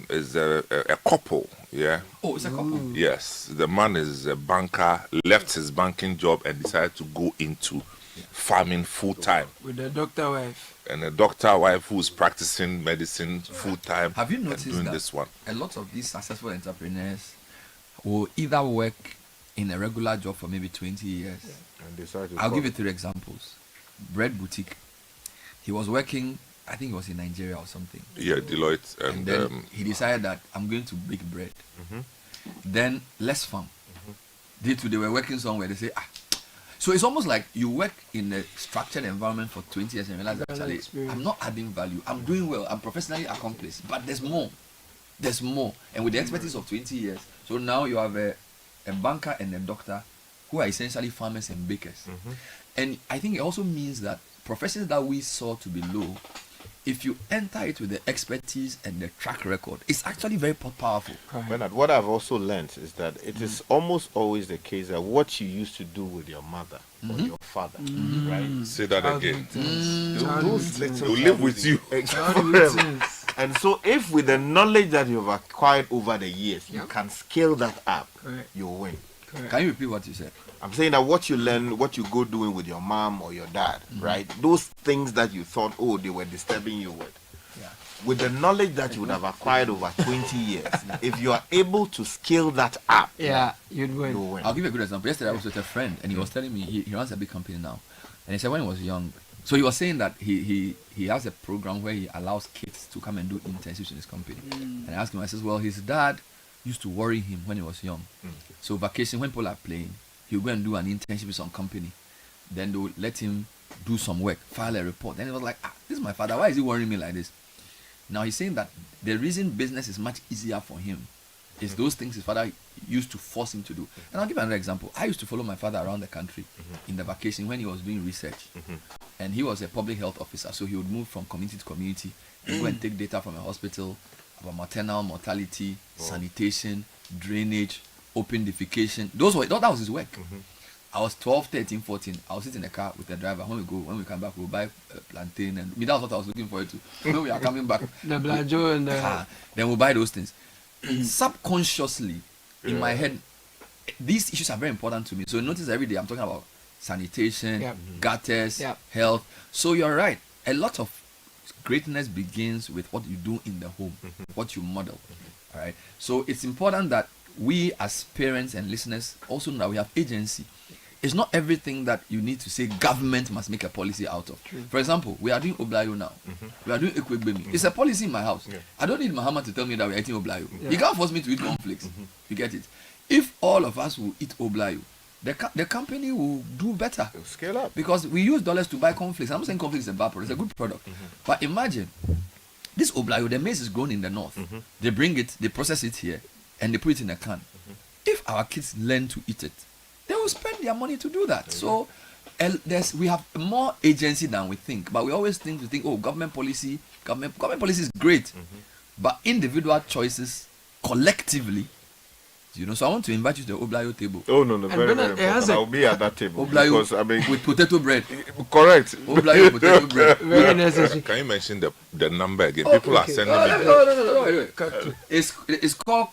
Is a couple, yeah. Oh, it's a couple. Yes, the man is a banker, left his banking job and decided to go into farming full time. With a doctor wife. And a doctor wife who's practicing medicine full time. Have you noticed doing that this one? A lot of these successful entrepreneurs will either work in a regular job for maybe 20 years. And decide to I'll give you 3 examples. Bread boutique. He was working, I think it was in Nigeria or something. Yeah, Deloitte. And then he decided that I'm going to bake bread. Then Less Farm. They were working somewhere. They say, So it's almost like you work in a structured environment for 20 years and realize that actually I'm not adding value. I'm doing well. I'm professionally accomplished. But there's more. There's more. And with the expertise of 20 years, so now you have a banker and a doctor who are essentially farmers and bakers. And I think it also means that professions that we saw to be low, if you enter it with the expertise and the track record, it's actually very powerful. Bernard, what I've also learned is that it is almost always the case that what you used to do with your mother or your father, right? Say that again. Those little will live with you. forever. And so if with the knowledge that you've acquired over the years, you can scale that up, you'll win. Can you repeat what you said? I'm saying that what you learn, what you go doing with your mom or your dad, right? Those things that you thought, oh, they were disturbing you with the knowledge that you would have acquired over 20 years, if you are able to scale that up, you'd win. You'll win. I'll give you a good example. Yesterday I was with a friend and he was telling me he runs a big company now. And he said when he was young, so he was saying that he has a program where he allows kids to come and do internships in his company. And I asked him, I said, well, his dad used to worry him when he was young. So vacation, when people are playing, he'll go and do an internship with some company. Then they'll let him do some work, file a report. Then he was like, this is my father. Why is he worrying me like this? Now he's saying that the reason business is much easier for him is those things his father used to force him to do. And I'll give another example. I used to follow my father around the country in the vacation when he was doing research. And he was a public health officer. So he would move from community to community and go and take data from a hospital about maternal mortality, sanitation, drainage, open defecation. That was his work. I was 12, 13, 14. I was sitting in the car with the driver. When we come back, we'll buy plantain. And that's what I was looking forward to. When we are coming back, the blajo and the... then we'll buy those things. Subconsciously, in my head, these issues are very important to me. So notice every day I'm talking about sanitation, gutters, health. So you're right. A lot of greatness begins with what you do in the home, what you model. All right. So it's important that we as parents and listeners also know that we have agency. It's not everything that you need to say government must make a policy out of. For example, we are doing Oblayo now. We are doing Ekwegbemi. It's a policy in my house. I don't need Muhammad to tell me that we're eating Oblayo. He can't force me to eat cornflakes. You get it? If all of us will eat Oblayo, the company will do better. It'll scale up. Because we use dollars to buy cornflakes. I'm not saying cornflakes is a bad product. It's a good product. But imagine, this Oblayo, the maize is grown in the north. They bring it, they process it here, and they put it in a can. If our kids learn to eat it, they will spend their money to do that. So we have more agency than we think. But we always think, oh, government policy is great. But individual choices collectively, so I want to invite you to the Oblayo table. Oh, no, very, very important. I'll be at that table. Oblayo because, with potato bread. Correct. Oblayo potato bread. Very necessary. Can you mention the number again? People are sending me. No. It's called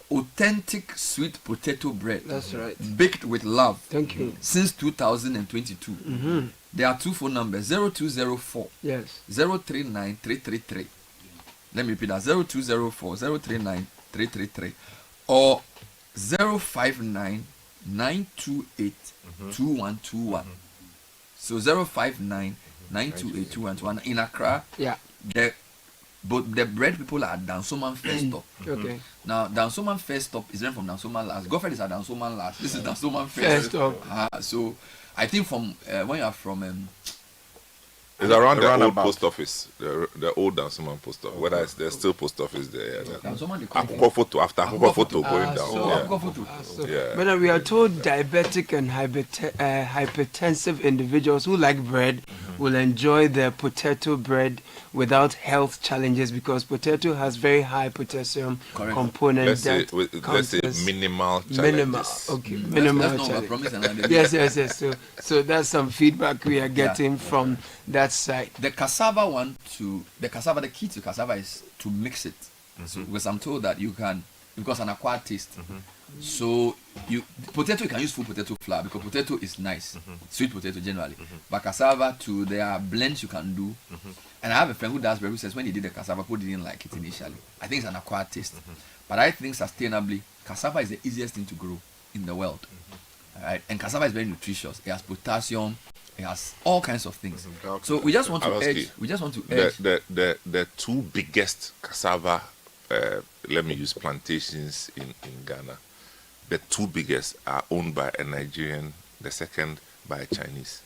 authentic sweet potato bread. That's right. Baked with love. Thank you. Since 2022. There are two phone numbers: 0204 039 333. Let me repeat that: 0204 039 333 or 059 928 2121. So 059 928 2121 in Accra. But the bread people are Dansoman first stop. Okay. Now Dansoman first stop is different from Dansoman last. Godfrey is at Dansoman last. This is Dansoman first stop. So I think from when you are from it's around the old post office, the old Dansoman post office. Whether there's still post office there. Akoko photo after Akoko photo going down. But we are told diabetic and hypertensive individuals who like bread will enjoy the potato bread without health challenges because potato has very high potassium component. Let's say minimal challenges. Minimal challenges. Yes. So that's some feedback we are getting from that side. The cassava the key to cassava is to mix it. So, because I'm told that you can, because an acquired taste. So you can use full potato flour because potato is nice, sweet potato generally. But cassava there are blends you can do. And I have a friend who does bread who says when he did the cassava, people didn't like it initially. I think it's an acquired taste. But I think sustainably, cassava is the easiest thing to grow in the world. Right? And cassava is very nutritious. It has potassium. It has all kinds of things. So we just want to edge. The two biggest cassava, let me use plantations in Ghana. The two biggest are owned by a Nigerian. The second by a Chinese.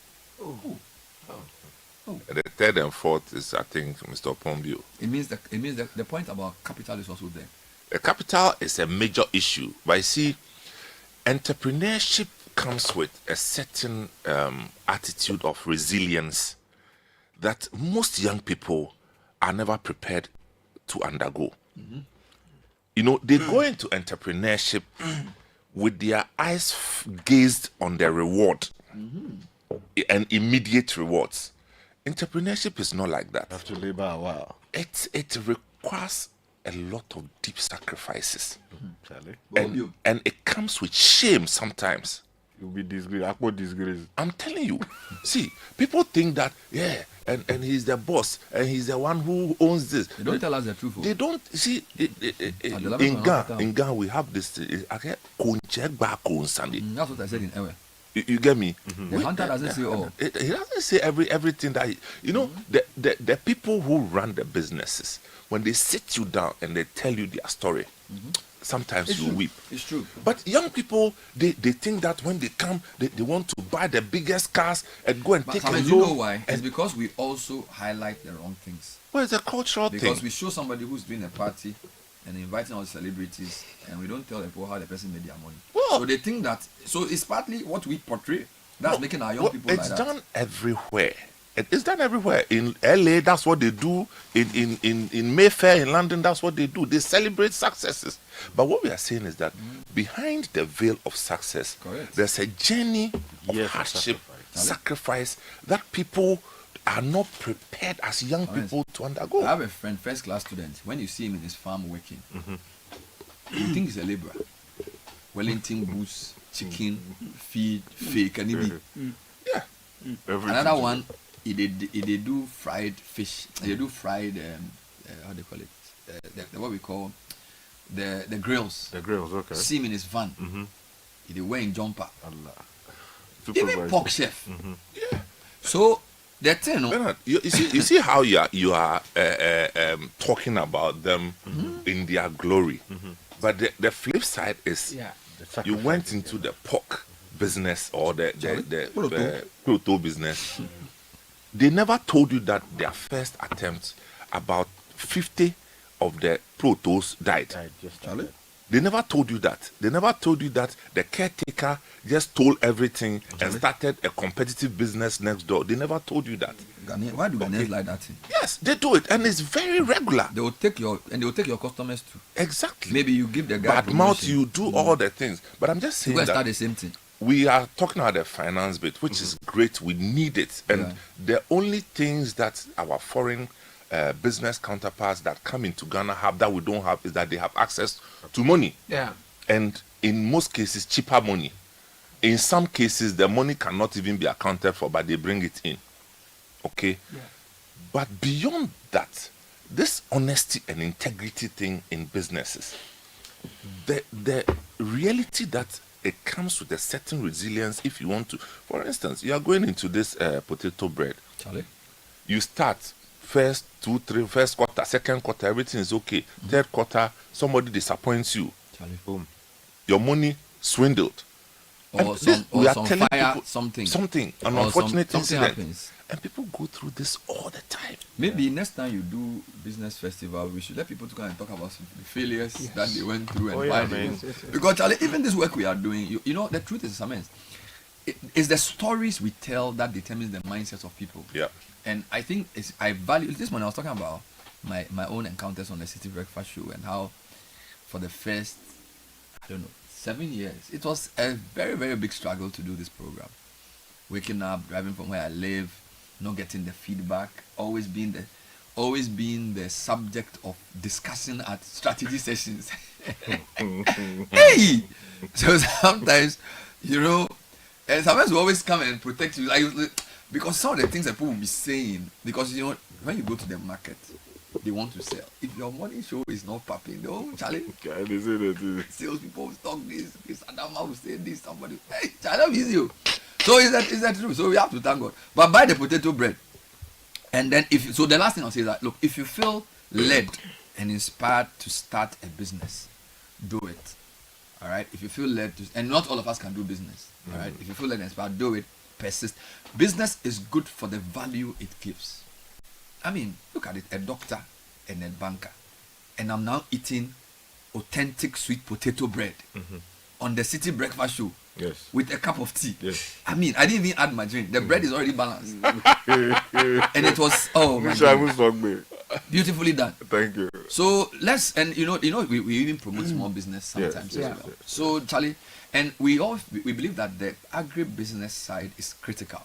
The third and fourth is, I think, Mr. Pombio. It means the point about capital is also there. The capital is a major issue, but I see entrepreneurship comes with a certain attitude of resilience that most young people are never prepared to undergo. You know, they go into entrepreneurship with their eyes gazed on the reward and immediate rewards. Entrepreneurship is not like that. You have to labor a while. It requires a lot of deep sacrifices. Charlie. And it comes with shame sometimes. You'll be disgraced. I'm telling you. See, people think that, and he's the boss, and he's the one who owns this. They don't tell us the truth. They don't, see, in Ghana, we have this, That's what I said in Ewe. You get me? The hunter doesn't say all. He doesn't say everything that the people who run the businesses, when they sit you down and they tell you their story, sometimes you weep. It's true. But young people, they think that when they come, they want to buy the biggest cars and go and take a loan. You know why? It's because we also highlight the wrong things. Well, it's a cultural thing. Because we show somebody who's doing a party and inviting all the celebrities, and we don't tell people how the person made their money. So they think that. So it's partly what we portray that's making our young people like that. It's done everywhere. It's done everywhere. In LA, that's what they do. In Mayfair, in London, that's what they do. They celebrate successes. But what we are saying is that behind the veil of success, there's a journey of hardship, sacrifice that people are not prepared as young people to undergo. I have a friend, first class student. When you see him in his farm working, you think he's a laborer. Wellington boots, chicken, feed, fake, and another one, they do fried fish. They do fried, how do they call it? What we call the grills. The grills, okay. See him in his van. He wearing jumper. Even pork chef. Yeah. So the thing, Bernard, you see how you are talking about them in their glory. But the flip side is you went into the pork business or the proto business. They never told you that their first attempt, about 50 of the protos died. They never told you that. They never told you that the caretaker just stole everything and started a competitive business next door. They never told you that. Why do Ghanaians like that thing? Yes, they do it, and it's very regular. They will take your customers too. Exactly. Maybe you give the guy bad mouth, you do all the things. But I'm just saying that start the same thing. We are talking about the finance bit, which is great. We need it, and the only things that our foreign business counterparts that come into Ghana have that we don't have is that they have access to money. Yeah. And in most cases, cheaper money. In some cases, the money cannot even be accounted for, but they bring it in. Okay? Yeah. But beyond that, this honesty and integrity thing in businesses, the reality that it comes with a certain resilience if you want to. For instance, you are going into this potato bread. Charlie. You start first 2, 3, first quarter, second quarter, everything is okay. Third quarter, somebody disappoints you. Charlie. Boom. Your money swindled. Or something. An unfortunate incident. Happens. And people go through this all the time. Maybe next time you do business festival, we should let people to come and talk about the failures that they went through and because Charlie, even this work we are doing, you know, the truth is, it's the stories we tell that determines the mindsets of people. Yeah. And I think I value this when I was talking about my own encounters on the Citi Breakfast Show and how for the first 7 years it was a very, very big struggle to do this program. Waking up, driving from where I live, not getting the feedback, always being the subject of discussion at strategy sessions. Hey! So sometimes, and sometimes we always come and protect you, because some of the things that people will be saying, because when you go to the market, they want to sell. If your morning show is not popping, don't challenge. Sales people will talk this Adama will say this, somebody, hey, challenge is you. So is that true? So we have to thank God. But buy the potato bread. And then the last thing I'll say is that, look, if you feel led and inspired to start a business, do it. All right? If you feel led to, and not all of us can do business. All right? If you feel led and inspired, do it. Persist. Business is good for the value it gives. I mean, look at it, a doctor and a banker. And I'm now eating authentic sweet potato bread on the Citi Breakfast Show. Yes. With a cup of tea. Yes. I mean, I didn't even add my drink. The bread is already balanced. And it was, oh my God. Beautifully done. Thank you. So let's, and we even promote small business sometimes. Yes, as well. yes. So Charlie, and we believe that the agribusiness side is critical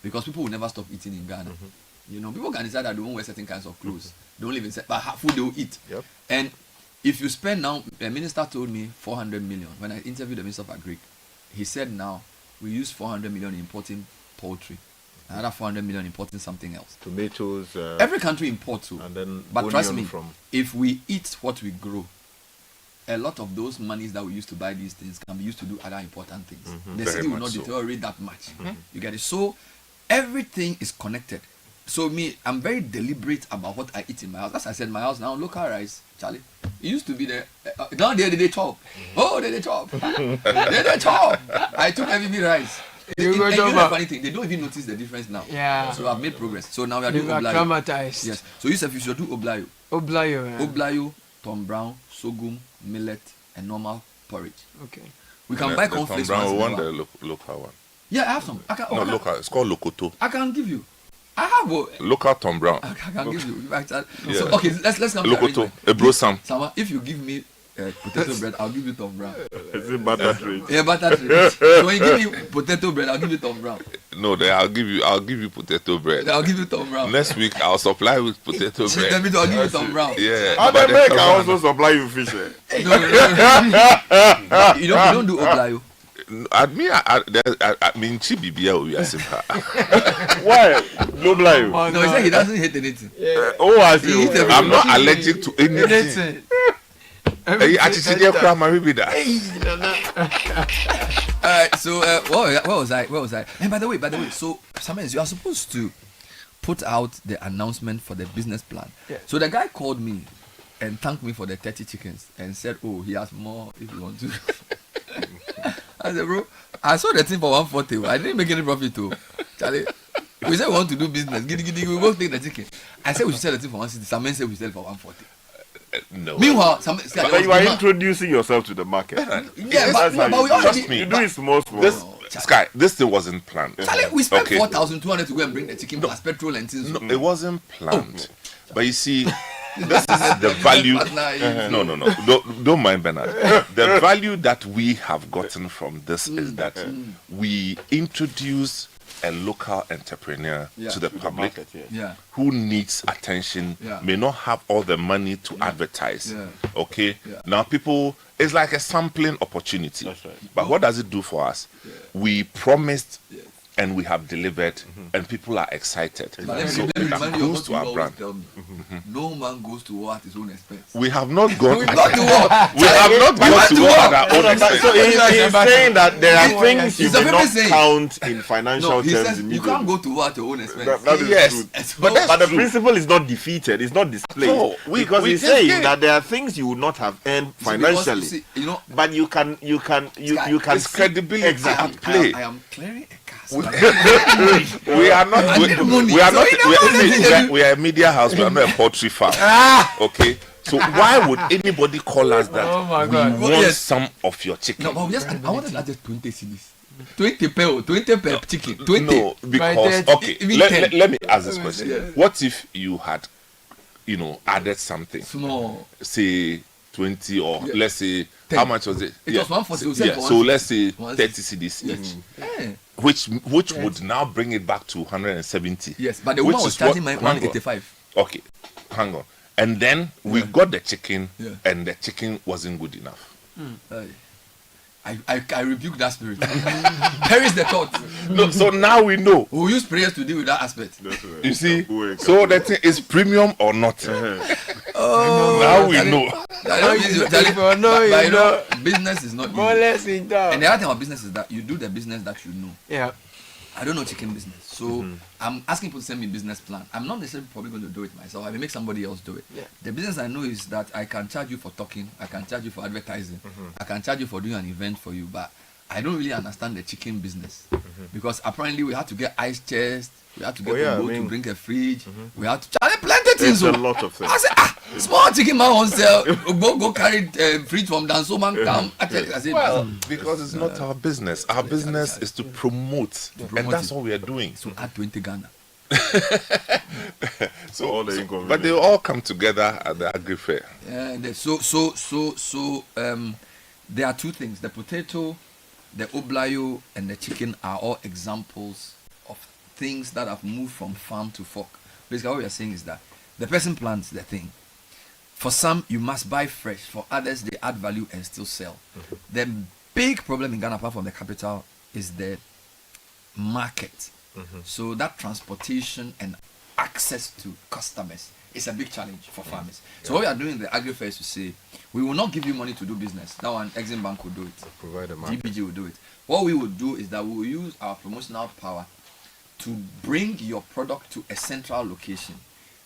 because people will never stop eating in Ghana. People can decide that they won't wear certain kinds of clothes. They don't live in, but food they will eat. Yep. And if you spend now, the minister told me 400 million when I interviewed the minister of Agri. He said now we use 400 million importing poultry, another 400 million importing something else. Tomatoes. Every country imports too. And then but trust me, from... if we eat what we grow, a lot of those monies that we used to buy these things can be used to do other important things. The city will not deteriorate that much. You get it? So everything is connected. So I'm very deliberate about what I eat in my house. As I said, my house now, local rice, Charlie. It used to be there. Now they chop. Oh, they chop. They chop. I took heavy rice. And the funny thing, they don't even notice the difference now. Yeah. So I've made progress. So now we are doing oblayo. Traumatized. Yes. So you should do oblayo. Oblayo, Tom Brown, sorghum, millet, and normal porridge. Okay. We can buy cornflakes. Tom Brown, one the local one. Yeah, I have some. Local. It's called Lokoto. I can give you. I have local Tom Brown. I can give you. So okay, let's come Lokoto. A bro Sam. If you give me potato bread, I'll give you Tom Brown. Is it butter trade? Yeah, butter trade. So when you give me potato bread, I'll give you Tom Brown. No, I'll give you potato bread. I'll give you Tom Brown. Next week I'll supply with potato bread. I'll give you Tom Brown. Yeah. How they make? I also supply you fish. No. You don't do oblayo. I mean, Chibibia we are simple. Why? No blind. No, he said he doesn't hate anything. I see. I'm not allergic to anything. So where was I? And by the way, so sometimes you are supposed to put out the announcement for the business plan. Yeah. So the guy called me and thanked me for the 30 chickens and said, oh, he has more if you want to. I said, bro, I saw the thing for 140. I didn't make any profit too. Charlie, we said we want to do business. We go take the chicken. I said we should sell the thing for 160. Some men said we sell it for 140. No. Meanwhile, but you are introducing yourself to the market. But we already you do it small. This thing wasn't planned. Charlie, we spent 4,200 to go and bring the chicken plus petrol and things. No, it wasn't planned. But you see, this is the value. No. Don't mind Bernard. The value that we have gotten from this is that we introduce a local entrepreneur to the public who needs attention, may not have all the money to advertise. Okay? Now people, it's like a sampling opportunity. That's right. But what does it do for us? We promised and we have delivered and people are excited. So that goes to our brand. No man goes to war at his own expense. We have not gone to war. We have not gone to war at our own expense. So he's saying that there are things you will not count in financial terms. You can't go to war at your own expense. That is true. But the principle is not defeated, it's not displayed. No, because he's saying that there are things you would not have earned financially. But you can it's credibility exactly at play. I am clearing a cast. We are not. We are a media house. We are not a poultry farm. Okay. So why would anybody call us that we want some of your chicken? No, but I wanted to just 20 CDs. 20 per chicken. 20. No, because let me ask this question. What if you had, added something? Small. Say 20 or let's say 10. How much was it? It was 140. Yeah. So let's say 30 CDs each. Which would now bring it back to 170. Yes, but the woman was charging 185. Okay, hang on. And then we got the chicken, and the chicken wasn't good enough. I rebuke that spirit. Perish the thought. No, so now we know. We'll use prayers to deal with that aspect. Right. You see? So the thing is premium or not? Now we know. Business is not easy. More or less in town. And the other thing about business is that you do the business that you know. Yeah. I don't know chicken business, so I'm asking people to send me a business plan. I'm not necessarily probably going to do it myself. I may make somebody else do it. Yeah. The business I know is that I can charge you for talking, I can charge you for advertising, I can charge you for doing an event for you, but I don't really understand the chicken business because apparently we had to get ice chest, we had to get to bring a fridge, we had to charge plenty things. A lot of things. I said, small chicken man won't sell. Go carry fridge from Danso man come. I said, well, because it's not our business. Our business is to promote, and that's what we are doing. So add 20 Ghana. So, all the so inconvenience. but they all come together at the agri fair. Yeah, there are two things: the potato, the oblayo, and the chicken are all examples of things that have moved from farm to fork. Basically, what we are saying is that the person plants the thing. For some, you must buy fresh. For others, they add value and still sell. Mm-hmm. The big problem in Ghana, apart from the capital, is the market. Mm-hmm. So that transportation and access to customers is a big challenge for farmers. So what we are doing in the agri fair is to say, we will not give you money to do business. That one, Exim Bank will do it. Provide a market. GPG will do it. What we will do is that we will use our promotional power to bring your product to a central location,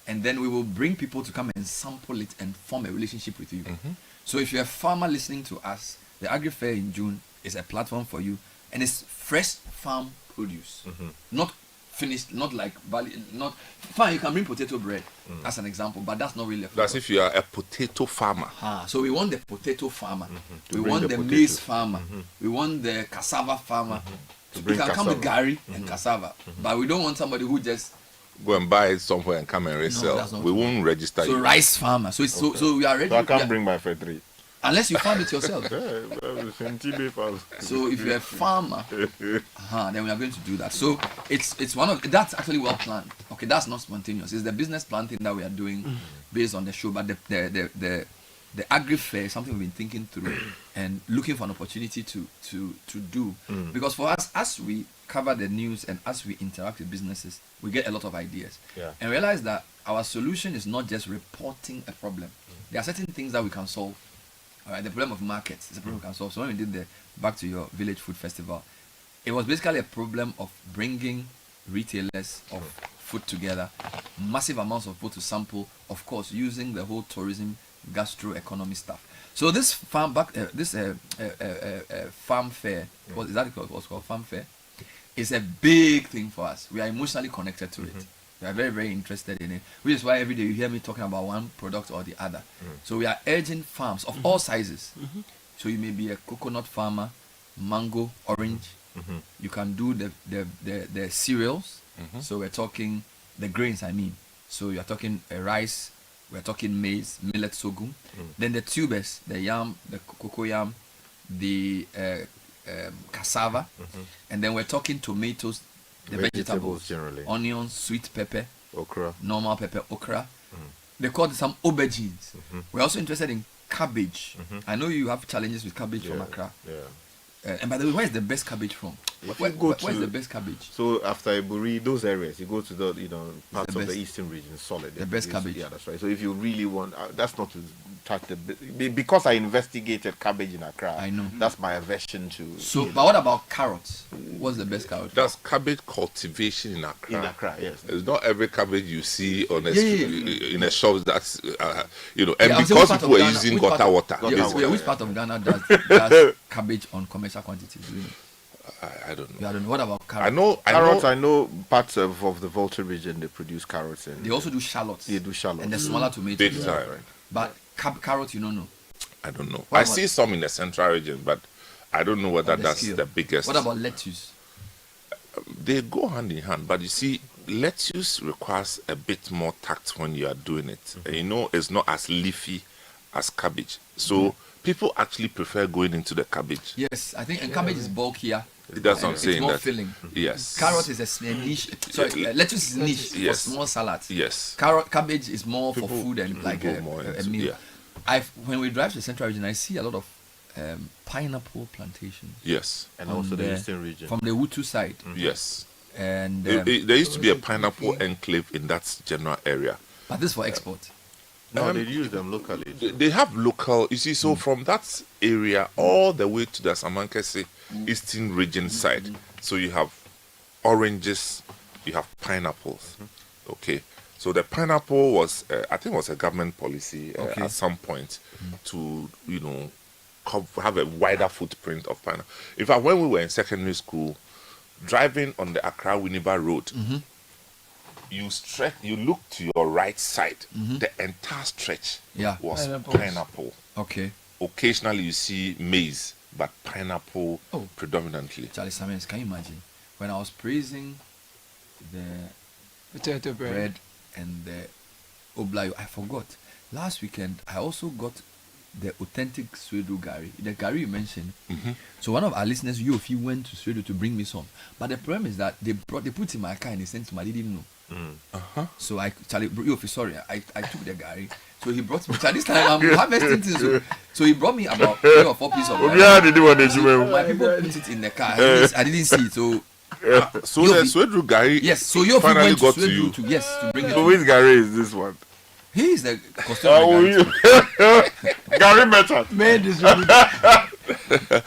and then we will bring people to come and sample it and form a relationship with you. Mm-hmm. So if you're a farmer listening to us, the agri fair in June is a platform for you, and it's fresh farm produce, not finished, not like not fine. You can bring potato bread as an example, but that's not really a That's if you are a potato farmer. So we want the potato farmer, To we bring want the the potato. maize farmer, we want the cassava farmer. To You bring can come with cassava. Gary and cassava, but we don't want somebody who just Go and buy it somewhere and come and resell. that's not We true. won't register so you. rice farmer. So it's so we are ready. So I we can't are- bring my factory. unless you farm it yourself. So if you're a farmer, then we are going to do that. So it's one of that's actually well planned. Okay, that's not spontaneous. It's the business plan thing that we are doing based on the show. But the agri fair is something we've been thinking through and looking for an opportunity to do. Because for us, as we cover the news and as we interact with businesses, we get a lot of ideas. Yeah. And realize that our solution is not just reporting a problem. There are certain things that we can solve. All right, the problem of markets is a problem we can solve. So when we did the Back to Your Village Food Festival, it was basically a problem of bringing retailers of food together, massive amounts of food to sample, of course, using the whole tourism, gastro economy stuff. So this farm farm fair, what is that what's called farm fair, is a big thing for us. We are emotionally connected to it. We are very, very interested in it, which is why every day you hear me talking about one product or the other. So we are urging farms of all sizes. So you may be a coconut farmer, mango, orange. You can do the cereals. So we're talking the grains, I mean. So you're talking rice, we're talking maize, millet, sorghum. Then the tubers, the yam, the cocoa yam, the cassava. And then we're talking tomatoes, the vegetables, generally. onions, sweet pepper, Okra. normal pepper, okra. They call it some aubergines. We're also interested in cabbage. I know you have challenges with cabbage from Accra. And by the way, where is the best cabbage from? Where's the best cabbage? So after Iburi, those areas, you go to the parts the of the best. eastern region, solid. The best cabbage. Yeah, that's right. So if you really want, that's not to touch because I investigated cabbage in Accra. I know. That's my aversion to. So, but what about carrots? What's the best carrot? That's cabbage cultivation in Accra. In Accra, yes. It's not every cabbage you see on a Yeah. in a shop that's and I'm saying because which part people of are Ghana- using which part gutter of- water. Yeah, which part of Ghana does cabbage on commercial quantities? Do you know? I don't know. Yeah, I don't know. What about carrots? I know Carrots, I know parts of the Volta region they produce carrots and They also do shallots. they do shallots And the smaller tomatoes. Big time. But carrot, you don't know. I don't know. What I about- see some in the central region, but I don't know whether the that's scale. the biggest. What about lettuce? They go hand in hand, but you see, lettuce requires a bit more tact when you are doing it. And it's not as leafy as cabbage. So people actually prefer going into the cabbage. Yes, I think and cabbage is bulkier. That's what I'm It's saying. more that- filling. Yes. Carrot is a niche. Sorry, lettuce is niche Yes. for small salads. Yes. Cabbage is more for People- food and people like go a more into- meal. yeah. When we drive to the central region, I see a lot of pineapple plantations. Yes. and on also the eastern region. from the Wutu side. Yes. And There used to be a pineapple enclave in that general area. but this is for export. No, they use them locally. They have local, you see, so from that area all the way to the Samankese eastern region side. So you have oranges, you have pineapples. Okay. So the pineapple was, I think, was a government policy Okay. at some point to, have a wider footprint of pineapple. In fact, when we were in secondary school, driving on the Accra Winneba Road, you look to your right side, the entire stretch Yeah. was Pineapples. pineapple. Okay. Occasionally you see maize, but pineapple Oh. predominantly. Charlie Samens, can you imagine? When I was praising the Potato bread. And the oblayo. I forgot. Last weekend, I also got the authentic Swedo Gary. The Gary you mentioned. So one of our listeners, he went to Swedo to bring me some. But the problem is that they put in my car and they sent to me. I didn't know. So Charlie, sorry, I took the Gary. So he brought me. This time I'm harvesting things. So he brought me about 3 or 4 pieces of Gary. My people put it in the car. I didn't see it. So the Swedo Gary. Yes. So finally got to you. To bring it. So which Gary is this one? He is the customer. Gary merchant. Man, this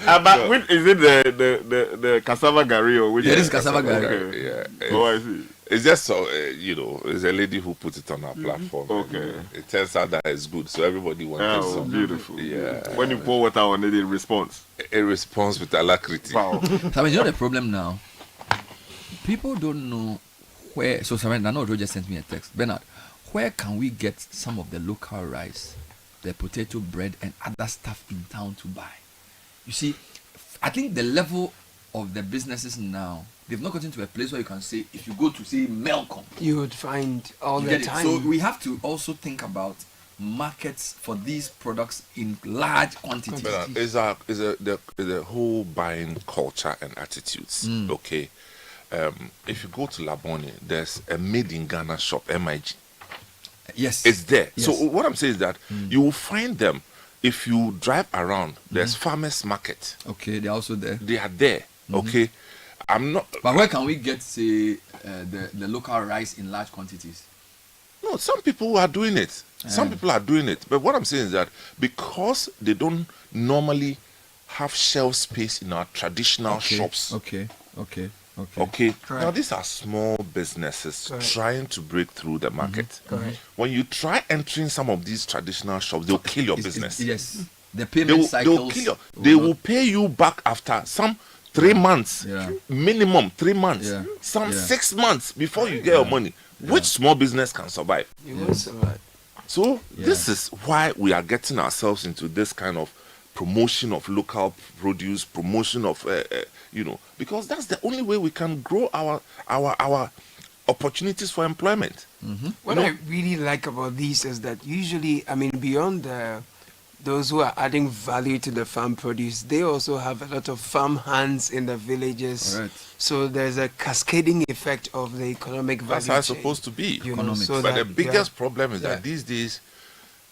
but which, is it the cassava Gary or which? Yeah, this is cassava Gary. Okay, yeah. I see. It's just so it's a lady who put it on our platform. Okay. It turns out that it's good, so everybody wants it. Beautiful. Yeah. When you pour water on it, it responds. It responds with alacrity. Wow. So, you know the problem now? People don't know where. So, I know Joe just sent me a text. Bernard, where can we get some of the local rice, the potato bread, and other stuff in town to buy? You see, I think the level of the businesses now, they've not gotten to a place where you can say, if you go to say Melcom, you would find all the time. So we have to also think about markets for these products in large quantities. It's the whole buying culture and attitudes. Okay, if you go to Labone, there's a made in Ghana shop, MIG. Yes, it's there. Yes. So what I'm saying is that you will find them if you drive around. There's farmers market. Okay, they're also there. They are there. Okay, I'm not. But where can we get, say, the local rice in large quantities? No, some people are doing it. Some people are doing it. But what I'm saying is that because they don't normally have shelf space in our traditional shops. Okay. Now these are small businesses trying to break through the market. When you try entering some of these traditional shops, they'll kill your business. Yes. The payment cycles. They'll kill you. They will pay you back after some 3 months. Minimum 3 months. Some 6 months before you get your money. Which small business can survive? You will survive. So this is why we are getting ourselves into this kind of promotion of local produce, promotion of because that's the only way we can grow our opportunities for employment. What I really like about these is that usually, beyond those who are adding value to the farm produce, they also have a lot of farm hands in the villages. Right. So there's a cascading effect of the economic value. That's how it's supposed to be. So but the biggest problem is that these days,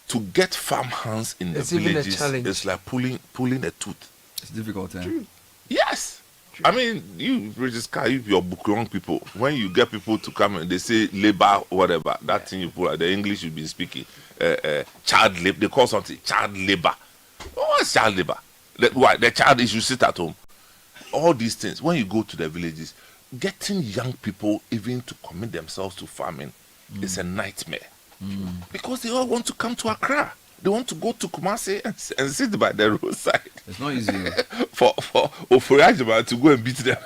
to get farm hands in the villages, it's like pulling a tooth. It's difficult. Yes. You register your Bukurong people. When you get people to come and they say labor, whatever, that thing you pull out, the English you've been speaking, child labor, they call something child labor. What's child labor? The child is you sit at home. All these things, when you go to the villages, getting young people even to commit themselves to farming is a nightmare. Because they all want to come to Accra. They want to go to Kumasi and sit by the roadside. It's not easy. for Oforiajima to go and beat them.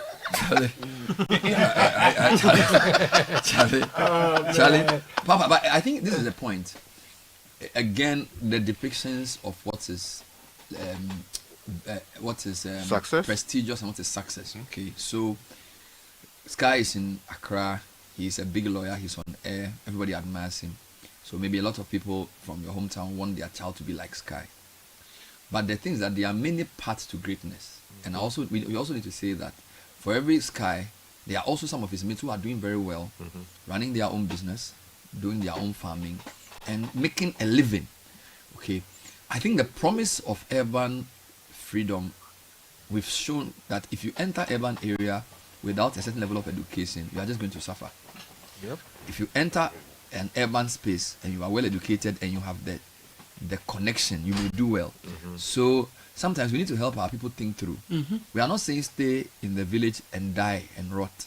Charlie, Papa, but I think this is the point. Again, the depictions of what is success, prestigious, and what is success. Okay, so Sky is in Accra. He's a big lawyer. He's on air. Everybody admires him. So maybe a lot of people from your hometown want their child to be like Sky. But the thing is that there are many paths to greatness. And also we also need to say that for every Sky, there are also some of his mates who are doing very well, running their own business, doing their own farming, and making a living. Okay. I think the promise of urban freedom, we've shown that if you enter urban area without a certain level of education, you are just going to suffer. Yep. If you enter an urban space and you are well educated and you have the connection, you will do well. So sometimes we need to help our people think through. We are not saying stay in the village and die and rot.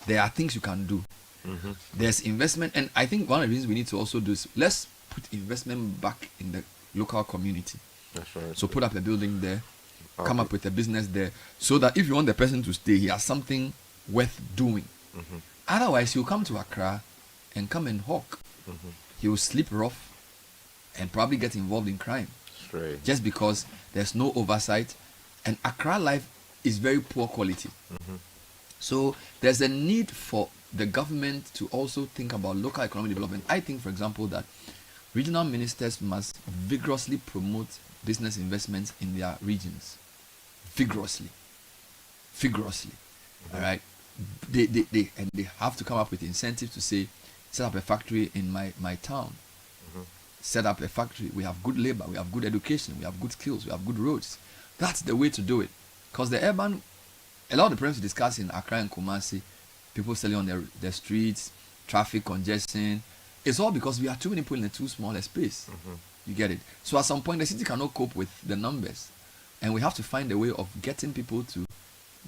There are things you can do. There's investment, and I think one of the reasons we need to also do is let's put investment back in the local community. That's right. So put up a building there, come up with a business there, so that if you want the person to stay, he has something worth doing. Otherwise, he'll come to Accra and come and hawk. He will sleep rough and probably get involved in crime. Straight. Just because there's no oversight, and Accra life is very poor quality. So there's a need for the government to also think about local economic development. I think, for example, that regional ministers must vigorously promote business investments in their regions. Vigorously. All right. They have to come up with incentives to say, set up a factory in my town. Set up a factory. We have good labor, we have good education, we have good skills, we have good roads. That's the way to do it. Because the urban, a lot of the problems we discuss in Accra and Kumasi, people selling on the streets, traffic congestion, it's all because we are too many people in a too small a space. You get it? So at some point, the city cannot cope with the numbers. And we have to find a way of getting people to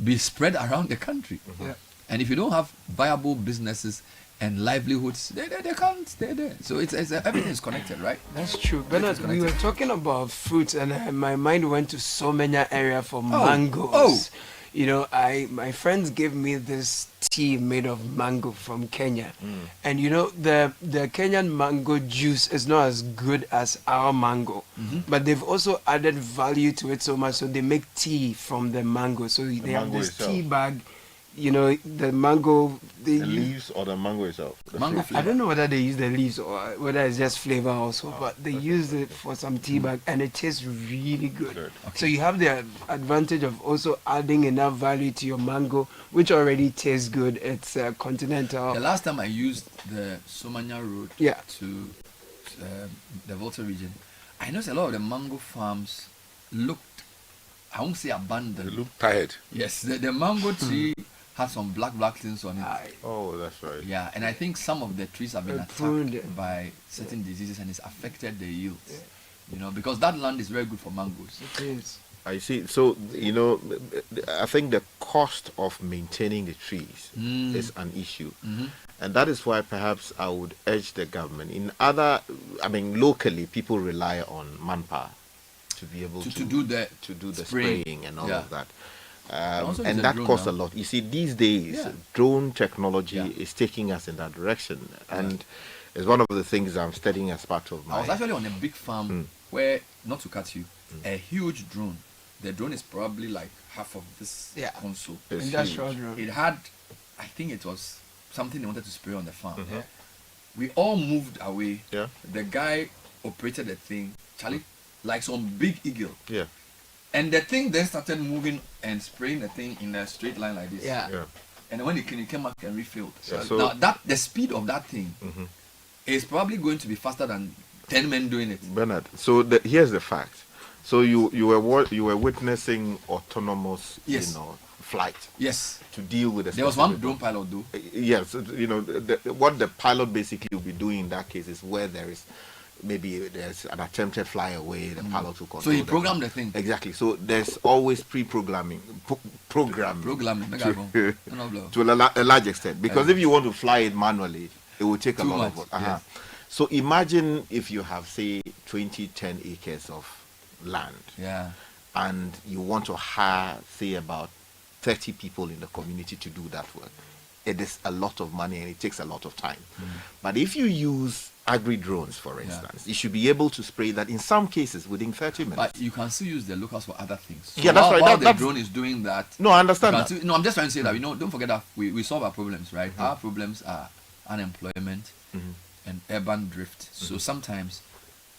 be spread around the country. And if you don't have viable businesses and livelihoods, they can't stay there. So it's everything is connected, right? That's true. Bernard, we were talking about fruits, and my mind went to so many areas for mangoes. You know, my friends gave me this tea made of mango from Kenya, and you know the Kenyan mango juice is not as good as our mango, but they've also added value to it so much, so they make tea from the mango. So they have this itself. tea bag. You know, the mango... The leaves or the mango itself? I don't know whether they use the leaves or whether it's just flavor also, but they use it for some tea bag and it tastes really good. Okay. So you have the advantage of also adding enough value to your mango, which already tastes good. It's continental. The last time I used the Somanya Road to the Volta region, I noticed a lot of the mango farms looked, I won't say abandoned. They look tired. Yes, the mango tree had some black things on it. Oh, that's right. Yeah, and I think some of the trees have been attacked by certain diseases and it's affected the yields. You know, because that land is very good for mangoes. It is. I see. So, you know, I think the cost of maintaining the trees is an issue. And that is why perhaps I would urge the government. Locally, people rely on manpower to be able to do the spraying and all of that. And that costs a lot. You see, these days, drone technology is taking us in that direction. And it's one of the things I'm studying as part of my... I was actually on a big farm where, not to cut you, a huge drone. The drone is probably like half of this console. Industrial drone. It had, I think it was something they wanted to spray on the farm. We all moved away. The guy operated the thing, Charlie, like some big eagle. And the thing then started moving and spraying the thing in a straight line like this. And when it came back and refilled. So now the speed of that thing is probably going to be faster than 10 men doing it. Bernard, so here's the fact. So you were witnessing autonomous, flight. Yes. To deal with the... There was one drone pilot though. Yes, you know, what the pilot basically will be doing in that case is where there's an attempted flyaway, the pilot will control. So he programmed the thing. Exactly. So there's always pre-programming, programming to a large extent. Because if you want to fly it manually, it will take a lot of work. So imagine if you have, say, 10 acres of land. And you want to hire, say, about 30 people in the community to do that work. It is a lot of money and it takes a lot of time. But if you use agri-drones, for instance, you should be able to spray that in some cases within 30 minutes. But you can still use the locals for other things. So that's right. While the drone is doing that... No, I understand that. I'm just trying to say that, don't forget that we solve our problems, right? Our problems are unemployment and urban drift. So sometimes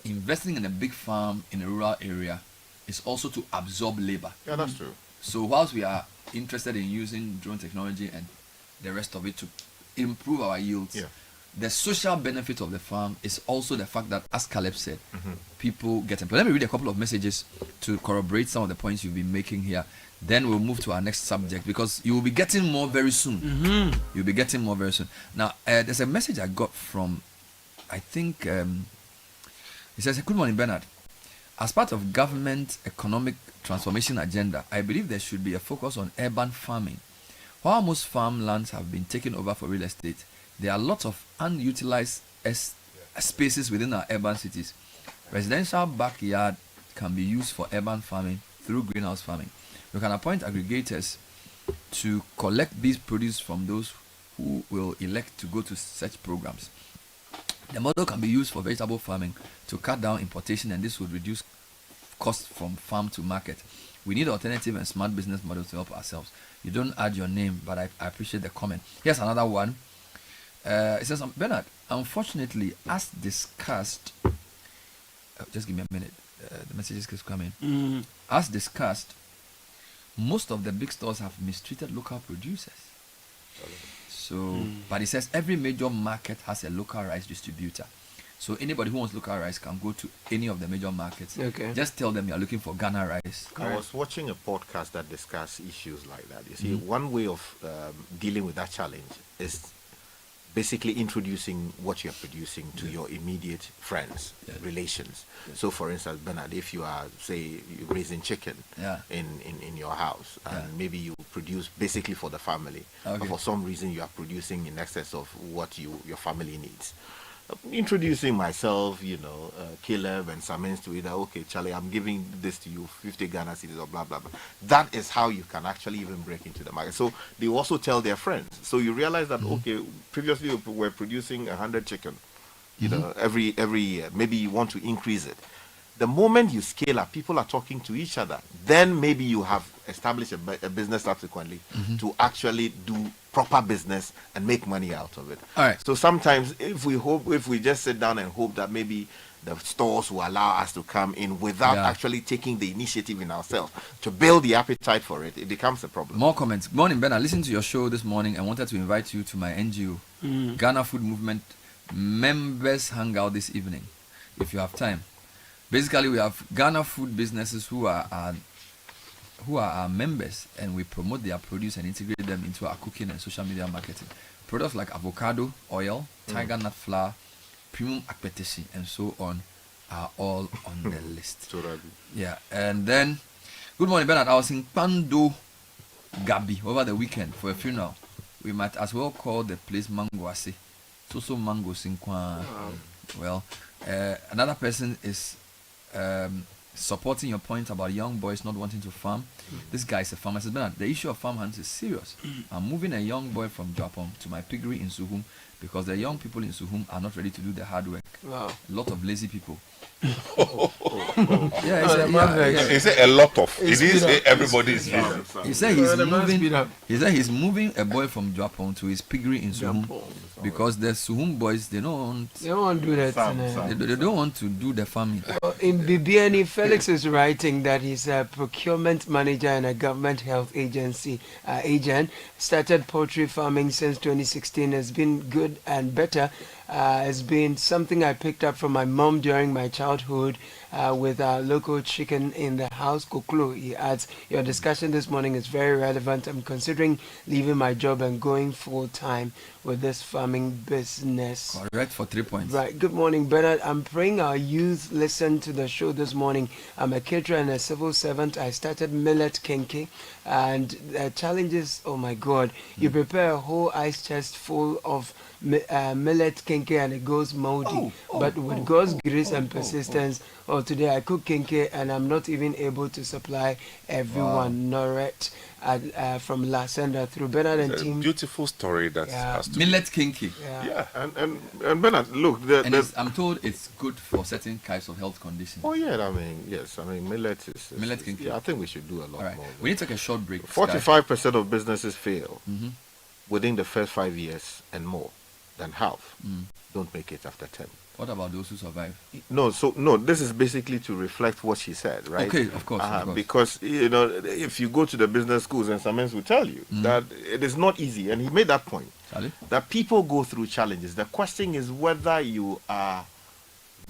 investing in a big farm in a rural area is also to absorb labor. Yeah, that's true. So whilst we are interested in using drone technology and the rest of it to improve our yields, the social benefit of the farm is also the fact that, as Caleb said, people get employed. Let me read a couple of messages to corroborate some of the points you've been making here. Then we'll move to our next subject because you will be getting more very soon. You'll be getting more very soon. Now, there's a message I got from, I think, it says, "Good morning, Bernard. As part of government economic transformation agenda, I believe there should be a focus on urban farming. While most farmlands have been taken over for real estate, there are lots of unutilized spaces within our urban cities. Residential backyard can be used for urban farming through greenhouse farming. We can appoint aggregators to collect these produce from those who will elect to go to such programs. The model can be used for vegetable farming to cut down importation, and this would reduce costs from farm to market. We need alternative and smart business models to help ourselves." You don't add your name, but I appreciate the comment. Here's another one. It says, Bernard, unfortunately, as discussed, just give me a minute. The messages keep coming. As discussed, most of the big stores have mistreated local producers. So, but it says every major market has a local rice distributor. So anybody who wants local rice can go to any of the major markets. Okay. Just tell them you're looking for Ghana rice. I was watching a podcast that discussed issues like that. You see, one way of dealing with that challenge is basically introducing what you're producing to your immediate friends, relations. So, for instance, Bernard, if you are, say, raising chicken in your house, and maybe you produce basically for the family, but for some reason you are producing in excess of what your family needs. Introducing myself, Caleb and Samens to it. Okay, Charlie, I'm giving this to you, 50 Ghana cedis or blah, blah, blah. That is how you can actually even break into the market. So they also tell their friends. So you realize that, okay, previously we were producing 100 chicken, every year. Maybe you want to increase it. The moment you scale up, people are talking to each other. Then maybe you have established a business subsequently to actually do proper business and make money out of it. All right. So sometimes if we just sit down and hope that maybe the stores will allow us to come in without actually taking the initiative in ourselves to build the appetite for it, it becomes a problem. More comments. Good morning, Ben. I listened to your show this morning and wanted to invite you to my NGO, Ghana Food Movement members hangout this evening, if you have time. Basically, we have Ghana food businesses who are our members, and we promote their produce and integrate them into our cooking and social media marketing. Products like avocado oil, tiger nut flour, premium akpetesi, and so on are all on the list. Yeah, and then, good morning, Bernard. I was in Pando Gabi over the weekend for a funeral. We might as well call the place Mangoase. So Mango Sinkwa. Well, another person is supporting your point about young boys not wanting to farm. This guy is a farmer. I said, Bernard, the issue of farmhands is serious. I'm moving a young boy from Japan to my piggery in Suhum because the young people in Suhum are not ready to do the hard work. Wow. A lot of lazy people. He said a lot of. He didn't say everybody is lazy. He said he's moving a boy from Japan to his piggery in Suhum because the Suhum boys they don't want to do that. They don't want to do the farming. In BBNE, Felix is writing that he's a procurement manager in a government health agency agent. Started poultry farming since 2016. Has been good and better. Has been something I picked up from my mom during my childhood with our local chicken in the house, Koklo. He adds, your discussion this morning is very relevant. I'm considering leaving my job and going full time with this farming business. Correct, for 3 points. Right. Good morning, Bernard. I'm praying our youth listen to the show this morning. I'm a caterer and a civil servant. I started Millet Kenke, and the challenges, oh my God, you prepare a whole ice chest full of millet kenke and it goes moldy. But with God's grace and persistence, today I cook kenke and I'm not even able to supply everyone. Noret from La Senda through Bernard and team. Beautiful story that has to millet kenke. Yeah. And Bernard, look, I'm told it's good for certain types of health conditions. Oh yeah, yes. Millet is millet kenke. Yeah, I think we should do a lot more. We need to take a short break. 45% of businesses fail within the first 5 years and more than half don't make it after 10. What about those who survive? No, this is basically to reflect what she said, right? Okay, of course. Because, if you go to the business schools, and Samens will tell you that it is not easy, and he made that point, that people go through challenges. The question is whether you are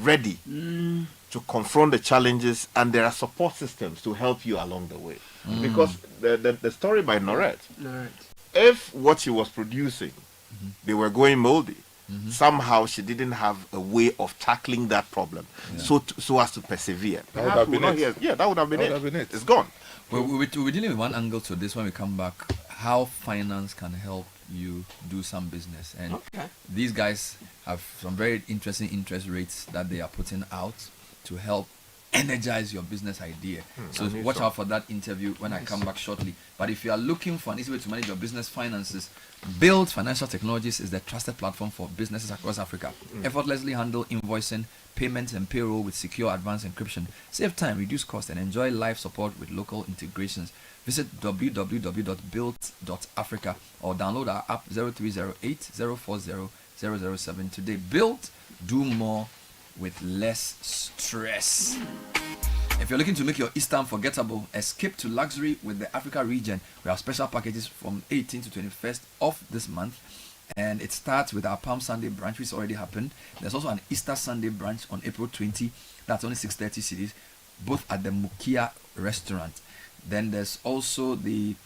ready to confront the challenges, and there are support systems to help you along the way. Because the story by Noret, if what she was producing, they were going moldy, somehow she didn't have a way of tackling that problem, so as to persevere. That would have been it. Yeah, that would have been it. It's gone. We'll be dealing with one angle to this when we come back, how finance can help you do some business. And these guys have some very interesting interest rates that they are putting out to help energize your business idea. So watch out for that interview when I come back shortly. But if you are looking for an easy way to manage your business finances, Build Financial Technologies is the trusted platform for businesses across Africa. Effortlessly handle invoicing, payments, and payroll with secure advanced encryption. Save time, reduce cost, and enjoy live support with local integrations. Visit www.build.africa or download our app 0308 040 007 today. Build, do more with less stress. If you're looking to make your Easter unforgettable, escape to luxury with the Africa region. We have special packages from 18th to 21st of this month. And it starts with our Palm Sunday brunch, which already happened. There's also an Easter Sunday brunch on April 20. That's only 630 cedis, both at the Mukia restaurant. Then there's also the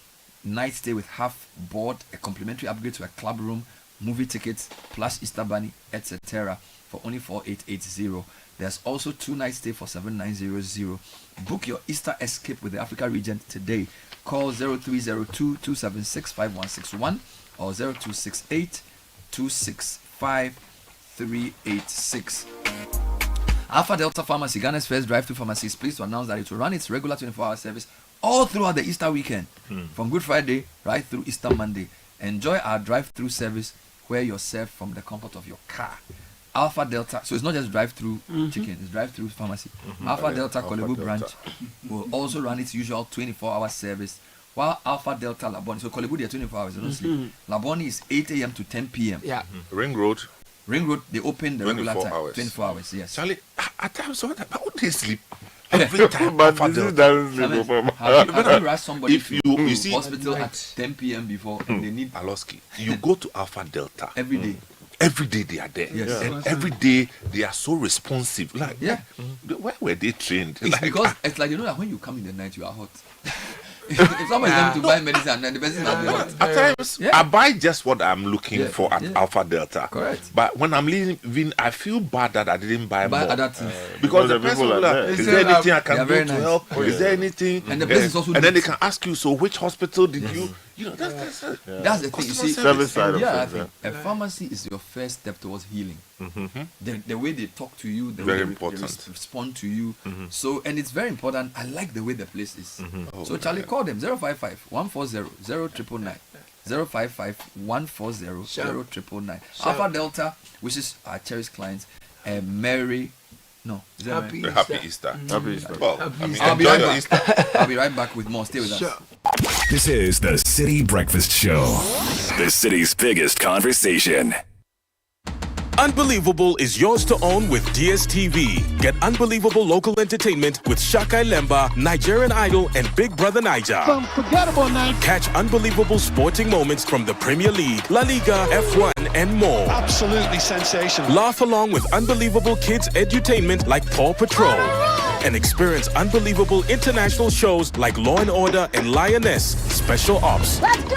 night stay with half board, a complimentary upgrade to a club room, movie tickets, plus Easter bunny, etc. for only 4880. There's also 2 night stay for 7900. Book your Easter escape with the Africa region today. Call 0302-276-5161 or 0268-265-386. Alpha Delta Pharmacy, Ghana's first drive-thru pharmacy, is pleased to announce that it will run its regular 24-hour service all throughout the Easter weekend, from Good Friday right through Easter Monday. Enjoy our drive-thru service where you're served from the comfort of your car. Alpha Delta, so it's not just drive-thru chicken, it's drive-thru pharmacy. Alpha Delta Kolebu branch will also run its usual 24-hour service, while Alpha Delta Laboni, so Kolebu, they're 24 hours, they don't sleep. Laboni is 8 a.m. to 10 p.m. Yeah. Ring Road, they open the regular time, 24 hours, yes. Charlie, at times, how would they sleep? Every time, but this doesn't sleep. Have you rushed somebody if you see hospital at 10 p.m. before and they need Aloski, you go to Alpha Delta every day. Every day they are there. Yes. And every day they are so responsive. Like, where were they trained? It's like, because it's like, you know that when you come in the night, you are hot. If somebody comes to buy medicine and the person has been hot. At times, I buy just what I'm looking for at Alpha Delta. Correct. But when I'm leaving, I feel bad that I didn't buy more. Other things. Because the person will like, is there anything I can do to help? Is there anything? And the place is also and then they can ask you, so which hospital did you? You know, that's the thing. You see, service side of I things, think a pharmacy is your first step towards healing. The way they talk to you, the very way important. they respond to you. So, and it's very important. I like the way the place is. So, Charlie, call them 055-140-0999. 055-140-0999. Alpha Delta, which is our cherished clients, Mary. No, is that Happy Easter. Happy Easter. Well, I'll be right back. I'll be right back with more. Stay with us. This is the City Breakfast Show, the city's biggest conversation. Unbelievable is yours to own with DSTV. Get unbelievable local entertainment with Shakai Lemba, Nigerian Idol, and Big Brother Niger. Unforgettable night. Catch unbelievable sporting moments from the Premier League, La Liga, F1, and more. Absolutely sensational. Laugh along with unbelievable kids' edutainment like Paw Patrol. And experience unbelievable international shows like Law & Order and Lioness Special Ops. Let's go!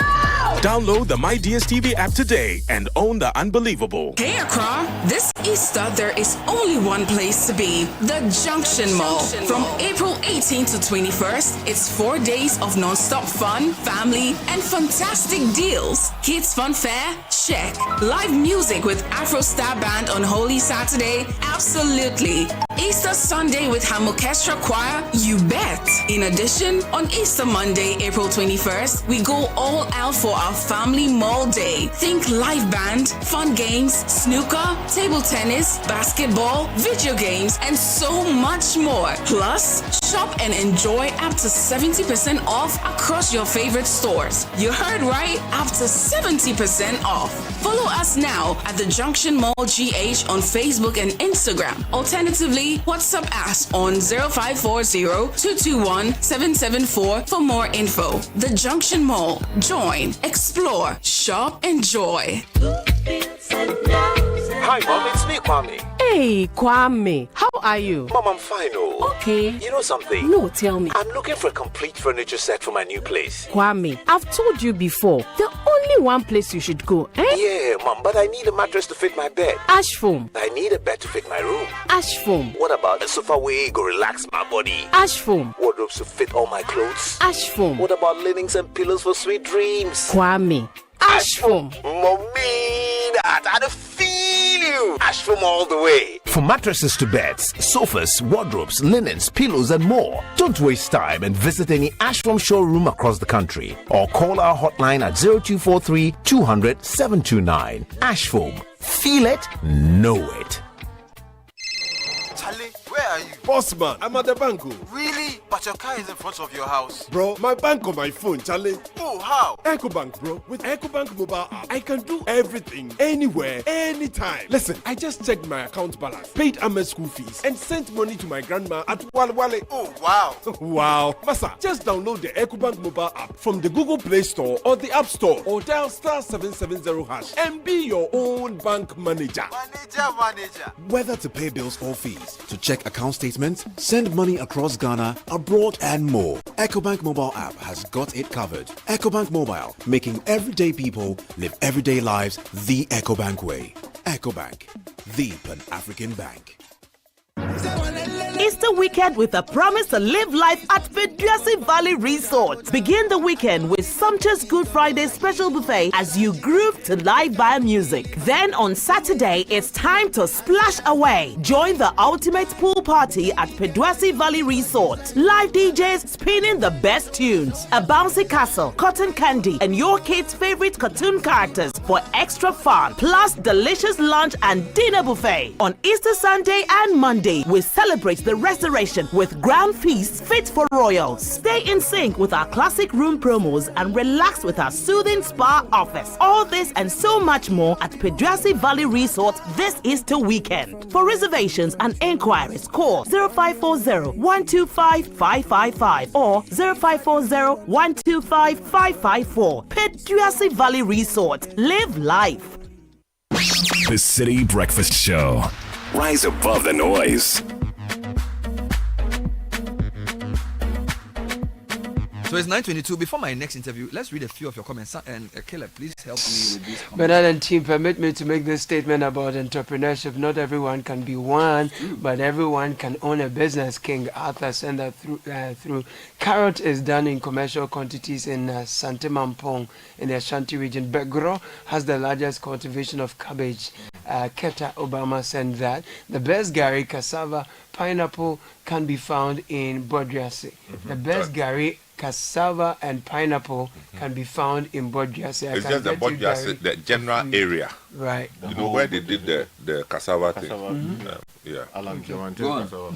Download the My DSTV app today and own the unbelievable. Hey Accra, this Easter there is only one place to be, the Junction Mall. From April 18th to 21st, it's 4 days of non-stop fun, family, and fantastic deals. Kids Fun Fair? Check. Live music with Afro Star Band on Holy Saturday? Absolutely. Easter Sunday with Ham Orchestra Choir? You bet. In addition, on Easter Monday, April 21st, we go all out for our family mall day. Think live band, fun games, snooker, table tennis, basketball, video games, and so much more. Plus, shop and enjoy up to 70% off across your favorite stores. You heard right, up to 70% off. Follow us now at the Junction Mall GH on Facebook and Instagram. Alternatively, WhatsApp us on 0540-221-774 for more info. The Junction Mall. Join, explore, shop, enjoy. Hi, Mom, it's me, Kwame. Hey, Kwame. How are you? Mom, I'm fine, oh. Okay. You know something? No, tell me. I'm looking for a complete furniture set for my new place. Kwame, I've told you before, the only one place you should go, eh? Yeah, Mom, but I need a mattress to fit my bed. Ash foam. I need a bed to fit my room. Ash foam. What about a sofa where it go relax my body? Ash foam. Wardrobes to fit all my clothes? Ash foam. What about linens and pillows for sweet dreams? Kwame. Ash foam. Mommy, I don't feel you. Ash foam all the way. For mattresses to beds, sofas, wardrobes, linens, pillows, and more, don't waste time and visit any Ash foam showroom across the country or call our hotline at 0243 200 729. Ash foam. Feel it, know it. Charlie, where are you? Boss man, I'm at the bank. Really? But your car is in front of your house. Bro, my bank on my phone, Charlie. Oh, how? EcoBank, bro. With EcoBank mobile app, I can do everything, anywhere, anytime. Listen, I just checked my account balance, paid Ahmed's school fees, and sent money to my grandma at Walwale. Oh, wow. Wow. Masa, just download the EcoBank mobile app from the Google Play Store or the App Store, or dial *770# and be your own bank manager. Manager. Whether to pay bills or fees, to check account statements, send money across Ghana, abroad, and more, EcoBank mobile app has got it covered. EcoBank Mobile, making everyday people live everyday lives the EcoBank way. EcoBank, the Pan-African bank. Easter weekend with a promise to live life at Peduasi Valley Resort. Begin the weekend with sumptuous Good Friday special buffet as you groove to live band music. Then on Saturday, it's time to splash away. Join the ultimate pool party at Peduasi Valley Resort. Live DJs spinning the best tunes, a bouncy castle, cotton candy, and your kids' favorite cartoon characters for extra fun. Plus delicious lunch and dinner buffet. On Easter Sunday and Monday, we celebrate the restoration with grand feasts fit for royals. Stay in sync with our classic room promos and relax with our soothing spa offers. All this and so much more at Peduasi Valley Resort this Easter weekend. For reservations and inquiries, call 0540-125-555 or 0540-125-554. Peduasi Valley Resort. Live life. The City Breakfast Show. Rise above the noise. So it's 9:22. Before my next interview, let's read a few of your comments. And Caleb, please help me with these comments. Bernard and team, permit me to make this statement about entrepreneurship. Not everyone can be one, but everyone can own a business. King Arthur sent that through. Carrot is done in commercial quantities in Santemampong in the Ashanti region. Begro has the largest cultivation of cabbage. Keta Obama sent that. The best Gary, cassava, pineapple can be found in Bodriasi. The best Gary, cassava and pineapple can be found in Bodriasi. It's just the Bodriasi, the general area. Right. You know where they did the cassava thing? Yeah.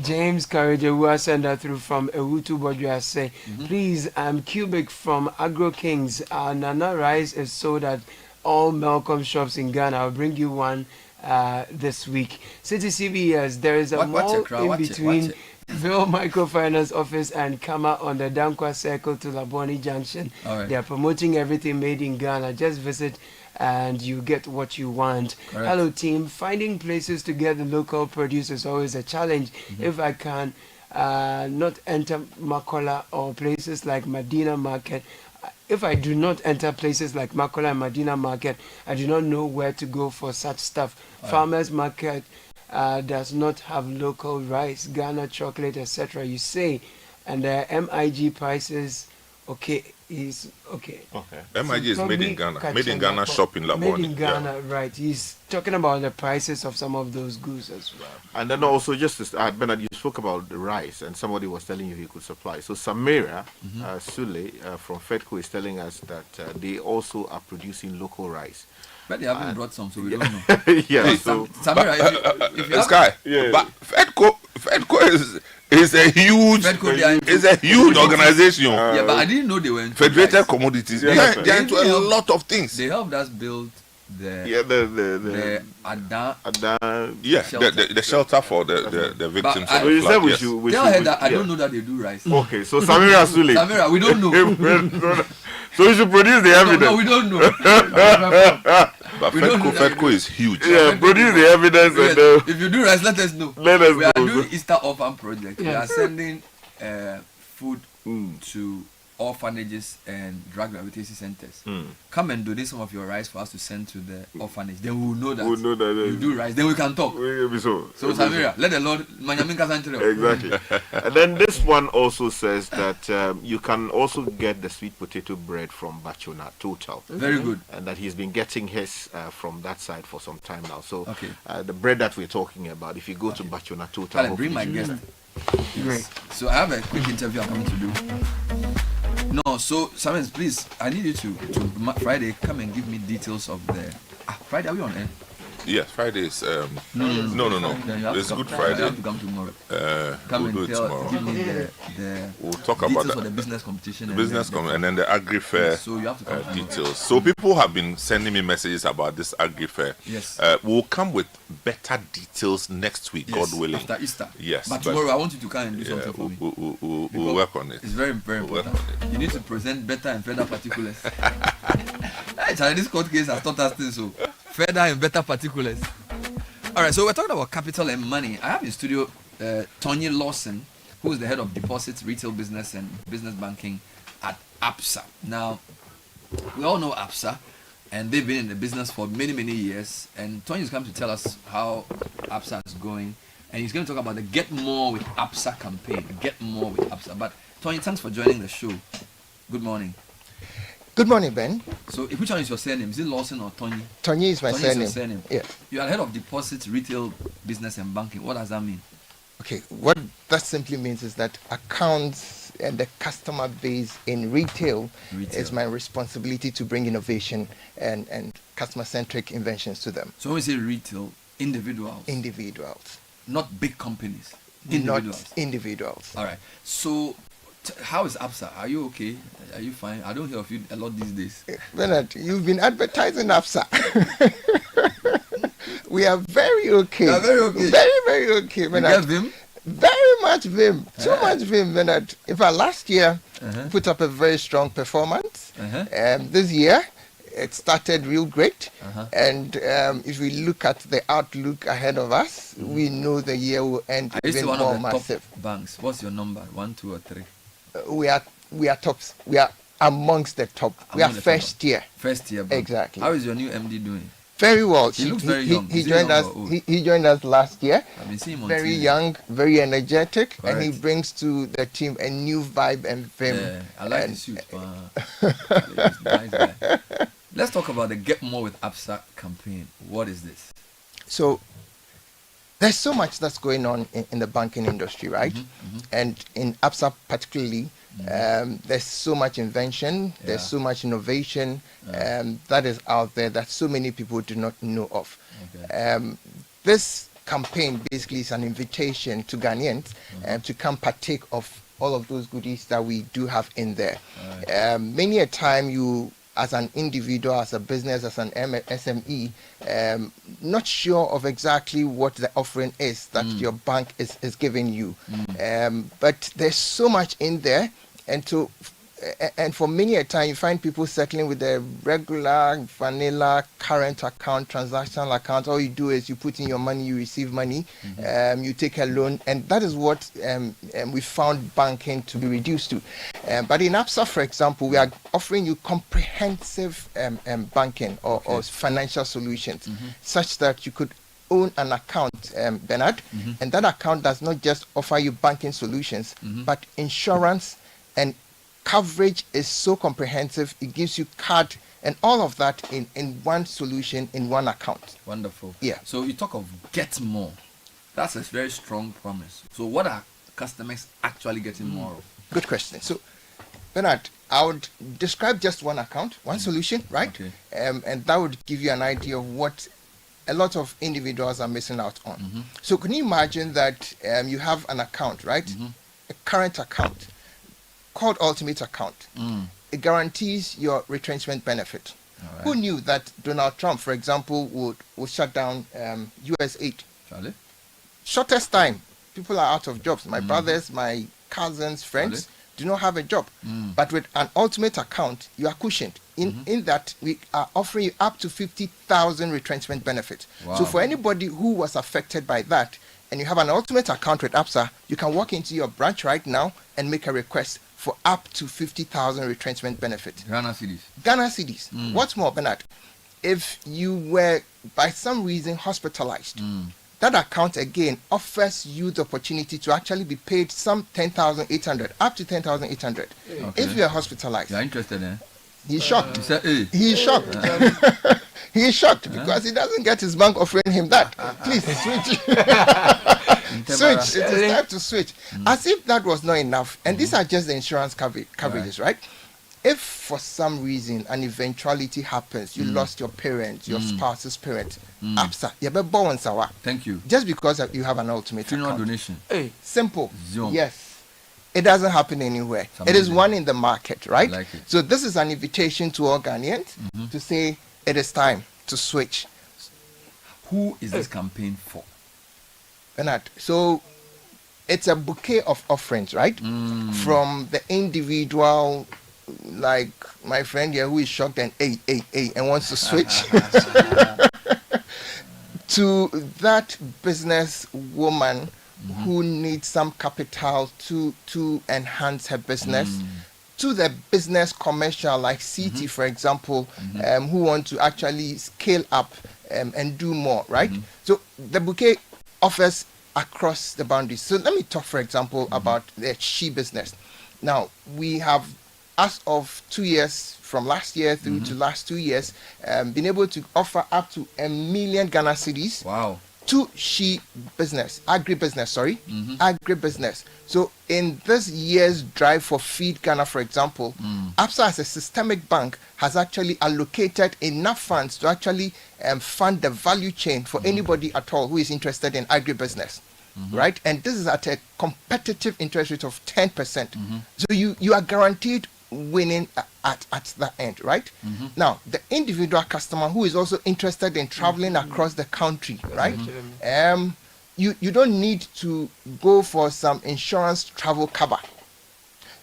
James Karejewa sent that through from Ewutu Bodriasi. Please, I'm Cubic from Agro Kings. Our Nana rice is sold at all Malcolm shops in Ghana. I'll bring you one this week. Citi CBS, there is a mall in between Ville Microfinance Office and Kama on the Dankwa Circle to Laboni Junction. Right. They are promoting everything made in Ghana. Just visit and you get what you want. Correct. Hello team, finding places to get the local produce is always a challenge. If I can not enter Makola or places like Medina Market, if I do not enter places like Makola and Medina Market, I do not know where to go for such stuff. Farmers Market does not have local rice, Ghana chocolate, etc. You say, and the MIG prices, is okay. MIG is made in Ghana. Made in Ghana shop in Laboni. Made in Ghana, right. He's talking about the prices of some of those goods as well. And then also, just to Bernard, you spoke about the rice, and somebody was telling you he could supply. So Samira Sule from FEDCO is telling us that they also are producing local rice. But they haven't brought some, so we don't know. Yeah, so Samira, if you Sky, but FEDCO is a huge organization. Yeah, but I didn't know they were into Federated Commodities. They are into a lot of things. They helped us build the Adan the shelter for the victims. But of flood. Tell her that I don't know that they do rice. Okay, so Samira Sule. Samira, we don't know. So you should produce the evidence. No, we don't know. But FEDCO is huge. Yeah, produce the evidence. Yes, if you do rice, let us know. Let us we know. are doing Easter Orphan Project. We are sending food to orphanages and drug rehabilitation centers. Come and donate some of your rice for us to send to the orphanage. Then we will know that, you do rice. Then we can talk. So Samira, let the Lord exactly. And then this one also says that you can also get the sweet potato bread from Bachona Total. Very good. And that he's been getting his from that side for some time now. So the bread that we're talking about, if you go to Bachona Total, I'll bring my guest. Yes. So I have a quick interview I'm coming to do. No, so Simon, please, I need you to Friday come and give me details of the Friday. Are we on air? Yes, Friday is no. Then you have It's to come, Good Friday. You have to come tomorrow. We'll and do it tomorrow. give me the We'll talk details about for the business competition. and then the Agri Fair So you have to come details. So people have been sending me messages about this Agri Fair. Yes. We'll come with better details next week, Yes, God willing. after Easter. Yes. But tomorrow I want you to come and do something for me. We'll work on it. It's very, very important. You need to present better and further particulars. This court case has taught us things, so further and better particulars. All right, so we're talking about capital and money. I have in studio Tony Lawson, who is the head of deposits, retail business, and business banking at ABSA. Now, we all know ABSA, and they've been in the business for many, many years. And Tony is coming to tell us how ABSA is going, and he's going to talk about the Get More with ABSA campaign. Get More with ABSA. But Tony, thanks for joining the show. Good morning. Good morning, Ben. So, which one is your surname? Is it Lawson or Tony? Tony is my Tony surname. Is your surname. Yeah. You are head of deposits, retail, business, and banking. What does that mean? Okay, what that simply means is that accounts and the customer base in retail is my responsibility to bring innovation and customer-centric inventions to them. So when we say retail, individuals? Individuals. Not big companies? Individuals? Not individuals. All right. So how is ABSA? Are you okay? Are you fine? I don't hear of you a lot these days. Bernard, you've been advertising ABSA. We are very okay. You are very okay. Very, very okay, Bernard. You get vim? Very much vim. Too much vim, Bernard. In fact, last year put up a very strong performance. This year it started real great. And if we look at the outlook ahead of us, we know the year will end even one more of the massive. top banks. What's your number? 1, 2, or 3? We are tops. We are amongst the top. We are first tier. First tier bank. Exactly. How is your new MD doing? Very well. He looks very young. He joined us. He joined us last year. I've been seeing him on very TV. young, very energetic, Correct. and he brings to the team a new vibe and vim. Yeah, I like the suit. He's a nice guy. Let's talk about the Get More with ABSA campaign. What is this? So there's so much that's going on in the banking industry, right? And in ABSA particularly, there's so much invention, there's so much innovation that is out there that so many people do not know of. This campaign basically is an invitation to Ghanaians to come partake of all of those goodies that we do have in there. Many a time you, as an individual, as a business, as an SME, not sure of exactly what the offering is that your bank is giving you. But there's so much in there, and for many a time you find people settling with a regular vanilla current account, transactional account. All you do is you put in your money, you receive money, you take a loan, and that is what we found banking to be reduced to. But in ABSA, for example, we are offering you comprehensive banking or financial solutions, such that you could own an account, Bernard, and that account does not just offer you banking solutions, but insurance and coverage is so comprehensive. It gives you card and all of that in one solution, in one account. Wonderful. Yeah. So you talk of Get More. That's a very strong promise. So what are customers actually getting more of? Good question. So, Bernard, I would describe just one account, one solution, right? Okay. And that would give you an idea of what a lot of individuals are missing out on. So can you imagine that you have an account, right? A current account called Ultimate Account. It guarantees your retrenchment benefit. Who knew that Donald Trump, for example, would shut down US aid? Charlie? Shortest time, people are out of jobs. My brothers, my cousins, friends do not have a job. But with an Ultimate Account, you are cushioned. In that, we are offering you up to 50,000 retrenchment benefit. Wow. So for anybody who was affected by that, and you have an Ultimate Account with ABSA, you can walk into your branch right now and make a request for up to 50,000 retrenchment benefit. Ghana cedis. Ghana cedis. What's more, Bernard, if you were by some reason hospitalized, that account again offers you the opportunity to actually be paid some 10,800, up to 10,800. If you are hospitalized. You're interested, eh? He's shocked. You said, hey. He's shocked. He's shocked because he doesn't get his bank offering him that. Please switch. Switch. It is time to switch. As if that was not enough. And these are just the insurance coverages, right? if for some reason an eventuality happens, you lost your parent, your spouse's parent, ABSA, you better born sawa. Thank you. Just because you have an ultimate Funeral account. donation. Hey, simple. Zoom. Yes. It doesn't happen anywhere. It is one in the market, right? Like it. So this is an invitation to all Ghanaians to say it is time to switch. Who is this campaign for? Bernard, so it's a bouquet of offerings, right? From the individual, like my friend here who is shocked and and wants to switch, to that business woman who needs some capital to enhance her business, to the business commercial like Citi, for example, who want to actually scale up and do more, right? So the bouquet offers across the boundaries. So let me talk, for example, about the she business. Now, we have, as of 2 years, from last year through to last 2 years, been able to offer up to 1 million Ghana cedis. Wow. To she business, agribusiness, agribusiness. So in this year's drive for Feed Ghana, for example, ABSA as a systemic bank has actually allocated enough funds to actually fund the value chain for anybody at all who is interested in agribusiness, right? And this is at a competitive interest rate of 10%. So you are guaranteed winning at that end, right? Now, the individual customer who is also interested in traveling across the country, right? You don't need to go for some insurance travel cover.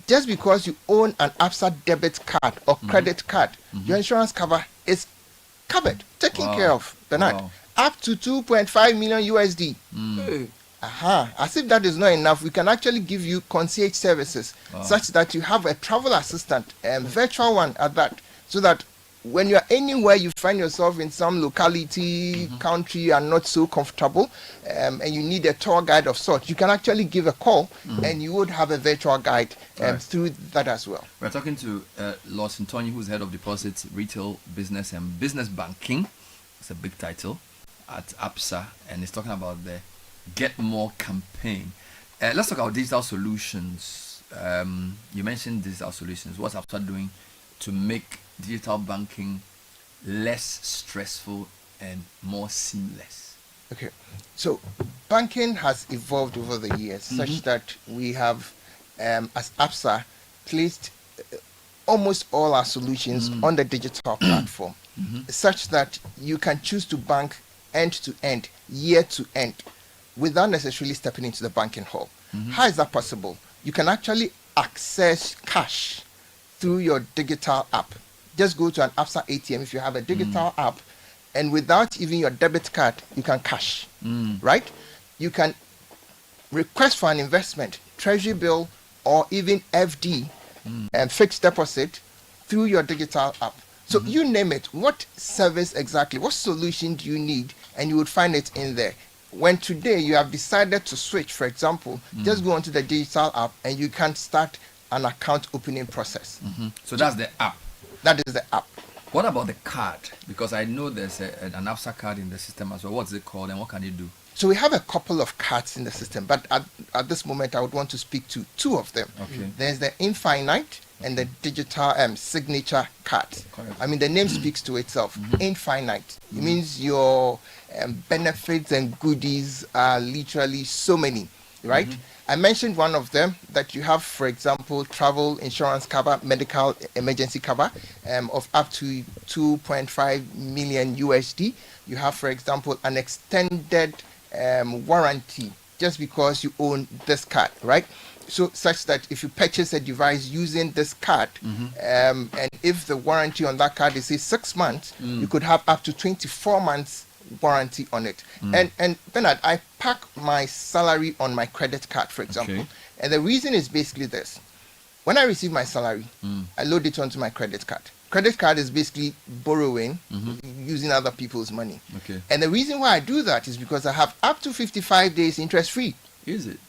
Just because you own an ABSA debit card or credit card, your insurance cover is covered, taken care of, Bernard. Up to 2.5 million USD. As if that is not enough, we can actually give you concierge services such that you have a travel assistant, virtual one at that, so that when you are anywhere, you find yourself in some locality, country, you are not so comfortable, and you need a tour guide of sorts, you can actually give a call and you would have a virtual guide through that as well. We're talking to Lawson Tony, who's head of deposits, retail business and business banking. It's a big title at ABSA, and he's talking about the Get More campaign. Let's talk about digital solutions. You mentioned digital solutions. What's ABSA doing to make digital banking less stressful and more seamless? Okay, so banking has evolved over the years such that we have, as ABSA, placed almost all our solutions on the digital platform, such that you can choose to bank end to end, year to end, without necessarily stepping into the banking hall. How is that possible? You can actually access cash through your digital app. Just go to an ABSA ATM if you have a digital app, and without even your debit card, you can cash, right? You can request for an investment, treasury bill, or even FD, and fixed deposit through your digital app. So you name it, what service exactly, what solution do you need, and you would find it in there. When today you have decided to switch, for example, just go onto the digital app and you can start an account opening process. So that's the app. That is the app. What about the card? Because I know there's an ABSA card in the system as well. What's it called and what can it do? So we have a couple of cards in the system, but at this moment I would want to speak to two of them. Okay. There's the Infinite and the digital signature card. Correct. I mean, the name speaks to itself. Infinite. It means your benefits and goodies are literally so many, right? I mentioned one of them, that you have, for example, travel insurance cover, medical emergency cover of up to 2.5 million USD. You have, for example, an extended warranty just because you own this card, right? So such that if you purchase a device using this card, and if the warranty on that card is say 6 months, you could have up to 24 months warranty on it. And Bernard, I pack my salary on my credit card, for example. And the reason is basically this. When I receive my salary, I load it onto my credit card. Credit card is basically borrowing, using other people's money. And the reason why I do that is because I have up to 55 days interest free. Is it?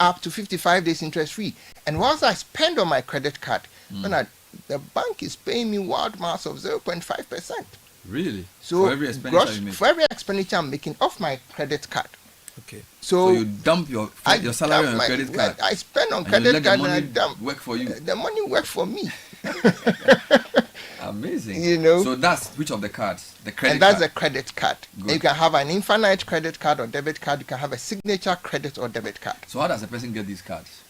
Up to 55 days interest free. And once I spend on my credit card, Bernard, the bank is paying me wild mass of 0.5%. Really? So for every expenditure you make? For every expenditure I'm making off my credit card. Okay. So you dump your salary on your credit card. I spend on and you credit let card the money and I dump. work for you. The money work for me. Amazing. You know. So that's which of the cards? The credit and that's card. a credit card. Good. You can have an infinite credit card or debit card. You can have a signature credit or debit card. So how does a person get these cards?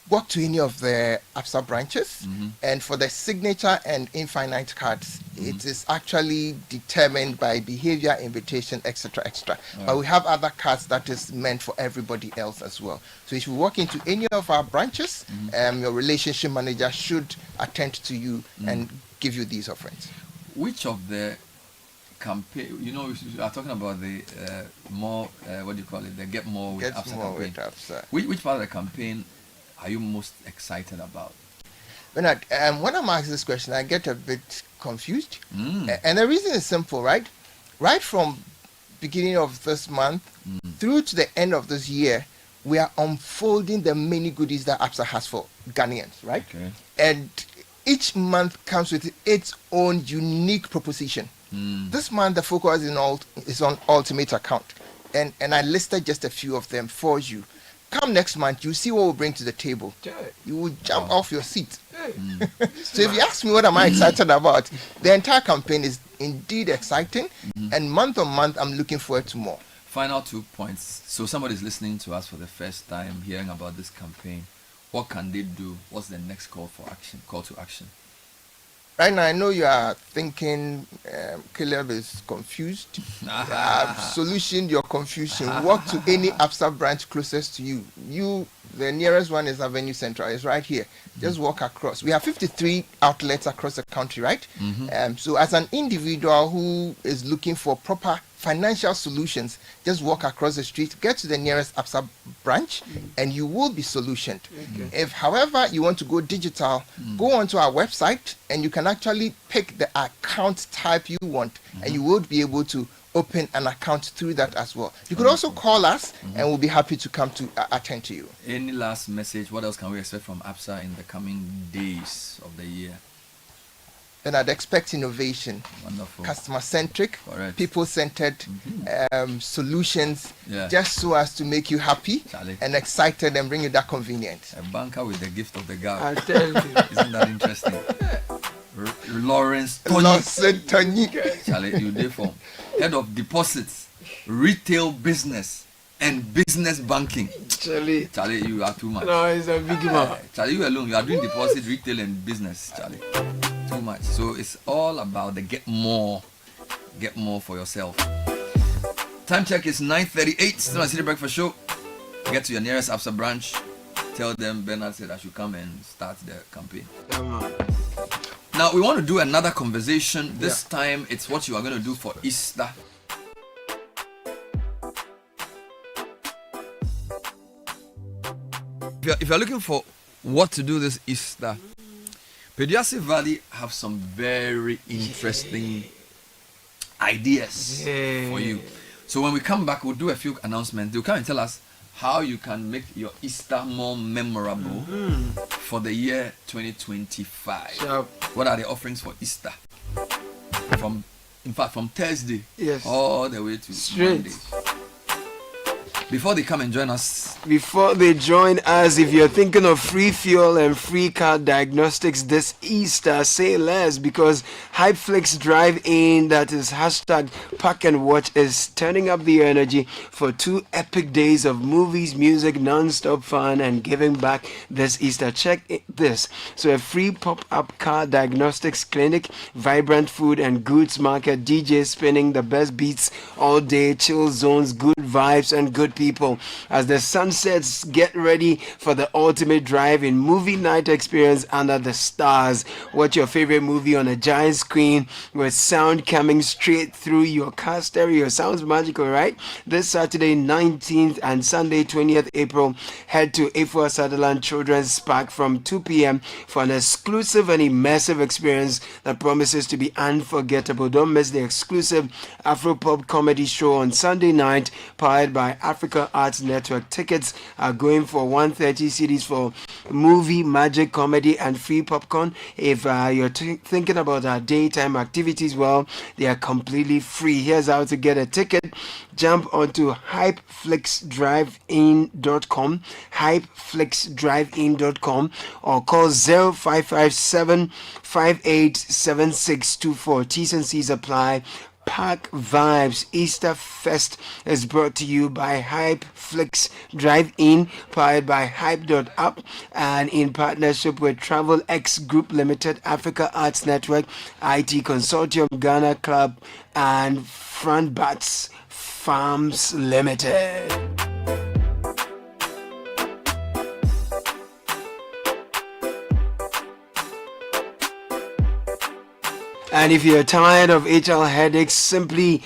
Walk to any of the ABSA branches, and for the signature and infinite cards, it is actually determined by behavior, invitation, etc., etc. But we have other cards that is meant for everybody else as well. So if you walk into any of our branches, your relationship manager should attend to you and give you these offerings. Which of the campaign, you know, we are talking about the more, what do you call it, the Get More with ABSA campaign. Which part of the campaign are you most excited about? When I'm asked this question, I get a bit confused. And the reason is simple, right? Right from beginning of this month through to the end of this year, we are unfolding the many goodies that ABSA has for Ghanaians, right? Okay. And each month comes with its own unique proposition. This month, the focus is on ultimate account. And I listed just a few of them for you. Come next month, you see what we'll bring to the table. You will jump off your seat. So if you ask me what am I excited about, the entire campaign is indeed exciting. And month on month, I'm looking forward to more. Final 2 points. So somebody's listening to us for the first time, hearing about this campaign. What can they do? What's the next call to action? Right now, I know you are thinking Caleb is confused. Solution your confusion. Walk to any ABSA branch closest to you. The nearest one is Avenue Central. It's right here. Just walk across. We have 53 outlets across the country, right? So as an individual who is looking for proper financial solutions, just walk across the street, get to the nearest ABSA branch, and you will be solutioned. If, however, you want to go digital, go onto our website, and you can actually pick the account type you want, and you will be able to open an account through that as well. You could also call us, and we'll be happy to come to attend to you. Any last message? What else can we expect from ABSA in the coming days of the year? Then I'd expect innovation, customer-centric, people-centered solutions, just so as to make you happy and excited and bring you that convenience. A banker with the gift of the gab. I'll tell you. Isn't that interesting? Lawrence Tony. Charlie, you there for head of deposits, retail business, and business banking. Charlie, you are too much. No, it's a big man. Charlie, you alone, you are doing deposit, retail, and business. Charlie, too much. So it's all about the get more for yourself. Time check is 9:38. Still on City Breakfast Show. Get to your nearest ABSA branch. Tell them Bernard said I should come and start the campaign. Now we want to do another conversation. This time it's what you are going to do for Easter. If you're looking for what to do this Easter, Pediasi Valley have some very interesting ideas for you. So when we come back, we'll do a few announcements. They'll come and tell us how you can make your Easter more memorable for the year 2025. What are the offerings for Easter? From Thursday all the way to Monday. Before they come and join us. Before they join us, if you're thinking of free fuel and free car diagnostics this Easter, say less, because Hypeflix Drive-In, that is hashtag Pack and Watch, is turning up the energy for 2 epic days of movies, music, non-stop fun, and giving back this Easter. Check this. So a free pop-up car diagnostics clinic, vibrant food and goods market, DJ spinning the best beats all day, chill zones, good vibes, and good people. As the sun sets, get ready for the ultimate drive-in movie night experience under the stars. Watch your favorite movie on a giant screen with sound coming straight through your car stereo. Sounds magical, right? This Saturday 19th and Sunday 20th April, head to A4 Sutherland Children's Park from 2 p.m. for an exclusive and immersive experience that promises to be unforgettable. Don't miss the exclusive Afro-pop comedy show on Sunday night, powered by African Africa Arts Network. Tickets are going for 130 cedis for movie, magic, comedy, and free popcorn. If you're thinking about our daytime activities, well, they are completely free. Here's how to get a ticket. Jump onto hypeflixdrivein.com, hypeflixdrivein.com, or call 0557 587624. T's and C's apply. Park Vibes Easter Fest is brought to you by Hypeflix Drive-In, powered by Hype.up, and in partnership with Travel X Group Limited, Africa Arts Network, IT Consortium, Ghana Club, and Front Bats Farms Limited. And if you're tired of HR headaches, simply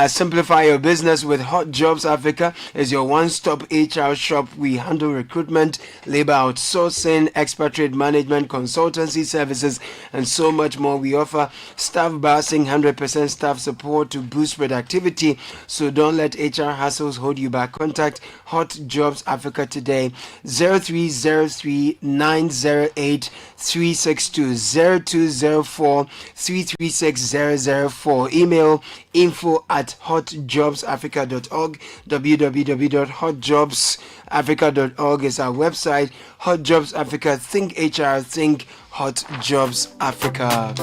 simplify your business with Hot Jobs Africa. Is your one-stop HR shop. We handle recruitment, labor outsourcing, expatriate management, consultancy services, and so much more. We offer staff basing, 100% staff support to boost productivity. So don't let HR hassles hold you back. Contact Hot Jobs Africa today. 0303 908 362 0204 336 Email info@hotjobsafrica.org. www.hotjobsafrica.org is our website. Hot Jobs Africa. Think HR. Think Hot Jobs Africa.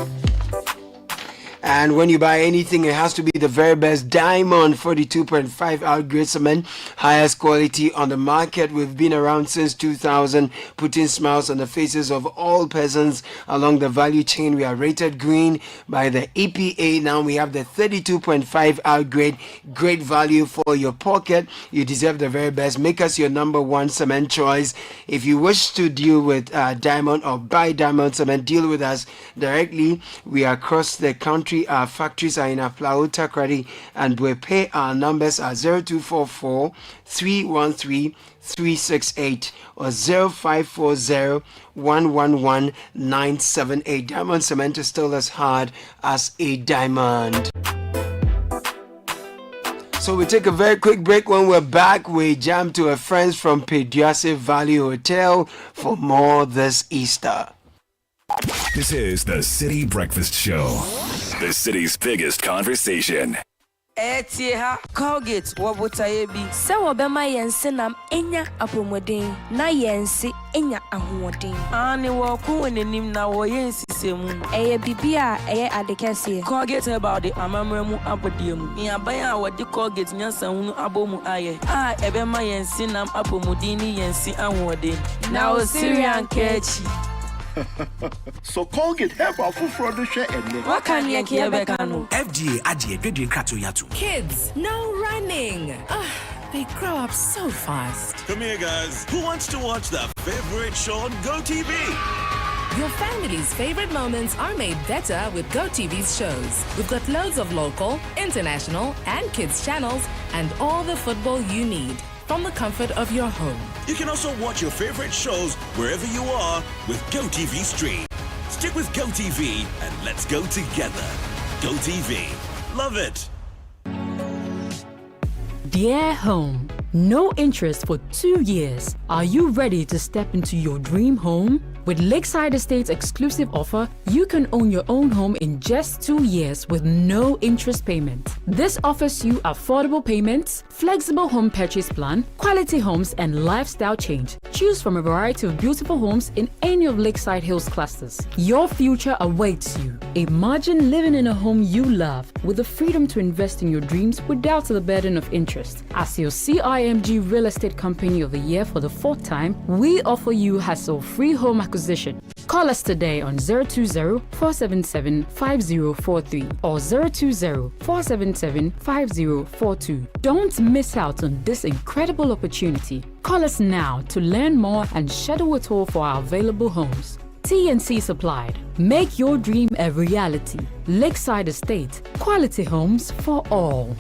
And when you buy anything, it has to be the very best Diamond 42.5 outgrade cement, highest quality on the market. We've been around since 2000, putting smiles on the faces of all persons along the value chain. We are rated green by the EPA. Now we have the 32.5 outgrade, great value for your pocket. You deserve the very best. Make us your number one cement choice. If you wish to deal with Diamond or buy Diamond cement, deal with us directly. We are across the country. Our factories are in Aflao, Takrady, and we pay. Our numbers are 0244 313 368 or 0540 111 978. Diamond cement is still as hard as a diamond. So we take a very quick break. When we're back, we jam to our friends from Peduase Valley Hotel for more this Easter. This is the City Breakfast Show, the city's biggest conversation. Etieha Colgate wabutayebi se wobema yense nam enya apomodin na yense enya ahoden ani wo ku wenenim na wo yensi semu eye bibia eye adekese Colgate about the amamremu abodiemu nyaban a wodi Colgate nyansa hunu abomu aye ebema yense nam apomodin ni yense ahoden na o Syrian kechi. So Colgate help our food for the share and what can you hear Bekano? FDA adie dwedwe krato yatu. Kids, no running. They grow up so fast. Come here, guys. Who wants to watch their favorite show on GoTV? Your family's favorite moments are made better with GoTV's shows. We've got loads of local, international, and kids channels, and all the football you need from the comfort of your home. You can also watch your favorite shows wherever you are with GoTV Stream. Stick with GoTV and let's go together. GoTV. Love it. Dear home, no interest for 2 years. Are you ready to step into your dream home? With Lakeside Estates' exclusive offer, you can own your own home in just 2 years with no interest payment. This offers you affordable payments, flexible home purchase plan, quality homes, and lifestyle change. Choose from a variety of beautiful homes in any of Lakeside Hills clusters. Your future awaits you. Imagine living in a home you love with the freedom to invest in your dreams without the burden of interest. As your CIMG Real Estate Company of the Year for the 4th time, we offer you hassle-free home acquisition. Call us today on 020-477-5043 or 020-477-5042. Don't miss out on this incredible opportunity. Call us now to learn more and schedule a tour for our available homes. T&C supplied. Make your dream a reality. Lakeside Estate. Quality homes for all.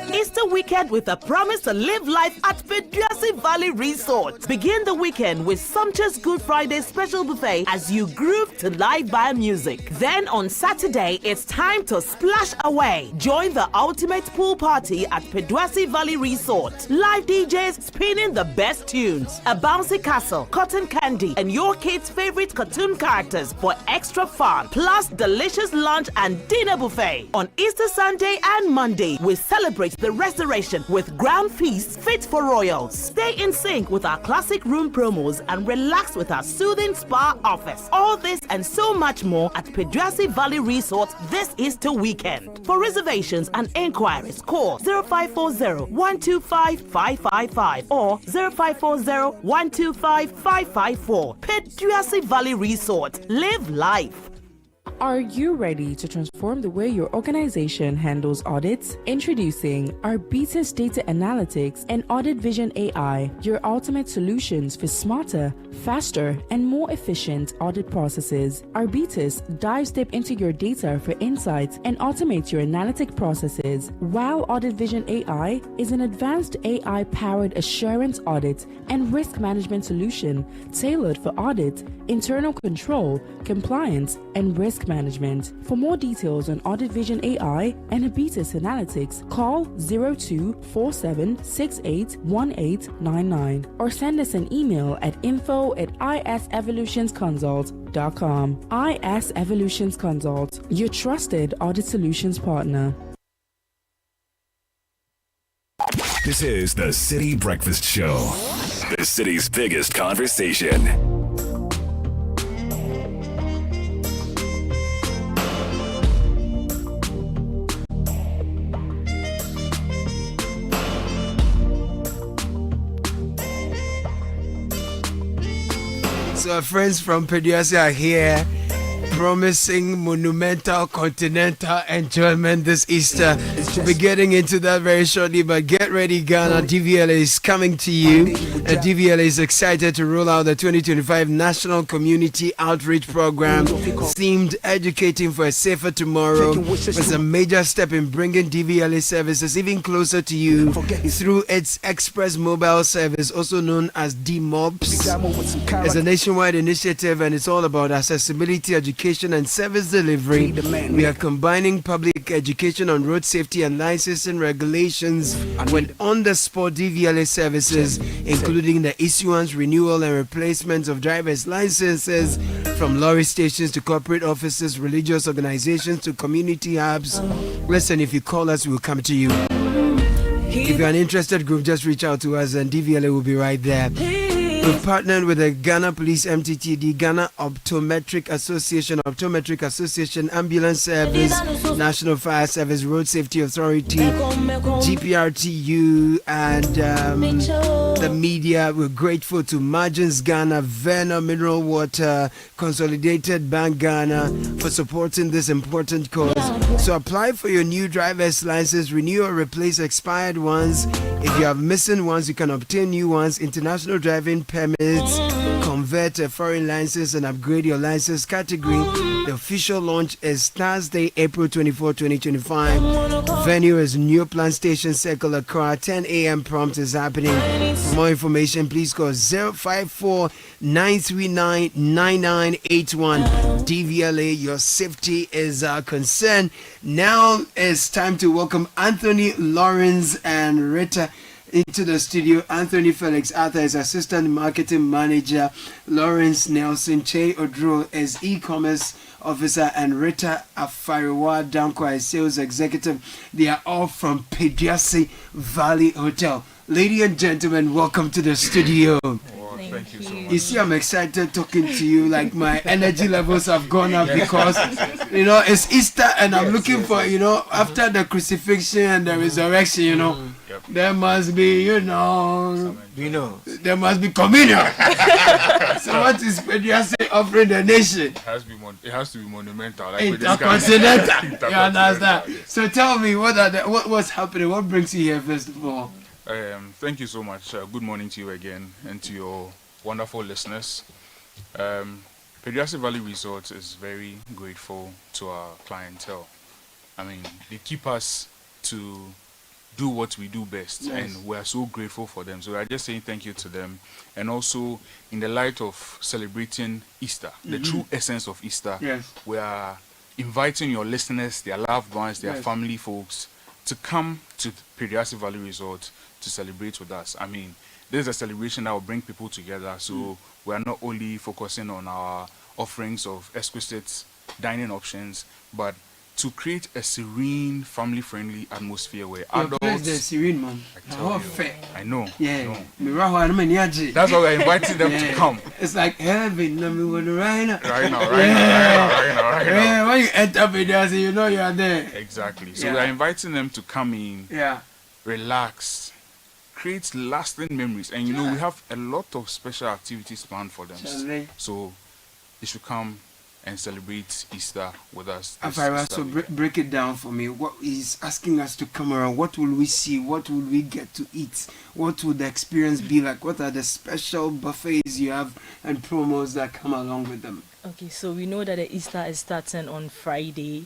It's the weekend with a promise to live life at Peduasi Valley Resort. Begin the weekend with sumptuous Good Friday special buffet as you groove to live band music. Then on Saturday, it's time to splash away. Join the ultimate pool party at Peduasi Valley Resort. Live DJs spinning the best tunes, a bouncy castle, cotton candy, and your kids' favorite cartoon characters for extra fun. Plus delicious lunch and dinner buffet. On Easter Sunday and Monday, we celebrate the restoration with grand feasts fit for royals. Stay in sync with our classic room promos and relax with our soothing spa offers. All this and so much more at Peduasi Valley Resort this Easter weekend. For reservations and inquiries, call 0540-125-555 or 0540-125-554. Peduasi Valley Resort. Live life. Are you ready to transform the way your organization handles audits? Introducing Agribusiness Data Analytics and Audit Vision AI, your ultimate solutions for smarter, faster, and more efficient audit processes. Agribusiness dives deep into your data for insights and automates your analytic processes, while Audit Vision AI is an advanced AI-powered assurance audit and risk management solution tailored for audit, internal control, compliance, and risk management. For more details on Audit Vision AI and Agribusiness Analytics, call 0247681899 or send us an email at info@isevolutionsconsult.com. IS Evolutions Consult, your trusted audit solutions partner. This is the City Breakfast Show, the city's biggest conversation. So our friends from Peduasi are here, promising monumental continental enjoyment this Easter. We'll be getting into that very shortly, but get ready, Ghana. DVLA is coming to you. DVLA is excited to roll out the 2025 National Community Outreach Program themed Educating for a Safer Tomorrow. It's a major step in bringing DVLA services even closer to you through its Express Mobile Service, also known as DMOBS. It's a nationwide initiative and it's all about accessibility, education, and service delivery. We are combining public education on road safety and licensing regulations with on-the-spot DVLA services, including the issuance, renewal, and replacement of driver's licenses from lorry stations to corporate offices, religious organizations to community hubs. Listen, if you call us, we'll come to you. If you're an interested group, just reach out to us and DVLA will be right there. We've partnered with the Ghana Police MTTD, Ghana Optometric Association, Ambulance Service, National Fire Service, Road Safety Authority, GPRTU, and the media. We're grateful to Margins Ghana, Verna Mineral Water, Consolidated Bank Ghana for supporting this important cause. So apply for your new driver's license, renew or replace expired ones. If you have missing ones, you can obtain new ones. International driving permits, convert a foreign license and upgrade your license category. The official launch is Thursday, April 24, 2025. Venue is New Plant Station Circle, Accra. 10 a.m. prompt is happening. For more information, please call 054-939-9981. DVLA, your safety is our concern. Now it's time to welcome Anthony, Lawrence, and Rita into the studio. Anthony Felix Arthur is Assistant Marketing Manager. Lawrence Nelson Che Odro is E-Commerce Officer, and Rita Afariwa Dankwa is Sales Executive. They are all from Peduasi Valley Hotel. Ladies and gentlemen, welcome to the studio. Thank you so much. You see, I'm excited talking to you. Like, my energy levels have gone up because, you know, it's Easter and I'm looking for, you know, after the crucifixion and the resurrection, you know, there must be, you know, there must be communion. So what is Peduasi offering the nation? It has to be monumental. Like Intercontinental. You understand? So tell me, what's happening? What brings you here, first of all? Thank you so much. Good morning to you again and to your wonderful listeners. Peduasi Valley Resort is very grateful to our clientele. I mean, they keep us to do what we do best, Yes. and we are so grateful for them. So we are just saying thank you to them. And also, in the light of celebrating Easter, the true essence of Easter, Yes. we are inviting your listeners, their loved ones, their Yes. family folks, to come to Pediassi Valley Resort to celebrate with us. I mean, this is a celebration that will bring people together. So we are not only focusing on our offerings of exquisite dining options, but to create a serene, family-friendly atmosphere where Your place adults. is serene, man. I know. Yeah. That's why we're inviting them to come. It's like heaven. I mean, right now. Right now. Yeah, when you enter Pediassi, you know you are there. Exactly. So Yeah. we are inviting them to come in, Yeah. relax, create lasting memories. And you know, we have a lot of special activities planned for them. Charlie. So they should come and celebrate Easter with us. this Afara, Easter so weekend. break it down for me. What is asking us to come around? What will we see? What will we get to eat? What will the experience be like? What are the special buffets you have and promos that come along with them? Okay, so we know that the Easter is starting on Friday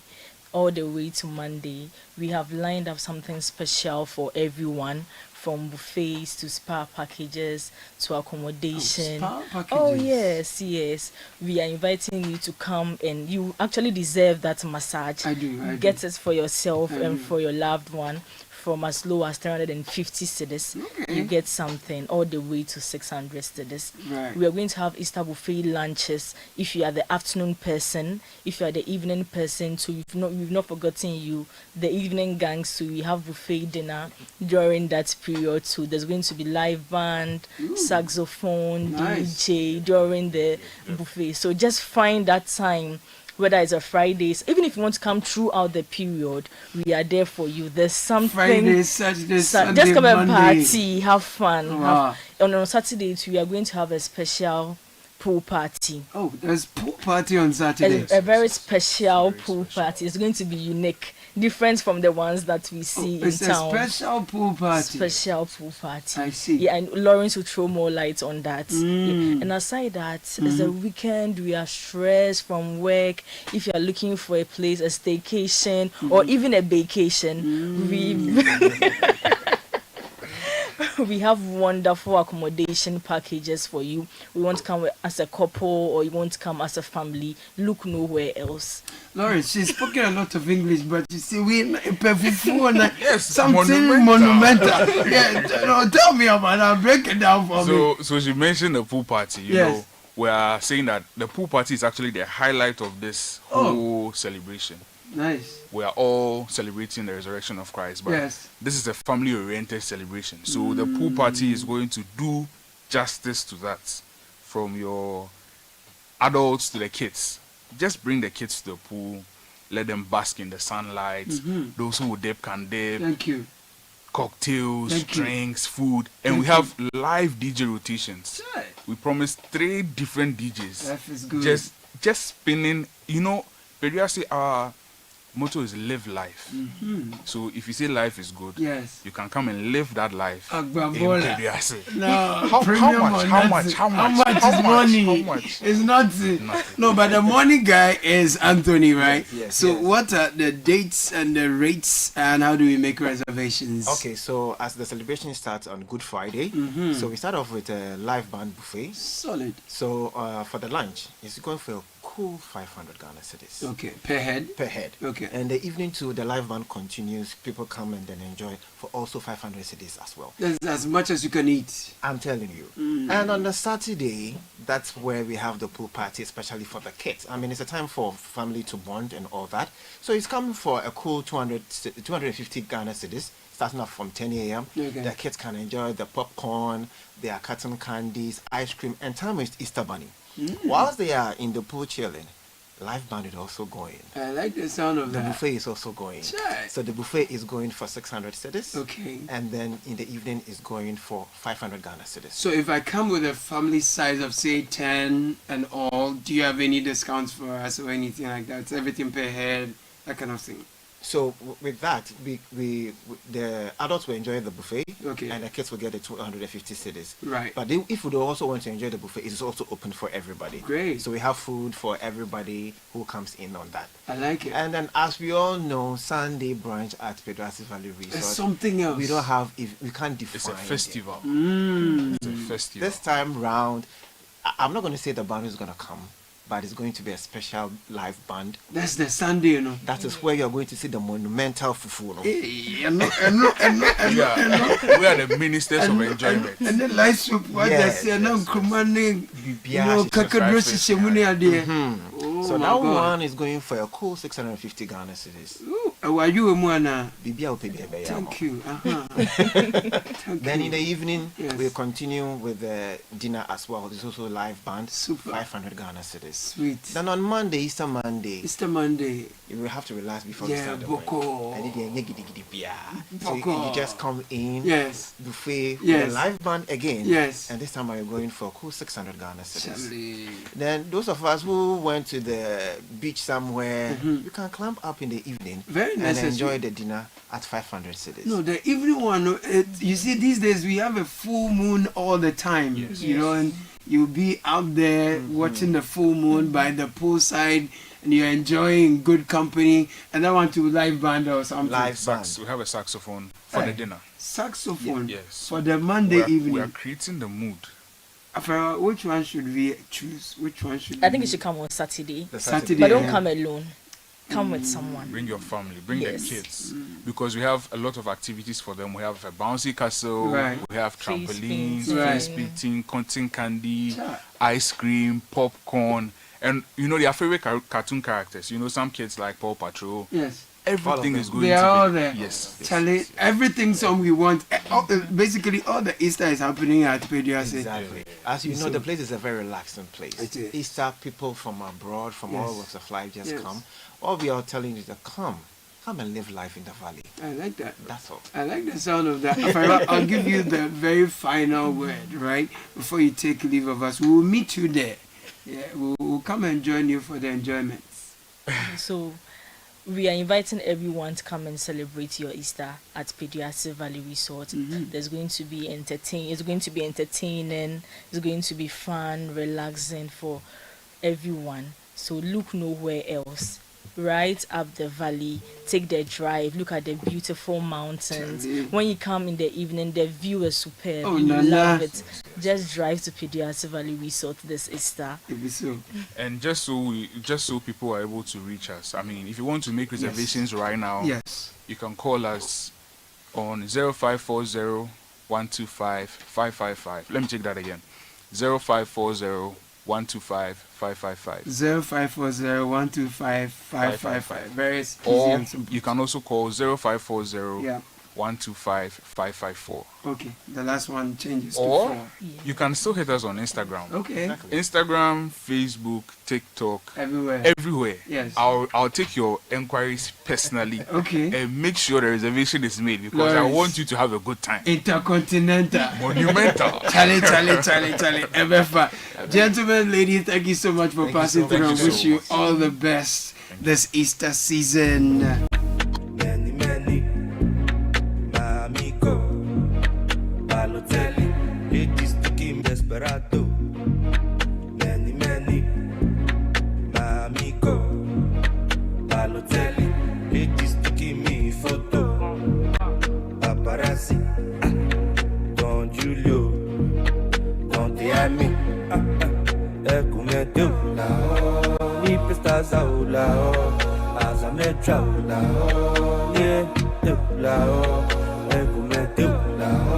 all the way to Monday. We have lined up something special for everyone, from buffets to spa packages to accommodation. Spa packages? Oh, yes. We are inviting you to come, and you actually deserve that massage. I do. Get it for yourself I and do. for your loved one. From as low as 350 cedis, Okay. you get something, all the way to 600 cedis. Right. We are going to have Easter buffet lunches. If you are the afternoon person, if you are the evening person too, we've not forgotten you. The evening gangs too, we have buffet dinner during that period too. There's going to be live band, saxophone, Nice. DJ during the buffet. So just find that time, whether it's a Fridays, even if you want to come throughout the period, we are there for you. There's something. Friday, Saturday, Sunday, just come and Monday. party, have fun. Wow. On Saturday too, we are going to have a special pool party. Oh, there's pool party on Saturday. A very special pool party. It's going to be unique, different from the ones that we see in It's a town. special pool party. Special pool party. I see. Yeah, and Lawrence will throw more light on that. Mm. Yeah. And aside that, it's a weekend. We are stressed from work. If you are looking for a place, a staycation, or even a vacation, we have wonderful accommodation packages for you. We want to come as a couple, or you want to come as a family. Look nowhere else. Lawrence, she's spoken a lot of English, but you see, Yes, something monumental. Yeah, no, tell me about that. Break it down for me. So she mentioned the pool party. You Yes. know, we are saying that the pool party is actually the highlight of this whole celebration. Nice. We are all celebrating the resurrection of Christ, but Yes. this is a family-oriented celebration. So the pool party is going to do justice to that, from your adults to the kids. Just bring the kids to the pool, let them bask in the sunlight. Those who will dip can dip. Thank you. Cocktails, Thank you. drinks, food, and Thank we have live DJ rotations. Sure. We promised 3 different DJs. Life is good. Just spinning. You know, Pediassi, our motto is live life. So if you say life is good, Yes. you can come and live that life in Agbabola. Pediassi. No, How premium much? or How nothing. much? How How much? much How is much? money? How much? It's nothing. No, but the money guy is Anthony, right? Yes, So yes. what are the dates and the rates, and how do we make reservations? Okay, so as the celebration starts on Good Friday, so we start off with a live band buffet. Solid. So for the lunch, it's going for a cool 500 Ghana cedis. Okay, per head? Per head. Okay. And the evening too, the live band continues. People come and then enjoy for also 500 cedis as well. That's as much as you can eat. I'm telling you. And on the Saturday, that's where we have the pool party, especially for the kids. I mean, it's a time for family to bond and all that. So it's coming for a cool 250 Ghana cedis, starting off from 10 a.m. Okay. The kids can enjoy the popcorn, their cotton candies, ice cream, and time is Easter Bunny. Whilst they are in the pool chilling, live band is also going. I like the sound of The that. buffet is also going. Sure. So the buffet is going for 600 cedis. Okay. And then in the evening is going for 500 Ghana cedis. So if I come with a family size of say 10 and all, do you have any discounts for us or anything like that? It's everything per head, that kind of thing. So with that, we the adults will enjoy the buffet, Okay. and the kids will get the 250 cedis. Right. But if we also want to enjoy the buffet, it's also open for everybody. Great. So we have food for everybody who comes in on that. I like it. And then, as we all know, Sunday brunch at Pedrasi Valley Resort. It's something else. We don't have. We can't define. It's a festival. Mm. It's a festival. This time round, I'm not going to say the band is going to come, but it's going to be a special live band. That's the Sunday, you know. That is where you're going to see the monumental fufu. No? We are the ministers of enjoyment. And the light soup, what they say, now commanding, you know, kakadrosi shemuni ade. So that one is going for a cool 650 Ghana cedis. Are you a mwana? Thank you. Then in the evening, we'll continue with the dinner as well. There's also a live band, 500 Ghana cedis. Sweet. Then on Monday, Easter Monday, you will have to relax before yeah, you start the boko. And so you just come in, yes, buffet, with yes, a live band again, yes, and this time we're going for a cool 600 Ghana cedis. Then those of us who went to the beach somewhere, you can climb up in the evening and enjoy the dinner at 500 cedis. No, the evening one, you see, these days we have a full moon all the time, you know, and you'll be out there watching the full moon by the poolside, and you're enjoying good company, and I want to live band or something. We have a saxophone for the dinner. Saxophone? Yes. For the Monday evening. We are creating the mood. Which one should we choose? Which one should I think you should come on Saturday. Saturday. But don't come alone. Come with someone. Bring your family, bring the Yes. kids. Because we have a lot of activities for them. We have a bouncy castle, Right. we have Tree trampolines, spinning. tree spitting, cotton candy, ice cream, popcorn. And you know their favorite cartoon characters. You know, some kids like Paw Patrol. Yes. Everything is going They to are all be there. Yes. Charlie, everything we want. Basically, all the Easter is happening at Pediase. Exactly. As you know, the place is a very relaxing place. It is. Easter, people from abroad, from all Yes. walks of life just Yes. come. All we are telling you is that come and live life in the valley. I like that. That's all. I like the sound of that. I'll give you the very final word, right? Before you take leave of us. We will meet you there. Yeah, we'll come and join you for the enjoyment. So we are inviting everyone to come and celebrate your Easter at Pediasi Valley Resort. There's going to be It's going to be entertaining. It's going to be fun, relaxing for everyone. So look nowhere else. Right up the valley, take the drive, look at the beautiful mountains. When you come in the evening, the view is superb. Oh, you Nana. love it. Just drive to Pediasi Valley Resort this Easter. It'll be so. And just so people are able to reach us. I mean, if you want to make reservations right now, yes, you can call us on 0540 125 555. Let me take that again. 0540 125 555. 0540 125 555. Very easy Or and simple. you can also call 0540 Yeah. 125 554. Okay, the last one changes Or to 4. you can still hit us on Instagram. Okay. Instagram, Facebook, TikTok, everywhere. Yes. I'll take your enquiries personally. Okay. And make sure the reservation is made because I Lawrence. want you to have a good time. Intercontinental. Monumental. Charlie. MFA. Gentlemen, ladies, thank you so much for passing through. I wish you all the best this Easter season. Ladies to Kim Desperado. Many, Mamico. Balotelli. Ladies to give me photo. Paparazzi. Don Julio. Don Diami. Ecumete la o. Ni prestas a la o. Azametra la o. Yeah, la o. Ecumete la o.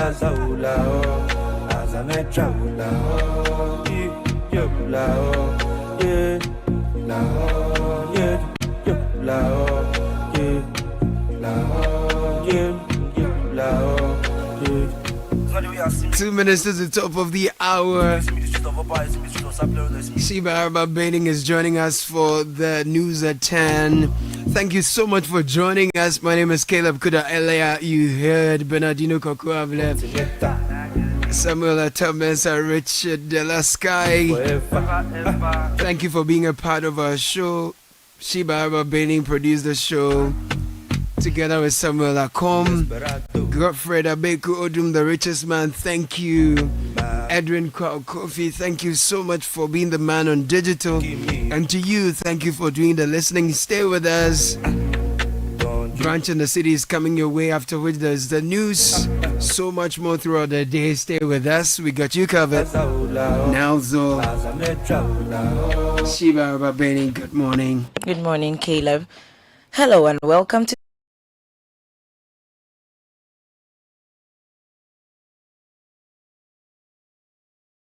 Zaula o azametra la o yo la o yeah la o yeah la o yeah la o yeah la o 2 minutes to the top of the hour. Sheba Arba Baining is joining us for the news at 10. Thank you so much for joining us. My name is Caleb Kuda Elea. You heard Bernardino Kokuavle, Samuel Thomas, Richard De La Sky. Thank you for being a part of our show. Shiba Bening produced the show together with Samuel Akom, Godfred Abeku Odum, the richest man. Thank you. Edwin Kofi, thank you so much for being the man on digital. And to you, thank you for doing the listening. Stay with us. Branch in the City is coming your way, after which there's the news. So much more throughout the day. Stay with us. We got you covered. Now, Zo. Shiba Bening, good morning. Good morning, Caleb. Hello and welcome to